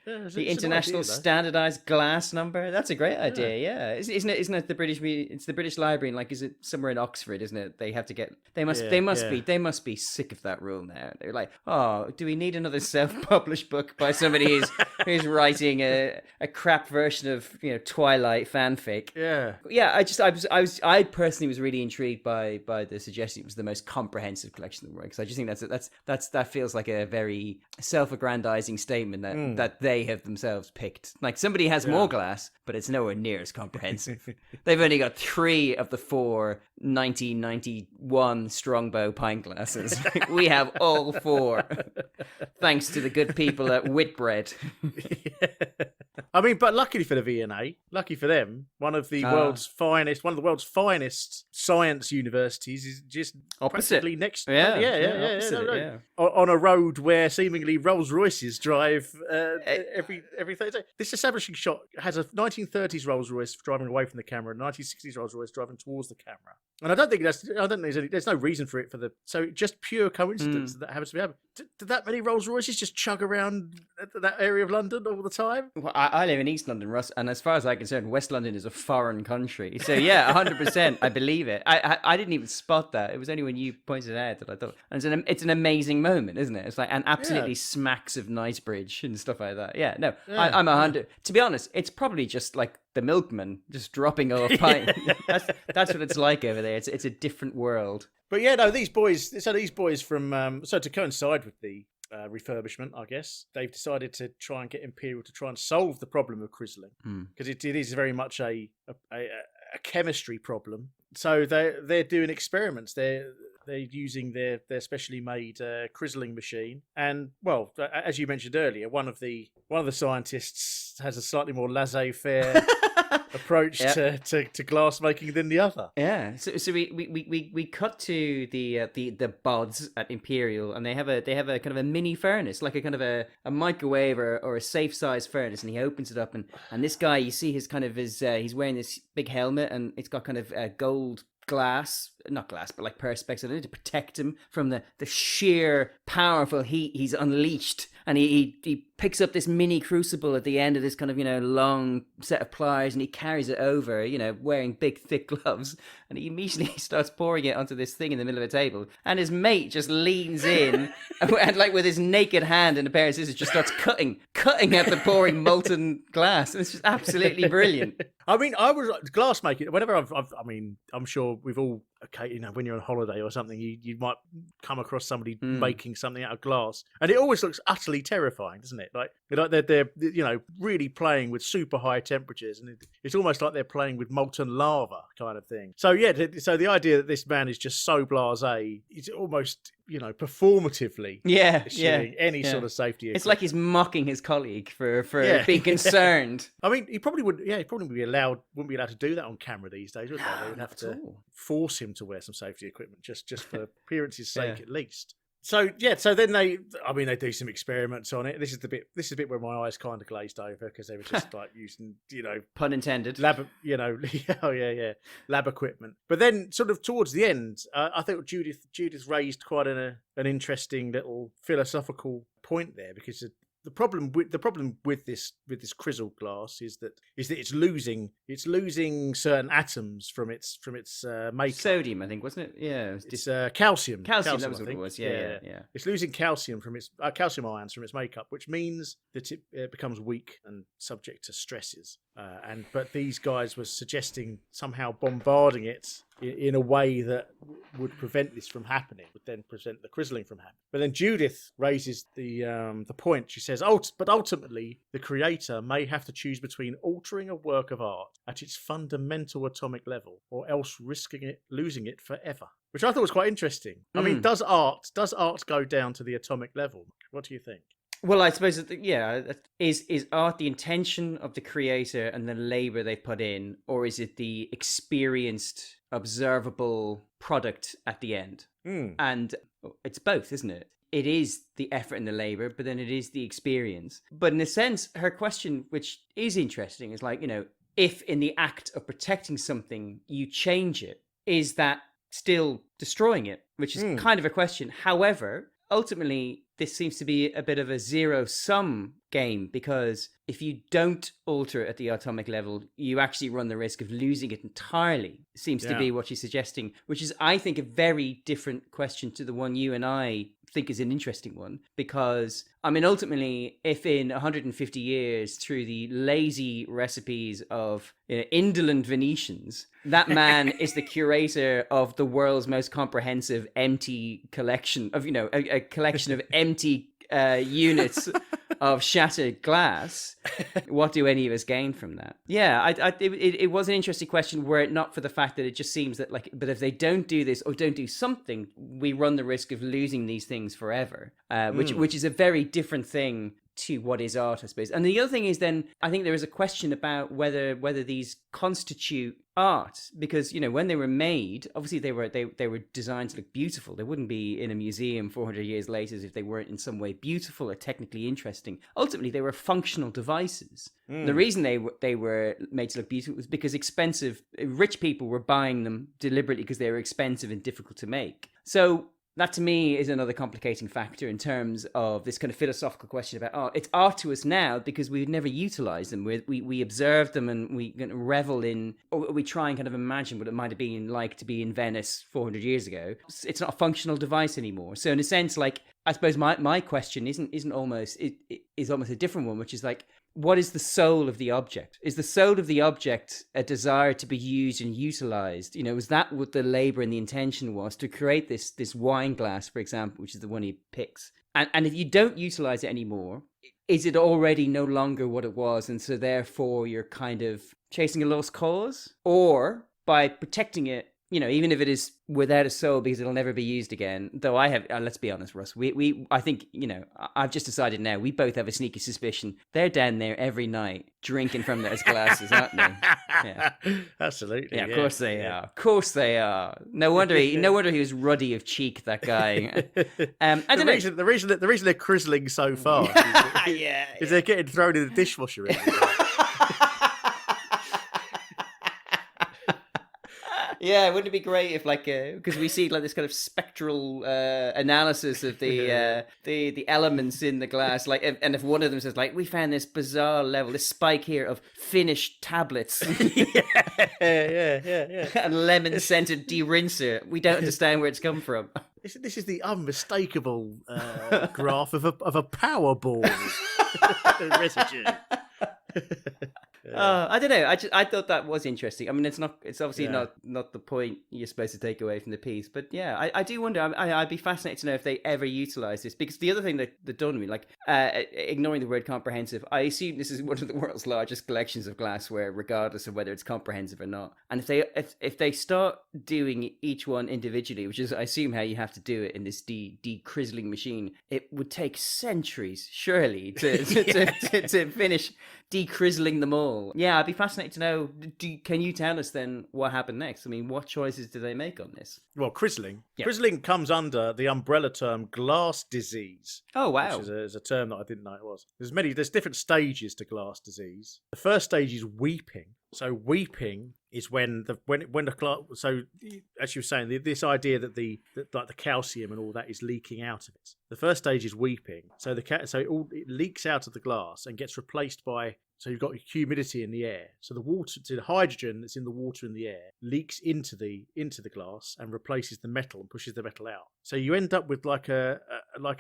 The International Standardized Glass Number. That's a great idea. Yeah, isn't it the British? It's the British Library, and is it somewhere in Oxford? Isn't it? They have to get. They must be sick of that rule now. They're like, oh, do we need another self-published book by somebody who's writing a crap version of Twilight fanfic? Yeah. I personally was really intrigued by the suggestion it was the most comprehensive collection of the work. Because I just think that feels like a very self-aggrandizing statement that they have themselves picked. Like somebody has more glass, but it's nowhere near as comprehensive. They've only got 3 of the 4 1991 Strongbow pint glasses. We have all 4, thanks to the good people at Whitbread. I mean, but luckily for the V&A, lucky for them, one of the world's finest science universities is just practically next. On a road where seemingly Rolls Royces drive every Thursday. This establishing shot has a 1930s Rolls Royce driving away from the camera, and a 1960s Rolls Royce driving towards the camera. And I don't think there's no reason for it so just pure coincidence that happens to be happening. Did that many Rolls Royces just chug around that area of London all the time? Well, I live in East London, Russ, and as far as I'm concerned, West London is a foreign country. So yeah, 100%, I believe it. I didn't even spot that. It was only when you pointed it out that I thought. And it's an amazing moment, isn't it? It's like, and absolutely smacks of Knightsbridge and stuff like that. Yeah, no, I'm 100. To be honest, it's probably just like the milkman just dropping off pint. That's what it's like over there. It's a different world. But yeah, no, these boys from so to coincide with the refurbishment, I guess they've decided to try and get Imperial to try and solve the problem of crizzling, because it is very much a chemistry problem. So they're doing experiments. They're using their specially made crizzling machine, and well, as you mentioned earlier, one of the scientists has a slightly more laissez-faire approach to glass making than the other. Yeah. So we cut to the bods at Imperial, and they have a kind of a mini furnace, like a kind of a microwave or a safe size furnace, and he opens it up, and this guy, you see his he's wearing this big helmet, and it's got kind of gold not glass, but like perspex on it to protect him from the sheer powerful heat he's unleashed. And he picks up this mini crucible at the end of this kind of, long set of pliers, and he carries it over, wearing big thick gloves, and he immediately starts pouring it onto this thing in the middle of a table. And his mate just leans in and like with his naked hand and a pair of scissors just starts cutting at the pouring molten glass. And it's just absolutely brilliant. I mean, I was glass making. Whenever I'm sure we've all, okay, when you're on holiday or something, you might come across somebody making something out of glass, and it always looks utterly terrifying, doesn't it? Like they're really playing with super high temperatures, and it's almost like they're playing with molten lava kind of thing. So yeah, so the idea that this man is just so blasé, it's almost performatively any sort of safety. It's like he's mocking his colleague for being concerned. I mean, he probably wouldn't be allowed to do that on camera these days, would they? They would have to force him to wear some safety equipment just for appearance's sake, at least. So then they do some experiments on it. This is the bit where my eyes kind of glazed over, because they were just like using pun intended lab equipment. But then sort of towards the end, I think Judith raised quite an interesting little philosophical point there, because the problem with this crizzle glass is that it's losing certain atoms from its makeup. Sodium, I think, wasn't it? Yeah, it's calcium. Calcium, that was what it was. Yeah. It's losing calcium from its calcium ions from its makeup, which means that it becomes weak and subject to stresses. But these guys were suggesting somehow bombarding it in a way that would prevent this from happening, would then prevent the crizzling from happening. But then Judith raises the point. She says, but ultimately, the creator may have to choose between altering a work of art at its fundamental atomic level, or else risking losing it forever. Which I thought was quite interesting. I mean, does art go down to the atomic level? What do you think? Well, I suppose is art the intention of the creator and the labor they put in, or is it the experienced, observable product at the end? And it's both, isn't it? It is the effort and the labor, but then it is the experience. But in a sense, her question, which is interesting, is like, if in the act of protecting something you change it, is that still destroying it? Which is kind of a question. However, ultimately, this seems to be a bit of a zero-sum game, because if you don't alter it at the atomic level, you actually run the risk of losing it entirely, seems to be what she's suggesting, which is, I think, a very different question to the one you and I think is an interesting one. Because, I mean, ultimately, if in 150 years, through the lazy recipes of indolent Venetians, that man is the curator of the world's most comprehensive empty collection of, a collection of empty units of shattered glass, what do any of us gain from that? Yeah, it was an interesting question, were it not for the fact that it just seems that, but if they don't do this or don't do something, we run the risk of losing these things forever, which is a very different thing to what is art, I suppose. And the other thing is then, I think there is a question about whether these constitute art, because, you know, when they were made, obviously they were designed to look beautiful. They wouldn't be in a museum 400 years later if they weren't in some way beautiful or technically interesting. Ultimately, they were functional devices. The reason they were made to look beautiful was because rich people were buying them deliberately because they were expensive and difficult to make. So that to me is another complicating factor in terms of this kind of philosophical question about art. It's art to us now because we've never utilized them. We observe them and we revel in, or we try and kind of imagine what it might have been like to be in Venice 400 years ago. It's not a functional device anymore. So in a sense, like, I suppose my question is almost a different one, which is like, what is the soul of the object? Is the soul of the object a desire to be used and utilized? You know, was that what the labor and the intention was, to create this wine glass, for example, which is the one he picks? And if you don't utilize it anymore, is it already no longer what it was? And so therefore you're kind of chasing a lost cause? Or by protecting it, you know, even if it is without a soul because it'll never be used again, though I have, let's be honest, Russ, I think, you know, I've just decided now, we both have a sneaky suspicion they're down there every night drinking from those glasses, aren't they? Yeah. Absolutely. Yeah, of course they are. Of course they are. No wonder he was ruddy of cheek, that guy. The reason they're crizzling so fast is they're getting thrown in the dishwasher every day. Yeah, wouldn't it be great if, like, because we see like this kind of spectral analysis of the elements in the glass, like, and if one of them says like, we found this bizarre level, this spike here of finished tablets, yeah, and lemon scented de-rinser, we don't understand where it's come from. This is the unmistakable graph of a Powerball residue. I don't know. I thought that was interesting. I mean, it's obviously not the point you're supposed to take away from the piece, but yeah, I do wonder. I'd be fascinated to know if they ever utilize this, because the other thing that dawned on me, like, ignoring the word comprehensive, I assume this is one of the world's largest collections of glassware, regardless of whether it's comprehensive or not. And if they start doing each one individually, which is, I assume, how you have to do it in this de-crizzling machine, it would take centuries, surely, to finish de-crizzling them all. Yeah, I'd be fascinated to know, can you tell us then what happened next? I mean, what choices did they make on this? Well, crizzling. Yeah. Crizzling comes under the umbrella term glass disease. Oh, wow. Which is a term that I didn't know it was. There's different stages to glass disease. The first stage is weeping. So weeping is when the glass. So as you were saying, this idea that the calcium and all that is leaking out of it. The first stage is weeping. So it leaks out of the glass and gets replaced by. So you've got humidity in the air. So the hydrogen that's in the water and the air leaks into the glass and replaces the metal and pushes the metal out. So you end up with like a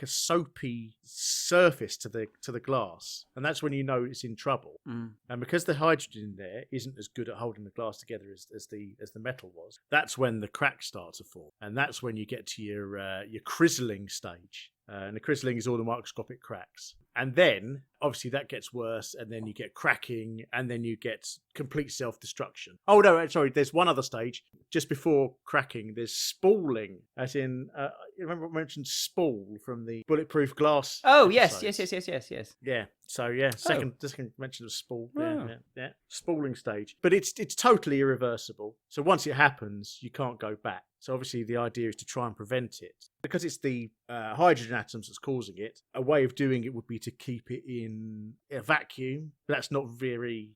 soapy surface to the glass, and that's when you know it's in trouble. And because the hydrogen in there isn't as good at holding the glass together as the metal was, that's when the cracks start to form, and that's when you get to your crizzling stage. And the crizzling is all the microscopic cracks. And then, obviously, that gets worse, and then you get cracking, and then you get complete self-destruction. Oh, no, sorry, there's one other stage. Just before cracking, there's spooling, as in, you remember I mentioned spool from the bulletproof glass? Oh, episode? yes. Yeah, so yeah, second mention of spool. Yeah, spooling stage. But it's totally irreversible. So once it happens, you can't go back. So obviously the idea is to try and prevent it. Because it's the hydrogen atoms that's causing it, a way of doing it would be to keep it in a vacuum. But that's not very,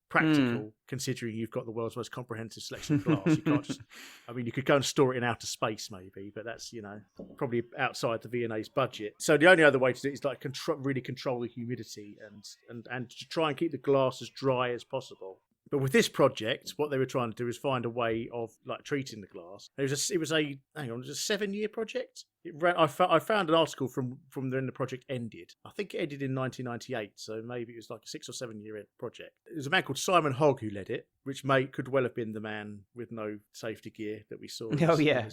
practical, considering you've got the world's most comprehensive selection of glass. You can't just, you could go and store it in outer space maybe, but that's, probably outside the V&A's budget. So the only other way to do it is like really control the humidity and to try and keep the glass as dry as possible. But with this project, what they were trying to do is find a way of like treating the glass. It was a 7-year project. I found an article from when the project ended. I think it ended in 1998, so maybe it was like a 6 or 7 year project. There was a man called Simon Hogg who led it, which could well have been the man with no safety gear that we saw. Yeah.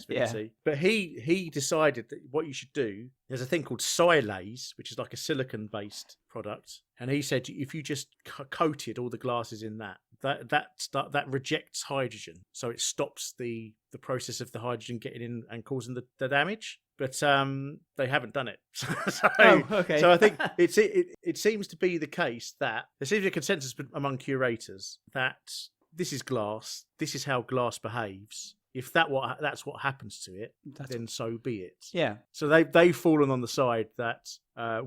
But he decided that what you should do, there's a thing called Silase, which is like a silicon-based product, and he said if you just coated all the glasses in that rejects hydrogen, so it stops the process of the hydrogen getting in and causing the damage. but they haven't done it. So okay. So I think it seems to be the case that there seems to be a consensus among curators that this is glass. This is how glass behaves. If that's what happens to it, then so be it. Yeah. So they've fallen on the side that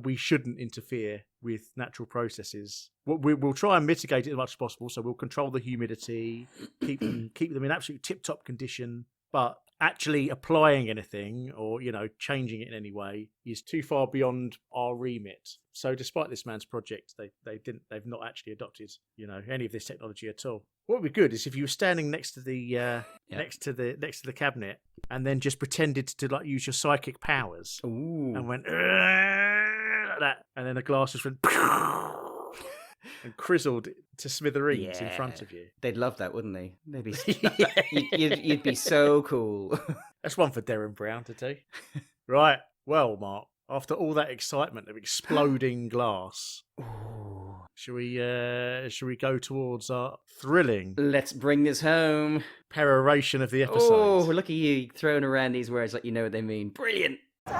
we shouldn't interfere with natural processes. We'll try and mitigate it as much as possible. So we'll control the humidity, keep them in absolute tip-top condition. But actually applying anything or changing it in any way is too far beyond our remit. So despite this man's project, they've not actually adopted any of this technology at all. What would be good is if you were standing next to the next to the cabinet and then just pretended to use your psychic powers. Ooh. And went like that, and then the glass just went and crizzled to smithereens in front of you. They'd love that, wouldn't they? They'd be you'd be so cool. That's one for Darren Brown to do. Right. Well, Mark, after all that excitement of exploding glass, should we go towards our thrilling? Let's bring this home. Peroration of the episode. Oh, look at you throwing around these words like you know what they mean. Brilliant. Well,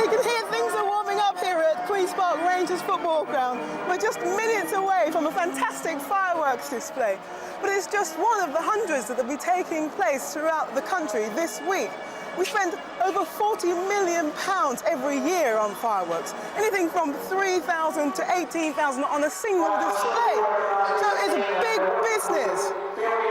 you can hear things are warming up here at Queen's Park Rangers football ground. We're just minutes away from a fantastic fireworks display. But it's just one of the hundreds that will be taking place throughout the country this week. We spend over £40 million every year on fireworks, anything from 3,000 to 18,000 on a single display. So it's a big business.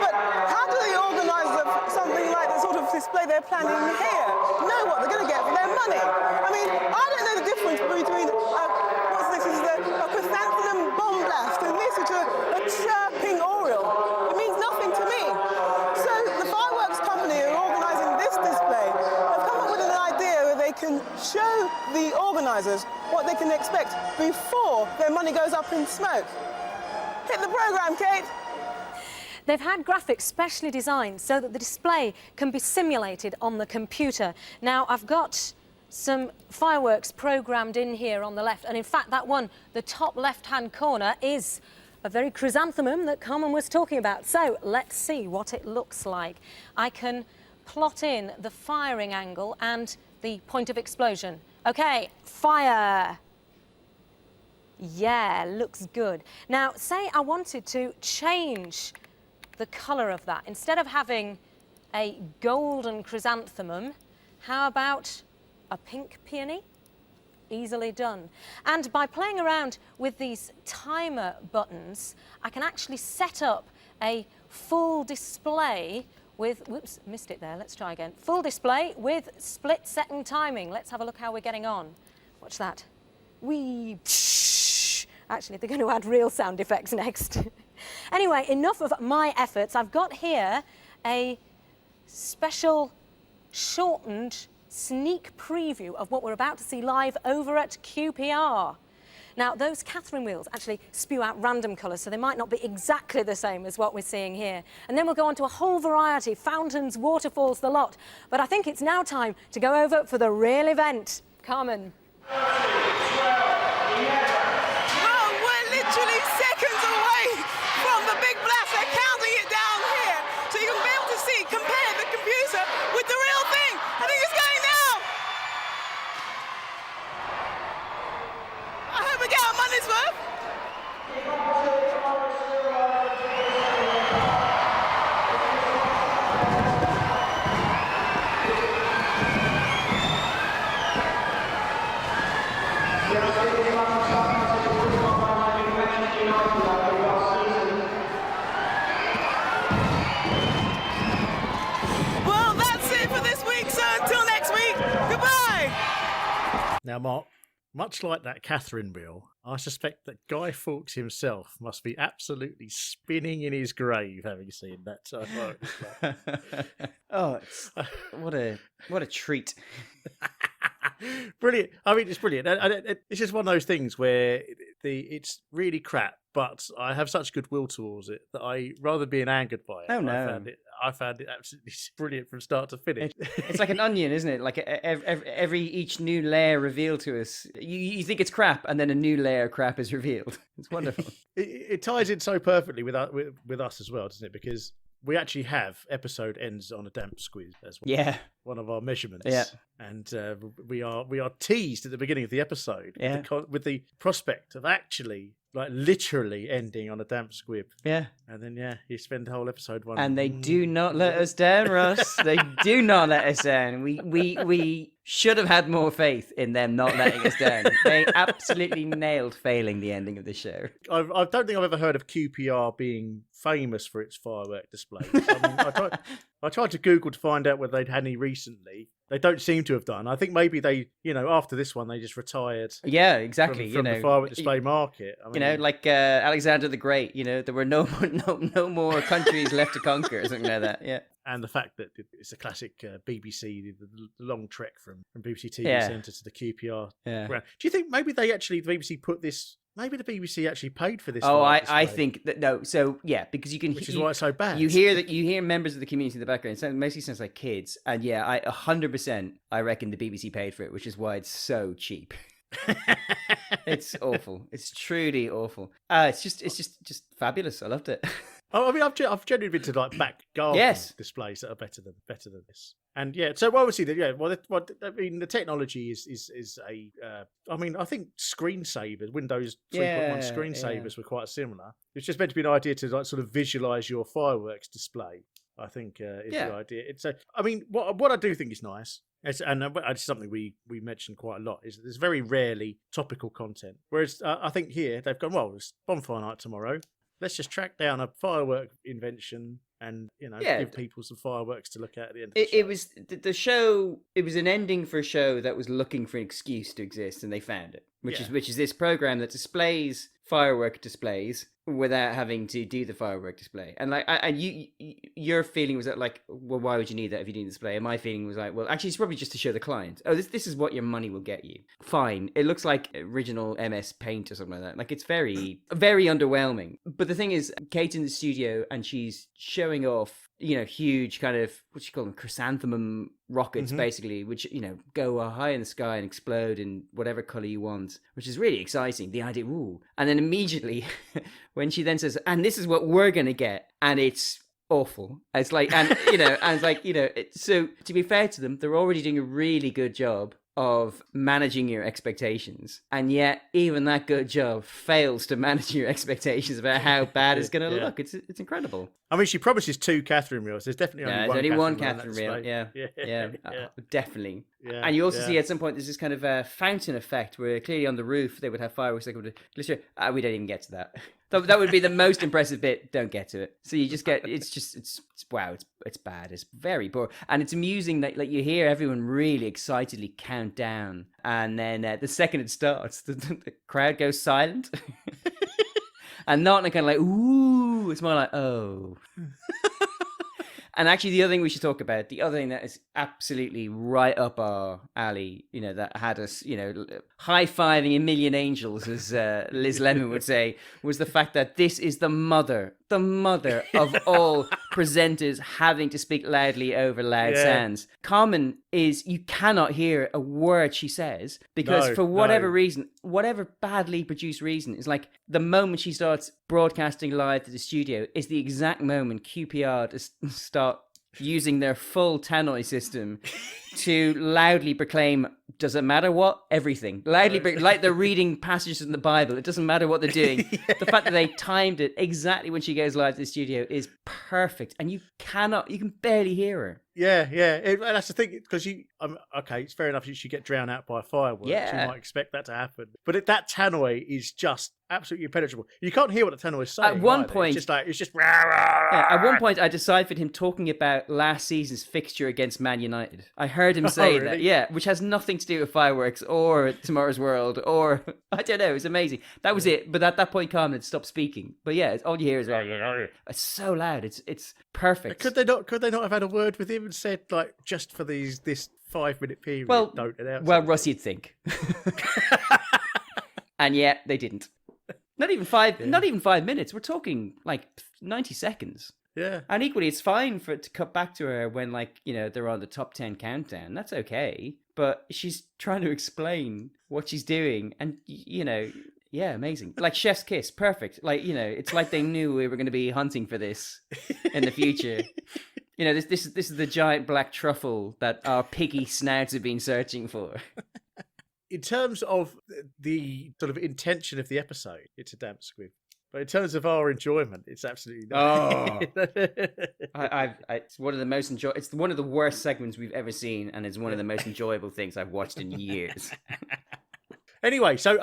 But how do the organisers of something like the sort of display they're planning here know what they're going to get for their money? I mean, I don't know the difference between what's this? Is a chrysanthemum bomb blast, and this is a chirping oriole. It means nothing to me. So the fireworks company who are organising this display have come up with an idea where they can show the organisers what they can expect before their money goes up in smoke. Hit the programme, Kate. They've had graphics specially designed so that the display can be simulated on the computer. Now, I've got some fireworks programmed in here on the left, and in fact that one, the top left-hand corner, is a very chrysanthemum that Carmen was talking about. So let's see what it looks like. I can plot in the firing angle and the point of explosion. Okay, fire. Yeah, looks good. Now, say I wanted to change the colour of that. Instead of having a golden chrysanthemum, how about a pink peony? Easily done. And by playing around with these timer buttons, I can actually set up a full display with, whoops, missed it there, let's try again. Full display with split-second timing. Let's have a look how we're getting on. Watch that. Actually, they're going to add real sound effects next. Anyway, enough of my efforts. I've got here a special shortened sneak preview of what we're about to see live over at QPR. Now, those Catherine wheels actually spew out random colours, so they might not be exactly the same as what we're seeing here. And then we'll go on to a whole variety, fountains, waterfalls, the lot. But I think it's now time to go over for the real event. Carmen. Well, that's it for this week, so until next week, goodbye! Now, Mark, much like that Catherine wheel, I suspect that Guy Fawkes himself must be absolutely spinning in his grave having seen that. Oh, what a treat. Brilliant. I mean, it's brilliant. It's just one of those things where it's really crap, but I have such goodwill towards it that rather than being angered by it, Oh, no. I found it absolutely brilliant from start to finish. It's like an onion, isn't it? Like each new layer revealed to us. You think it's crap, and then a new layer of crap is revealed. It's wonderful. It ties in so perfectly with us as well, doesn't it? Because we actually have episode ends on a damp squib as well. Yeah. One of our measurements. Yeah. And we are teased at the beginning of the episode with the prospect of actually, like, literally ending on a damp squib. Yeah. And then, you spend the whole episode wondering. And they do not let us down, Ross. They do not let us down. We should have had more faith in them not letting us down. They absolutely nailed failing the ending of the show. I don't think I've ever heard of QPR being famous for its firework displays. I tried to Google to find out whether they'd had any recently. They don't seem to have done. I think maybe they, after this one, they just retired. Yeah, exactly. From the firework display market. I mean, like Alexander the Great. There were no more countries left to conquer, or something like that. Yeah. And the fact that it's a classic BBC, the long trek from BBC TV Centre to the QPR ground. Do you think maybe the BBC put this? Maybe the BBC actually paid for this. Oh, I think that no. So because you can, which is why it's so bad. You hear members of the community in the background. It mostly sounds like kids, and 100%. I reckon the BBC paid for it, which is why it's so cheap. It's awful. It's truly awful. It's just fabulous. I loved it. Oh, I mean, I've generally been to like back garden displays that are better than this. And so obviously, the technology is a. I mean, I think screensavers, Windows 3.1 screensavers were quite similar. It's just meant to be an idea to like sort of visualize your fireworks display. I think is the idea. It's I mean, what I do think is nice. It's something we mentioned quite a lot, is that there's very rarely topical content. Whereas I think here they've gone, well, it's Bonfire Night tomorrow. Let's just track down a firework invention and give people some fireworks to look at the end of the show. It was the show. It was an ending for a show that was looking for an excuse to exist, and they found it. Which is this program that displays firework displays without having to do the firework display. And your feeling was that like, well, why would you need that if you didn't display? And my feeling was like, well, actually, it's probably just to show the client. Oh, this is what your money will get you. Fine. It looks like original MS Paint or something like that. Like, it's very, very underwhelming. But the thing is, Kate's in the studio and she's showing off, huge kind of, what do you call them, chrysanthemum rockets, basically, which, go high in the sky and explode in whatever colour you want, which is really exciting. The idea, ooh. And then immediately, when she then says, and this is what we're going to get, and it's awful. It's like, and, so to be fair to them, they're already doing a really good job of managing your expectations, and yet even that good job fails to manage your expectations about how bad it's going to look. It's incredible. I mean, she promises 2 Catherine reels. There's definitely only one Catherine reel. Yeah. Definitely. Yeah, and you also see at some point there's this kind of fountain effect where clearly on the roof they would have fireworks. They would glitter. We don't even get to that. That would be the most impressive bit. Don't get to it. So you just get. It's wow. It's bad. It's very poor, and it's amusing that like you hear everyone really excitedly count down, and then the second it starts, the crowd goes silent. And not kind of like, ooh, it's more like, oh. And actually, the other thing we should talk about, the other thing that is absolutely right up our alley, that had us, high-fiving a million angels, as Liz Lemon would say, was the fact that this is the mother of all presenters having to speak loudly over loud sounds. Carmen you cannot hear a word she says, because for whatever reason, whatever badly produced reason, it's like the moment she starts broadcasting live to the studio is the exact moment QPR start using their full tannoy system to loudly proclaim, doesn't matter what, everything. Loudly, like they're reading passages in the Bible. It doesn't matter what they're doing. The fact that they timed it exactly when she goes live to the studio is perfect. And you can barely hear her. Yeah. That's the thing, because it's fair enough. You should get drowned out by fireworks. Yeah. You might expect that to happen. But that tannoy is just absolutely impenetrable. You can't hear what the tannoy is saying. At one point, it's just rah, rah, rah. At one point, I deciphered him talking about last season's fixture against Man United. I heard him say that, which has nothing to do with fireworks or Tomorrow's World or I don't know. It's amazing. That was it. But at that point, Carmen had stopped speaking. But all you hear is it's so loud. It's perfect. Could they not have had a word with him and said, like, just for this 5-minute period, don't announce it? Russ, you'd think. And yet they didn't. Not even 5 minutes. We're talking like 90 seconds. Yeah. And equally, it's fine for it to cut back to her when, they're on the top 10 countdown. That's okay. But she's trying to explain what she's doing. And, Yeah, amazing. Like Chef's Kiss, perfect. Like, it's like they knew we were going to be hunting for this in the future. This is the giant black truffle that our piggy snouts have been searching for. In terms of the sort of intention of the episode, it's a damp squib. But in terms of our enjoyment, it's absolutely not. It's one of the most It's one of the worst segments we've ever seen, and it's one of the most enjoyable things I've watched in years. Anyway, so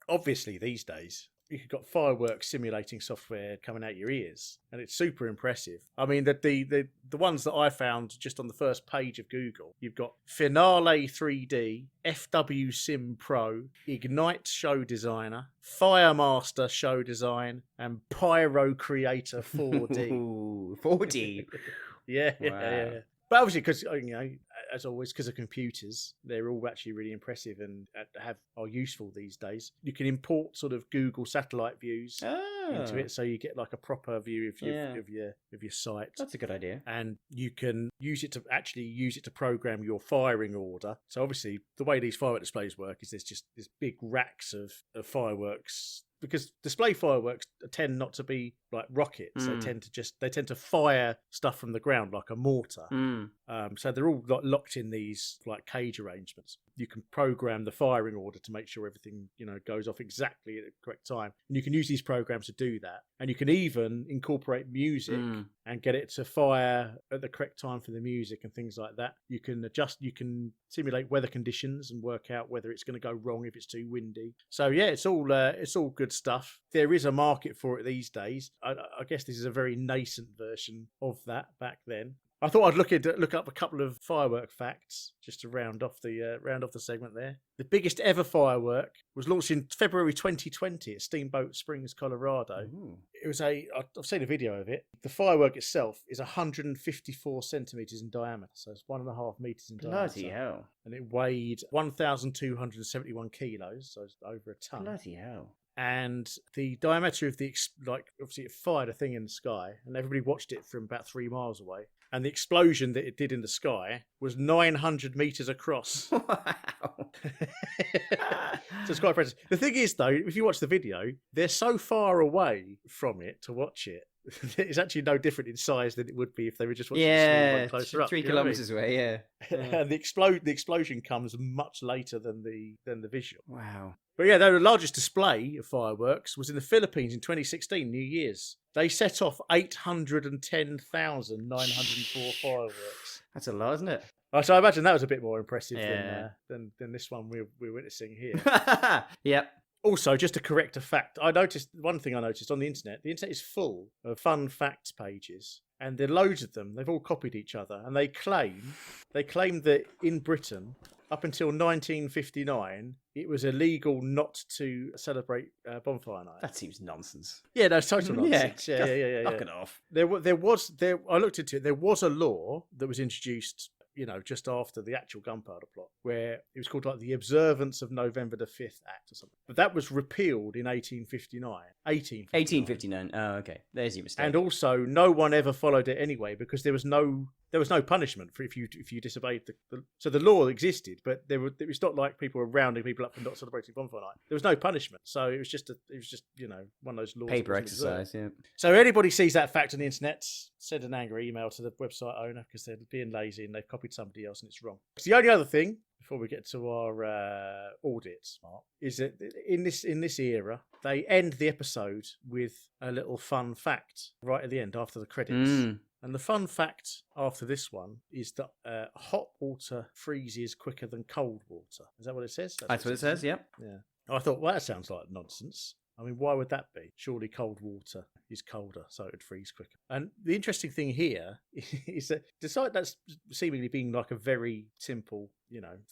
obviously these days you've got fireworks simulating software coming out your ears, and it's super impressive. I mean, the ones that I found just on the first page of Google, you've got Finale 3D, FW Sim Pro, Ignite Show Designer, Firemaster Show Design, and Pyro Creator 4D. Ooh, 4D. Yeah. But obviously, because as always, because of computers, they're all actually really impressive and are useful these days. You can import sort of Google satellite views into it, so you get like a proper view of your site. That's a good idea. And you can use it to program your firing order. So obviously, the way these firework displays work is there's just this big racks of fireworks. Because display fireworks tend not to be like rockets; they tend to fire stuff from the ground like a mortar. So they're all locked in these like cage arrangements. You can program the firing order to make sure everything goes off exactly at the correct time, and you can use these programs to do that. And you can even incorporate music and get it to fire at the correct time for the music and things like that. You can simulate weather conditions and work out whether it's going to go wrong if it's too windy. So yeah, it's all good stuff. There is a market for it these days. I guess this is a very nascent version of that back then. I thought I'd look up a couple of firework facts just to round off the segment there. The biggest ever firework was launched in February 2020 at Steamboat Springs, Colorado. Ooh. I've seen a video of it. The firework itself is 154 centimeters in diameter, so it's 1.5 meters in diameter. Bloody hell! And it weighed 1,271 kilos, so it's over a ton. Bloody hell! And the diameter of obviously it fired a thing in the sky, and everybody watched it from about 3 miles away. And the explosion that it did in the sky was 900 meters across. Wow. So it's quite impressive. The thing is, though, if you watch the video, they're so far away from it to watch it. It's actually no different in size than it would be if they were just watching a small one closer up. 3 kilometers away, yeah. And the explosion comes much later than the visual. Wow. But yeah, the largest display of fireworks was in the Philippines in 2016, New Year's. They set off 810,904 fireworks. That's a lot, isn't it? So I imagine that was a bit more impressive than this one we're witnessing here. Yep. Also, just to correct a fact, one thing I noticed on the internet is full of fun facts pages, and there are loads of them. They've all copied each other, and they claim that in Britain, up until 1959, it was illegal not to celebrate Bonfire Night. That seems nonsense. Yeah, no, it's total nonsense. Yeah. Knock it off. I looked into it. There was a law that was introduced, just after the actual gunpowder plot, where it was called like the Observance of November the 5th Act or something. But that was repealed in 1859. 1859. Oh, okay. There's your mistake. And also, no one ever followed it anyway because there was no punishment for if you disobeyed so the law existed, but it was not like people were rounding people up and not celebrating Bonfire Night. There was no punishment, so it was just one of those laws. Paper exercise, yeah. So anybody sees that fact on the internet, send an angry email to the website owner because they're being lazy and they've copied somebody else and it's wrong. The only other thing before we get to our audits, Mark, is that in this era they end the episode with a little fun fact right at the end after the credits. And the fun fact after this one is that hot water freezes quicker than cold water. Is that what it says? That's what it says, yep. Yeah. I thought, well, that sounds like nonsense. I mean, why would that be? Surely cold water is colder, so it would freeze quicker. And the interesting thing here is that despite that seemingly being like a very simple,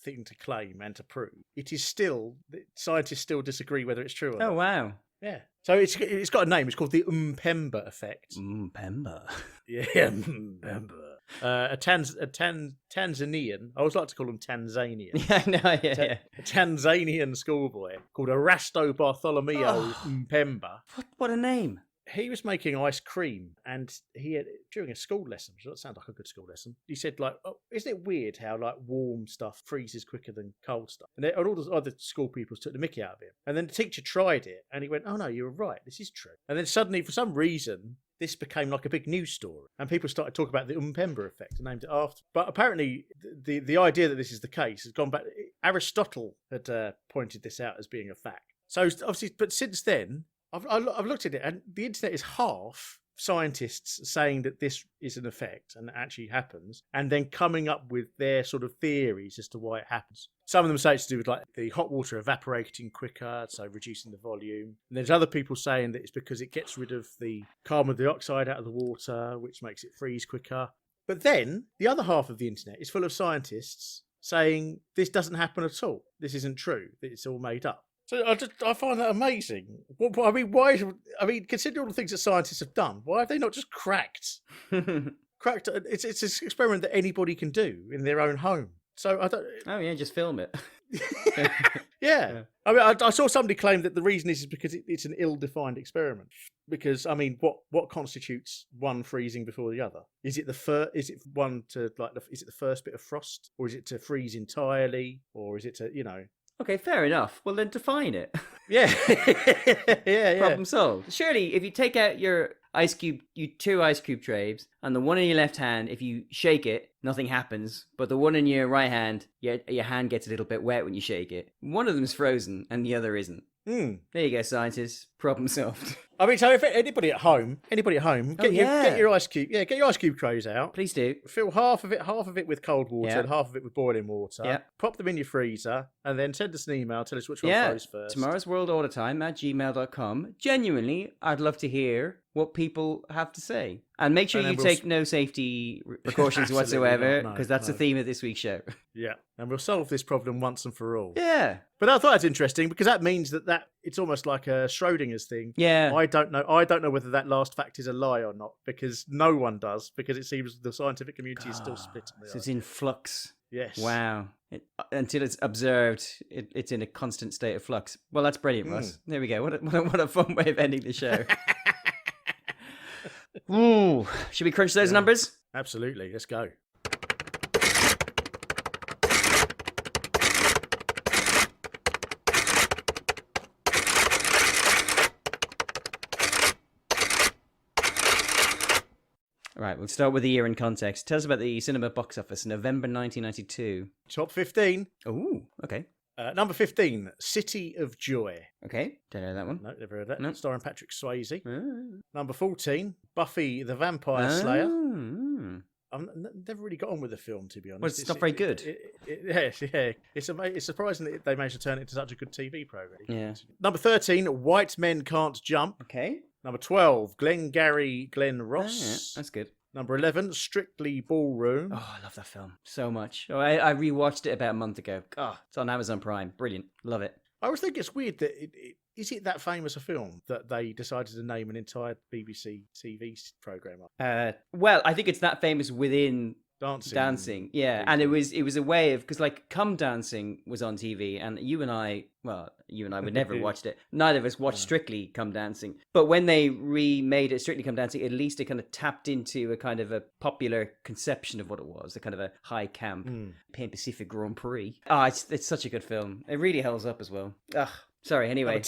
thing to claim and to prove, it is still, scientists still disagree whether it's true or not. Oh, wow. Yeah. So it's got a name. It's called the Mpemba effect. Mpemba. Yeah, Mpemba. A Tanzanian, I always like to call him Tanzanian. Yeah, no, yeah. A Tanzanian schoolboy called Erasto Bartholomew Mpemba. What a name. he was making ice cream, and he had, during a school lesson, which doesn't sound like a good school lesson, he said, like, oh, isn't it weird how, like, warm stuff freezes quicker than cold stuff? And all the other school pupils took the mickey out of him. And then the teacher tried it, and he went, oh, no, you were right. This is true. And then suddenly, for some reason, this became like a big news story, and people started talking about the Umpemba effect and named it after. But apparently, the idea that this is the case has gone back. Aristotle had pointed this out as being a fact. So obviously, but since then, I've looked at it, and the internet is half scientists saying that this is an effect and it actually happens, and then coming up with their sort of theories as to why it happens. Some of them say it's to do with like the hot water evaporating quicker, so reducing the volume. And there's other people saying that it's because it gets rid of the carbon dioxide out of the water, which makes it freeze quicker. But then the other half of the internet is full of scientists saying this doesn't happen at all. This isn't true. It's all made up. So I find that amazing. I mean, why? I mean, considering all the things that scientists have done, why have they not just cracked? It's an experiment that anybody can do in their own home. So I don't. Oh yeah, just film it. Yeah. I mean, I saw somebody claim that the reason is because it's an ill-defined experiment. Because I mean, what constitutes one freezing before the other? Is it is it one to like? Is it the first bit of frost, or is it to freeze entirely, or is it to Okay, fair enough. Well, then define it. Yeah. yeah. Problem solved. Surely, if you take out your two ice cube trays, and the one in your left hand, if you shake it, nothing happens. But the one in your right hand, your hand gets a little bit wet when you shake it. One of them's frozen, and the other isn't. There you go, scientists. Problem solved. I mean, so if anybody at home, get your ice cube trays out. Please do. Fill half of it with cold water and half of it with boiling water. Yeah. Pop them in your freezer, and then send us an email. Tell us which one froze first. Tomorrow's World Auditime at gmail.com. Genuinely, I'd love to hear what people have to say. And make sure you take no safety precautions whatsoever, because that's the theme of this week's show. Yeah, and we'll solve this problem once and for all. Yeah. But I thought that's interesting, because that means that it's almost like a Schrodinger's thing. Yeah. I don't know whether that last fact is a lie or not, because no one does, because it seems the scientific community is still split. So it's in flux. Yes. Wow. Until it's observed, it's in a constant state of flux. Well, that's brilliant, Russ. There we go. What a fun way of ending the show. Ooh. Should we crunch those numbers? Absolutely. Let's go. Right, we'll start with the year in context. Tell us about the cinema box office, November 1992. Top 15. Ooh, okay. Number 15, City of Joy. Okay, don't know that one. No, never heard that. No. Starring Patrick Swayze. Number 14, Buffy the Vampire Slayer. I've never really got on with the film, to be honest. Well, it's not very good. It's surprising that they managed to turn it into such a good TV program. Yeah. Number 13, White Men Can't Jump. Okay. Number 12, Glengarry Glen Ross. Yeah, that's good. Number 11, Strictly Ballroom. Oh, I love that film so much. Oh, I rewatched it about a month ago. Oh, it's on Amazon Prime. Brilliant. Love it. I always think it's weird that is it that famous a film that they decided to name an entire BBC TV program up? Well, I think it's that famous within dancing. Yeah, and it was a way of, because like Come Dancing was on TV, and you and I would never watched it. Neither of us watched Strictly Come Dancing. But when they remade it Strictly Come Dancing, at least it kind of tapped into a kind of a popular conception of what it was, a kind of a high camp Pan Pacific Grand Prix. It's such a good film. It really holds up as well. Sorry, anyway.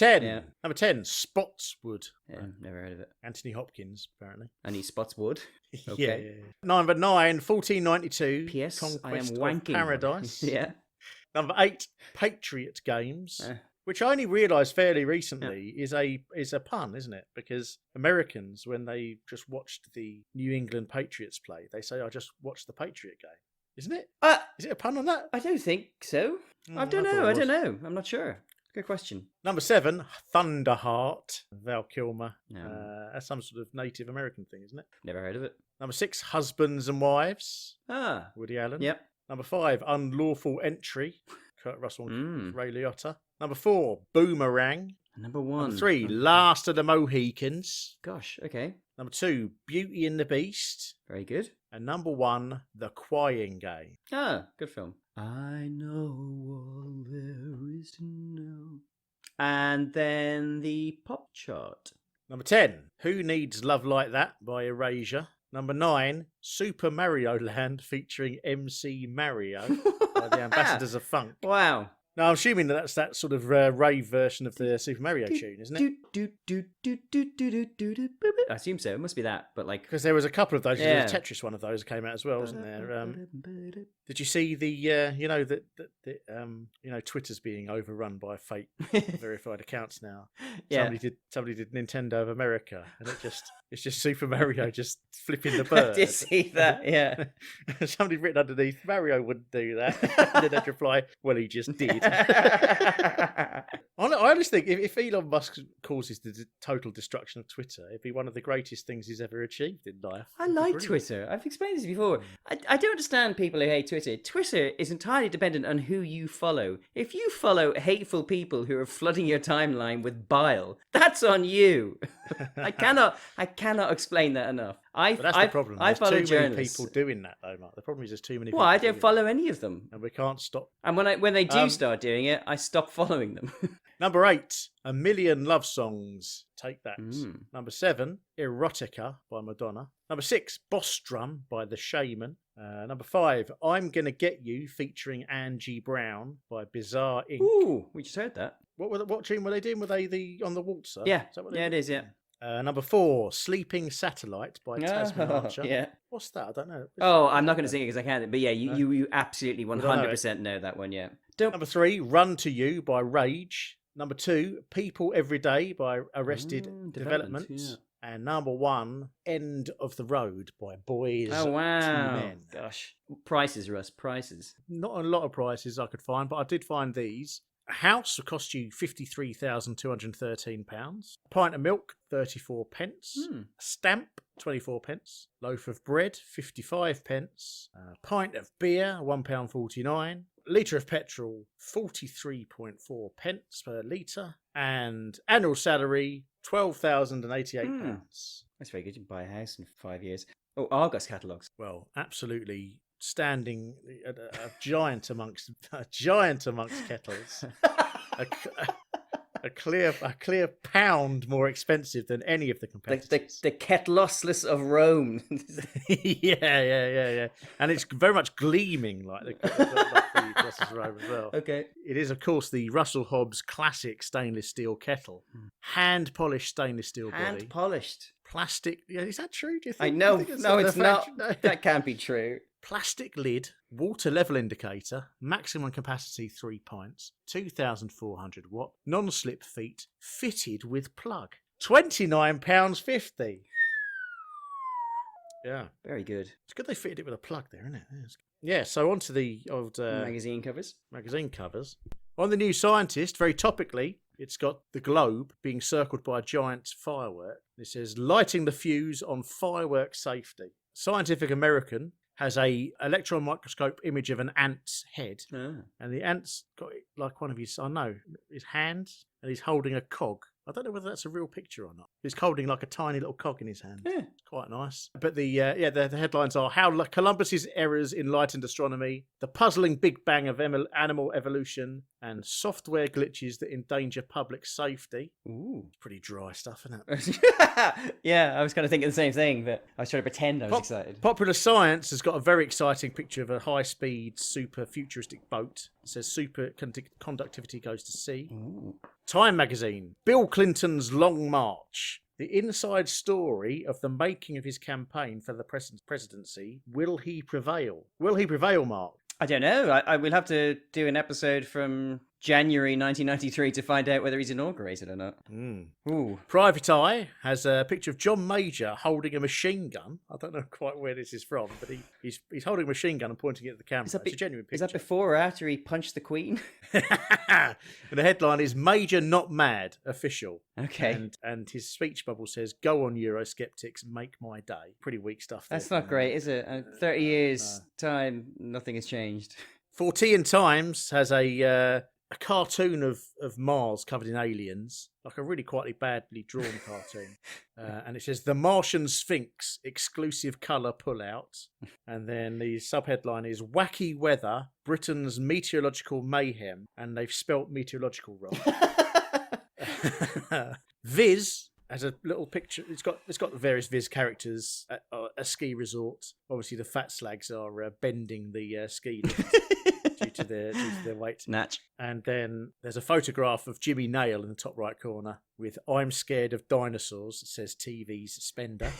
Number 10, Spotswood. Yeah, never heard of it. Anthony Hopkins, apparently. And he Spotswood. Okay. Yeah. Number 9, 1492. P.S. Conquest I am of wanking. Paradise. Yeah. Number 8, Patriot Games. Which I only realised fairly recently is a pun, isn't it? Because Americans, when they just watched the New England Patriots play, they say, I just watched the Patriot game. Isn't it? Is it a pun on that? I don't think so. I don't know. I'm not sure. Good question. Number 7, Thunderheart, Val Kilmer. That's some sort of Native American thing, isn't it? Never heard of it. Number 6, Husbands and Wives. Woody Allen. Yep. Number 5, Unlawful Entry, Kurt Russell and Ray Liotta. Number 4, Boomerang. Number 1. Number 3, Last of the Mohicans. Gosh, okay. Number 2, Beauty and the Beast. Very good. And number 1, The Crying Game. Good film. I know all there is to know. And then the pop chart. Number 10, Who Needs Love Like That by Erasure. Number 9, Super Mario Land featuring MC Mario by the Ambassadors of Funk. Wow. Now, I'm assuming that's that sort of rave version of the Super Mario tune, isn't it? I assume so. It must be that, but like... Because there was a couple of those. Yeah. There was a Tetris one of those came out as well, wasn't there? Did you see the, Twitter's being overrun by fake verified accounts now? Yeah. Somebody did Nintendo of America, and it's just Super Mario just flipping the bird. I did see that, yeah. Somebody written underneath, Mario wouldn't do that. And then they'd reply, well, he just did. I honestly think if Elon Musk causes the total destruction of Twitter, it'd be one of the greatest things he's ever achieved in life. I like Twitter. I've explained this before. I don't understand people who hate Twitter. Twitter is entirely dependent on who you follow. If you follow hateful people who are flooding your timeline with bile, that's on you. I cannot explain that enough. But that's the problem. I follow too many journalists. people doing that, though, Mark. The problem is there's too many people. Well, I don't follow any of them. And we can't stop. And when they do start doing it, I stop following them. Number 8, A Million Love Songs. Take that. Number 7, Erotica by Madonna. Number 6, Boss Drum by The Shaman. Number 5, I'm Gonna Get You featuring Angie Brown by Bizarre Inc. Ooh, we just heard that. What tune were they doing? Were they on the waltzer? Yeah, Is that what yeah, it is, yeah. Number 4, Sleeping Satellite by Tasman Archer. Yeah. What's that? I don't know. Oh, I'm not going to sing it because I can't. But yeah, you absolutely 100% know that one, yeah. Number 3, Run to You by Rage. Number 2, People Every Day by Arrested Development. Yeah. And number 1, End of the Road by Boys Oh, to wow. Men. Gosh. Prices, Russ, prices. Not a lot of prices I could find, but I did find these. A house will cost you £53,213. A pint of milk, 34 pence. A stamp, 24 pence. Loaf of bread, 55 pence. A pint of beer, £1.49. A litre of petrol, 43.4 pence per litre. And annual salary, £12,088. That's very good. You can buy a house in 5 years. Oh, Argos catalogues. Well, absolutely standing a giant amongst kettles. A clear pound more expensive than any of the competitors. The Ketlossless of Rome. yeah. And it's very much gleaming like the Ketlossless of Rome as well. Okay. It is, of course, the Russell Hobbs classic stainless steel kettle. Hand polished stainless steel body. Hand polished. Plastic. Yeah, is that true? Do you think? I know. No, it's not. No. That can't be true. Plastic lid, water level indicator, maximum capacity 3 pints, 2,400 watt, non-slip feet, fitted with plug. £29.50. Yeah. Very good. It's good they fitted it with a plug there, isn't it? Yeah, so on to the old... magazine covers. On the New Scientist, very topically, it's got the globe being circled by a giant firework. It says, lighting the fuse on firework safety. Scientific American has a electron microscope image of an ant's head. And the ant's got like one of his hands, and he's holding a cog. I don't know whether that's a real picture or not. He's holding like a tiny little cog in his hand. Yeah. It's quite nice. But the headlines are How Columbus's Errors Enlightened Astronomy, The Puzzling Big Bang of Animal Evolution, and Software Glitches That Endanger Public Safety. Ooh. Pretty dry stuff, isn't it? Yeah, I was kind of thinking the same thing, but I was trying to pretend I was excited. Popular Science has got a very exciting picture of a high-speed, super futuristic boat. It says super conductivity goes to sea. Ooh. Time magazine, Bill Clinton's Long March. The inside story of the making of his campaign for the presidency. Will he prevail? Will he prevail, Mark? I don't know. I will have to do an episode from January 1993 to find out whether he's inaugurated or not. Ooh. Private Eye has a picture of John Major holding a machine gun. I don't know quite where this is from, but he's holding a machine gun and pointing it at the camera. It's a genuine picture. Is that before or after he punched the Queen? And the headline is Major Not Mad Official. Okay. And his speech bubble says, "Go on, Eurosceptics, make my day." Pretty weak stuff. That's not great, is it? 30 years time, nothing has changed. Fortean Times has a cartoon of Mars covered in aliens, like a really quite badly drawn cartoon. And it says, The Martian Sphinx, exclusive colour pullout. And then the subheadline is Wacky Weather, Britain's Meteorological Mayhem. And they've spelt meteorological wrong. Viz has a little picture. It's got various Viz characters at a ski resort. Obviously, the fat slags are bending the ski lift due to their weight. Natch. And then there's a photograph of Jimmy Nail in the top right corner with "I'm scared of dinosaurs." It says TV suspender.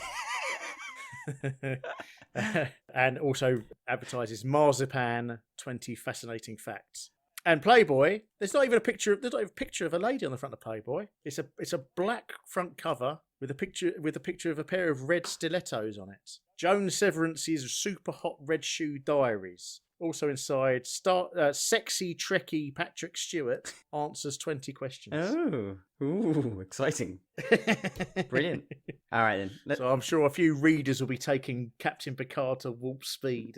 And also advertises marzipan 20 fascinating facts. And Playboy, there's not even a picture of a lady on the front of Playboy. It's a black front cover with a picture of a pair of red stilettos on it. Joan Severance's super hot red shoe diaries. Also inside, sexy Trekkie Patrick Stewart answers 20 questions. Oh, ooh, exciting! Brilliant. All right then. So I'm sure a few readers will be taking Captain Picard to warp speed.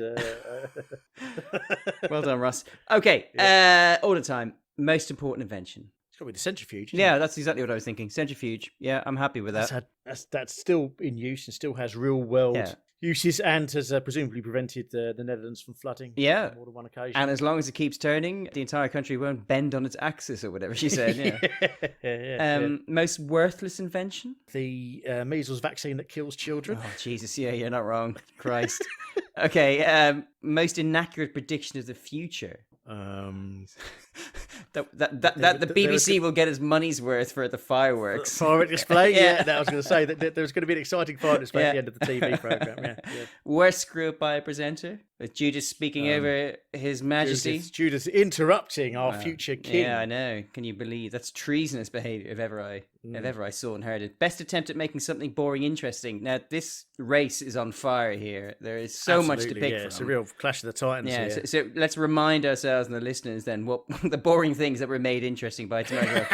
Well done, Russ. Okay, Audit time. Most important invention. It's got to be the centrifuge. Yeah, that's exactly what I was thinking. Centrifuge. Yeah, I'm happy with that. That's still in use and still has real world uses, and has presumably prevented the Netherlands from flooding. Yeah, on more than one occasion. And as long as it keeps turning, the entire country won't bend on its axis or whatever she said. Yeah. Most worthless invention? The measles vaccine that kills children. Oh Jesus! Yeah, you're not wrong. Christ. Okay. Most inaccurate prediction of the future. That the BBC will get its money's worth for the fireworks. Firework display, yeah. I was going to say that there's going to be an exciting firework display at the end of the TV programme. Yeah. Worst screw up by a presenter? With Judith speaking over His Majesty. Judith interrupting our future king. Yeah, I know. Can you believe that's treasonous behaviour if ever I saw and heard it. Best attempt at making something boring interesting. Now this race is on fire here. There is so much to pick from. It's a real clash of the titans. Yeah, here. So let's remind ourselves and the listeners then what the boring things that were made interesting by tomorrow.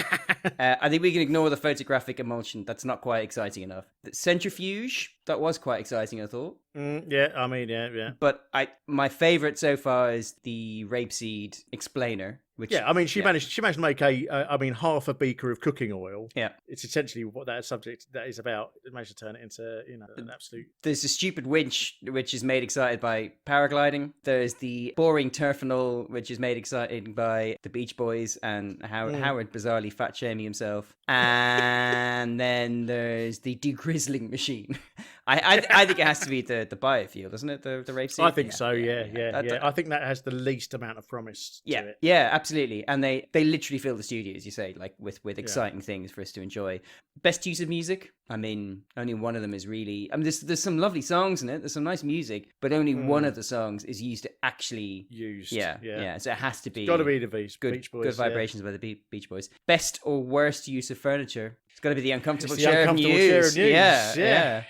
I think we can ignore the photographic emulsion. That's not quite exciting enough. The centrifuge, that was quite exciting, I thought. Yeah. But my favourite so far is the rapeseed explainer. Which, she managed to make half a beaker of cooking oil. Yeah, it's essentially what that subject that is about. It managed to turn it into an absolute. There's a stupid winch which is made excited by paragliding. There's the boring turfenol which is made excited by the Beach Boys and Howard bizarrely fat shaming himself. And then there's the degrizzling machine. I think it has to be the biofuel, doesn't it? The rapeseed. I think so. Yeah. I think that has the least amount of promise to it. Yeah, absolutely. And they literally fill the studio, as you say, like with exciting things for us to enjoy. Best use of music? I mean, only one of them is really. I mean, there's some lovely songs in it. There's some nice music, but only one of the songs is used to actually used. Yeah. So it has to be. It's got to be the Beach Boys. Good vibrations by the Beach Boys. Best or worst use of furniture? It's got to be the uncomfortable chair of news. Yeah.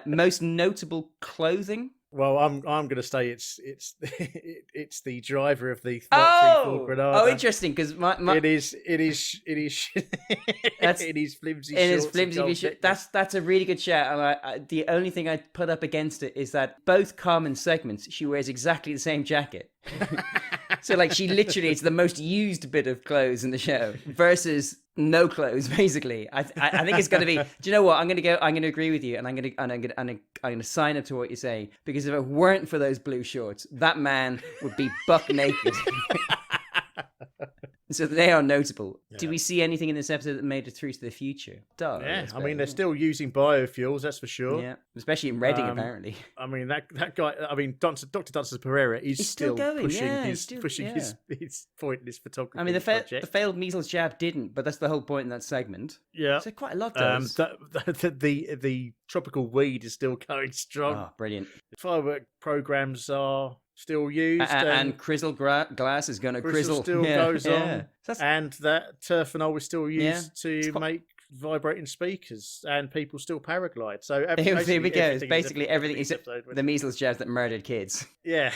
Most notable clothing? Well, I'm going to say it's the driver of the 3-4 Granada. Oh, interesting, because it is it is flimsy. It is flimsy. That's a really good shout. And the only thing I put up against it is that both Carmen segments she wears exactly the same jacket. So like she literally it's the most used bit of clothes in the show versus no clothes basically. I think it's going to be. Do you know what? I'm going to agree with you, and I'm going to sign up to what you're saying, because if it weren't for those blue shorts, that man would be buck naked. So they are notable. Yeah. Do we see anything in this episode that made it through to the future? Yeah, I mean, they're still using biofuels, that's for sure. Yeah, especially in Reading, apparently. I mean, that guy, Dr. Dances Pereira is still pushing his point in this photography. I mean, the failed measles jab didn't, but that's the whole point in that segment. Yeah. So quite a lot does. The tropical weed is still going strong. Oh, brilliant. The firework programs are still used, and Crizzle glass is going to crizzle. Still goes on, and that turfenol is still used to make vibrating speakers, and people still paraglide. So here we go. It's basically everything except the measles jabs that murdered kids. Yeah.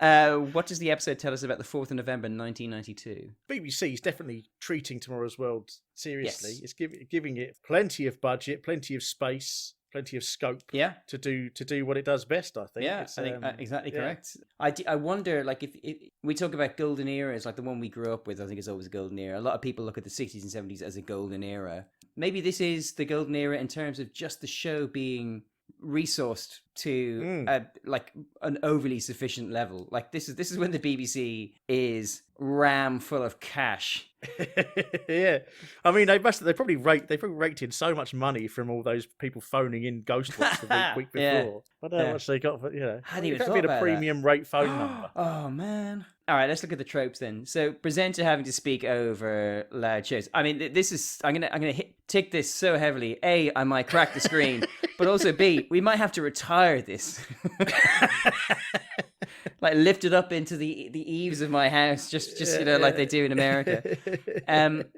What does the episode tell us about the 4th of November 1992? BBC is definitely treating Tomorrow's World seriously. Yes. It's giving it plenty of budget, plenty of space, plenty of scope to do what it does best, I think. Yeah, I think exactly correct. I wonder, like, if we talk about golden eras, like the one we grew up with, I think it's always a golden era. A lot of people look at the 60s and 70s as a golden era. Maybe this is the golden era in terms of just the show being resourced to like an overly sufficient level. Like this is when the BBC is ram full of cash. Yeah, I mean they probably raked in so much money from all those people phoning in Ghostwatch the week before. Yeah. I don't know how much they got, but Hadn't even that'd thought be a about premium rate phone number. Oh man! All right, let's look at the tropes then. So, presenter having to speak over loud shows. I mean, this is I'm gonna tick this so heavily. A, I might crack the screen, but also B, we might have to retire this. Like lift it up into the eaves of my house, just like they do in America.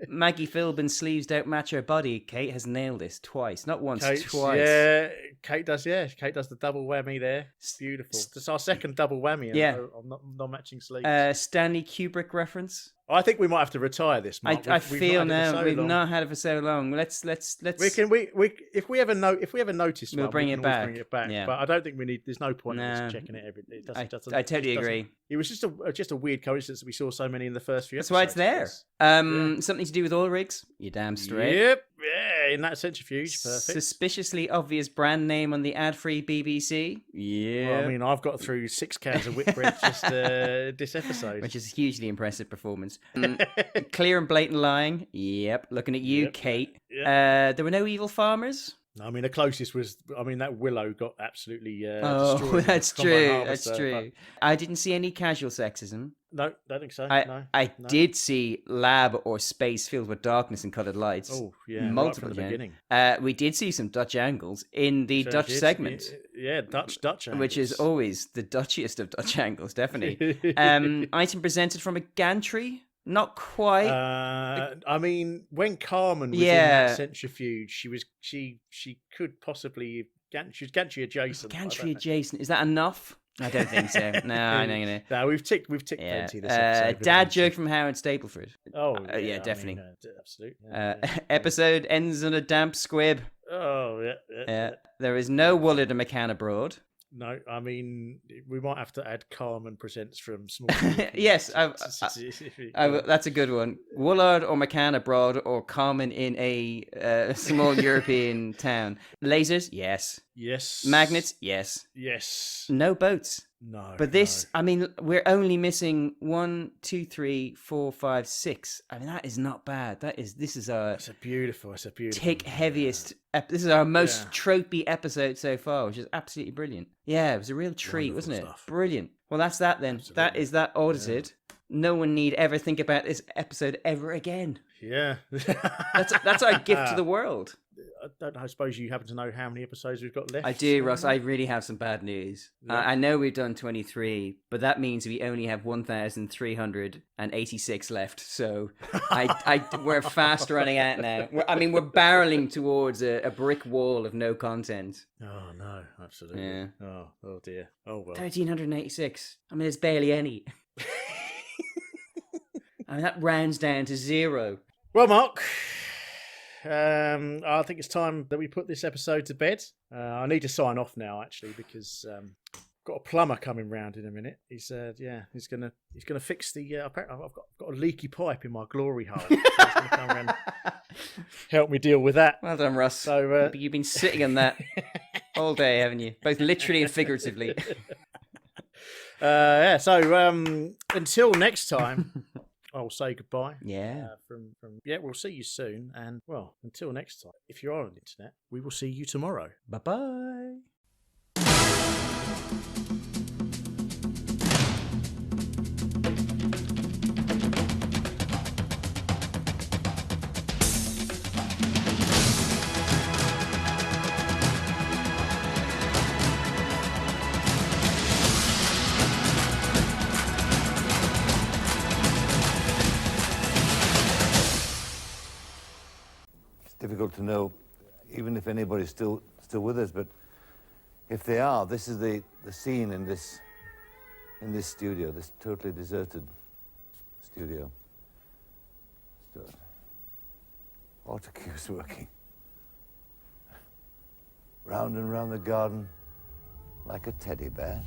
Maggie Philbin's sleeves don't match her body. Kate has nailed this twice, not once, twice. Yeah, Kate does. Yeah, Kate does the double whammy there. It's beautiful. It's our second double whammy. On non-matching sleeves. Stanley Kubrick reference. I think we might have to retire this, Mark. I feel now we've not had it for so long. Let's. If we ever notice, we'll bring it back. Yeah. But I don't think we need. There's no point in us checking it every. I totally agree. It was just a weird coincidence that we saw so many in the first few. That's why it's there. Something to do with oil rigs. You're damn straight. Yep. Yeah, in that centrifuge. Perfect. Suspiciously obvious brand name on the ad-free BBC. Yeah. Well, I mean, I've got through 6 cans of Whitbread just this episode, which is a hugely impressive performance. Clear and blatant lying. Yep. Looking at you, Kate. Yep. There were no evil farmers. I mean, the closest was, that Willow got absolutely destroyed. That's true. That's true. I didn't see any casual sexism. No, don't think so. I did see lab or space filled with darkness and coloured lights. Oh, yeah. Multiple right from the beginning. We did see some Dutch angles in the Dutch segment. Yeah, Dutch angles. Which is always the Dutchiest of Dutch angles, definitely. Item presented from a gantry. Not quite. I mean, when Carmen was in that centrifuge, she could possibly she was gantry adjacent. Gantry adjacent. Is that enough? I don't think so. No. No, we've ticked plenty this episode. Dad joke from Howard Stapleford. Oh, yeah, definitely. Absolutely. Episode ends on a damp squib. Oh, yeah. There is no Woolard and McCann abroad. No, I mean, we might have to add Carmen presents from Small. Yes, that's a good one. Woolard or McCann abroad or Carmen in a small European town. Lasers, yes. Yes. Magnets, yes. Yes. No boats. No. But this, I mean, we're only missing 1, 2, 3, 4, 5, 6. I mean, that is not bad. This is our. It's a beautiful. Tick heaviest. This is our most tropey episode so far, which is absolutely brilliant. Yeah, it was a real treat, wasn't it? Brilliant. Well, that's that then. Absolutely. That is that audited. Yeah. No one need ever think about this episode ever again. Yeah. that's our gift to the world. I don't know. I suppose you happen to know how many episodes we've got left. I do, Ross. I really have some bad news. Yeah. I know we've done 23, but that means we only have 1,386 left. So we're fast running out now. We're barreling towards a brick wall of no content. Oh, no. Absolutely. Yeah. Oh dear. Oh, well. 1,386. I mean, there's barely any. I mean, that rounds down to 0. Well, Mark... I think it's time that we put this episode to bed. I need to sign off now, actually, because I've got a plumber coming round in a minute. He's gonna fix the. Apparently, I've got a leaky pipe in my glory hole. So he's gonna come around and help me deal with that. Well done, Russ. So you've been sitting on that all day, haven't you? Both literally and figuratively. So until next time. I'll say goodbye. Yeah. We'll see you soon. And, well, until next time, if you're on the internet, we will see you tomorrow. Bye-bye. Difficult to know, even if anybody's still with us, but if they are, this is the scene in this studio, this totally deserted studio. Autocue's working. Round and round the garden like a teddy bear.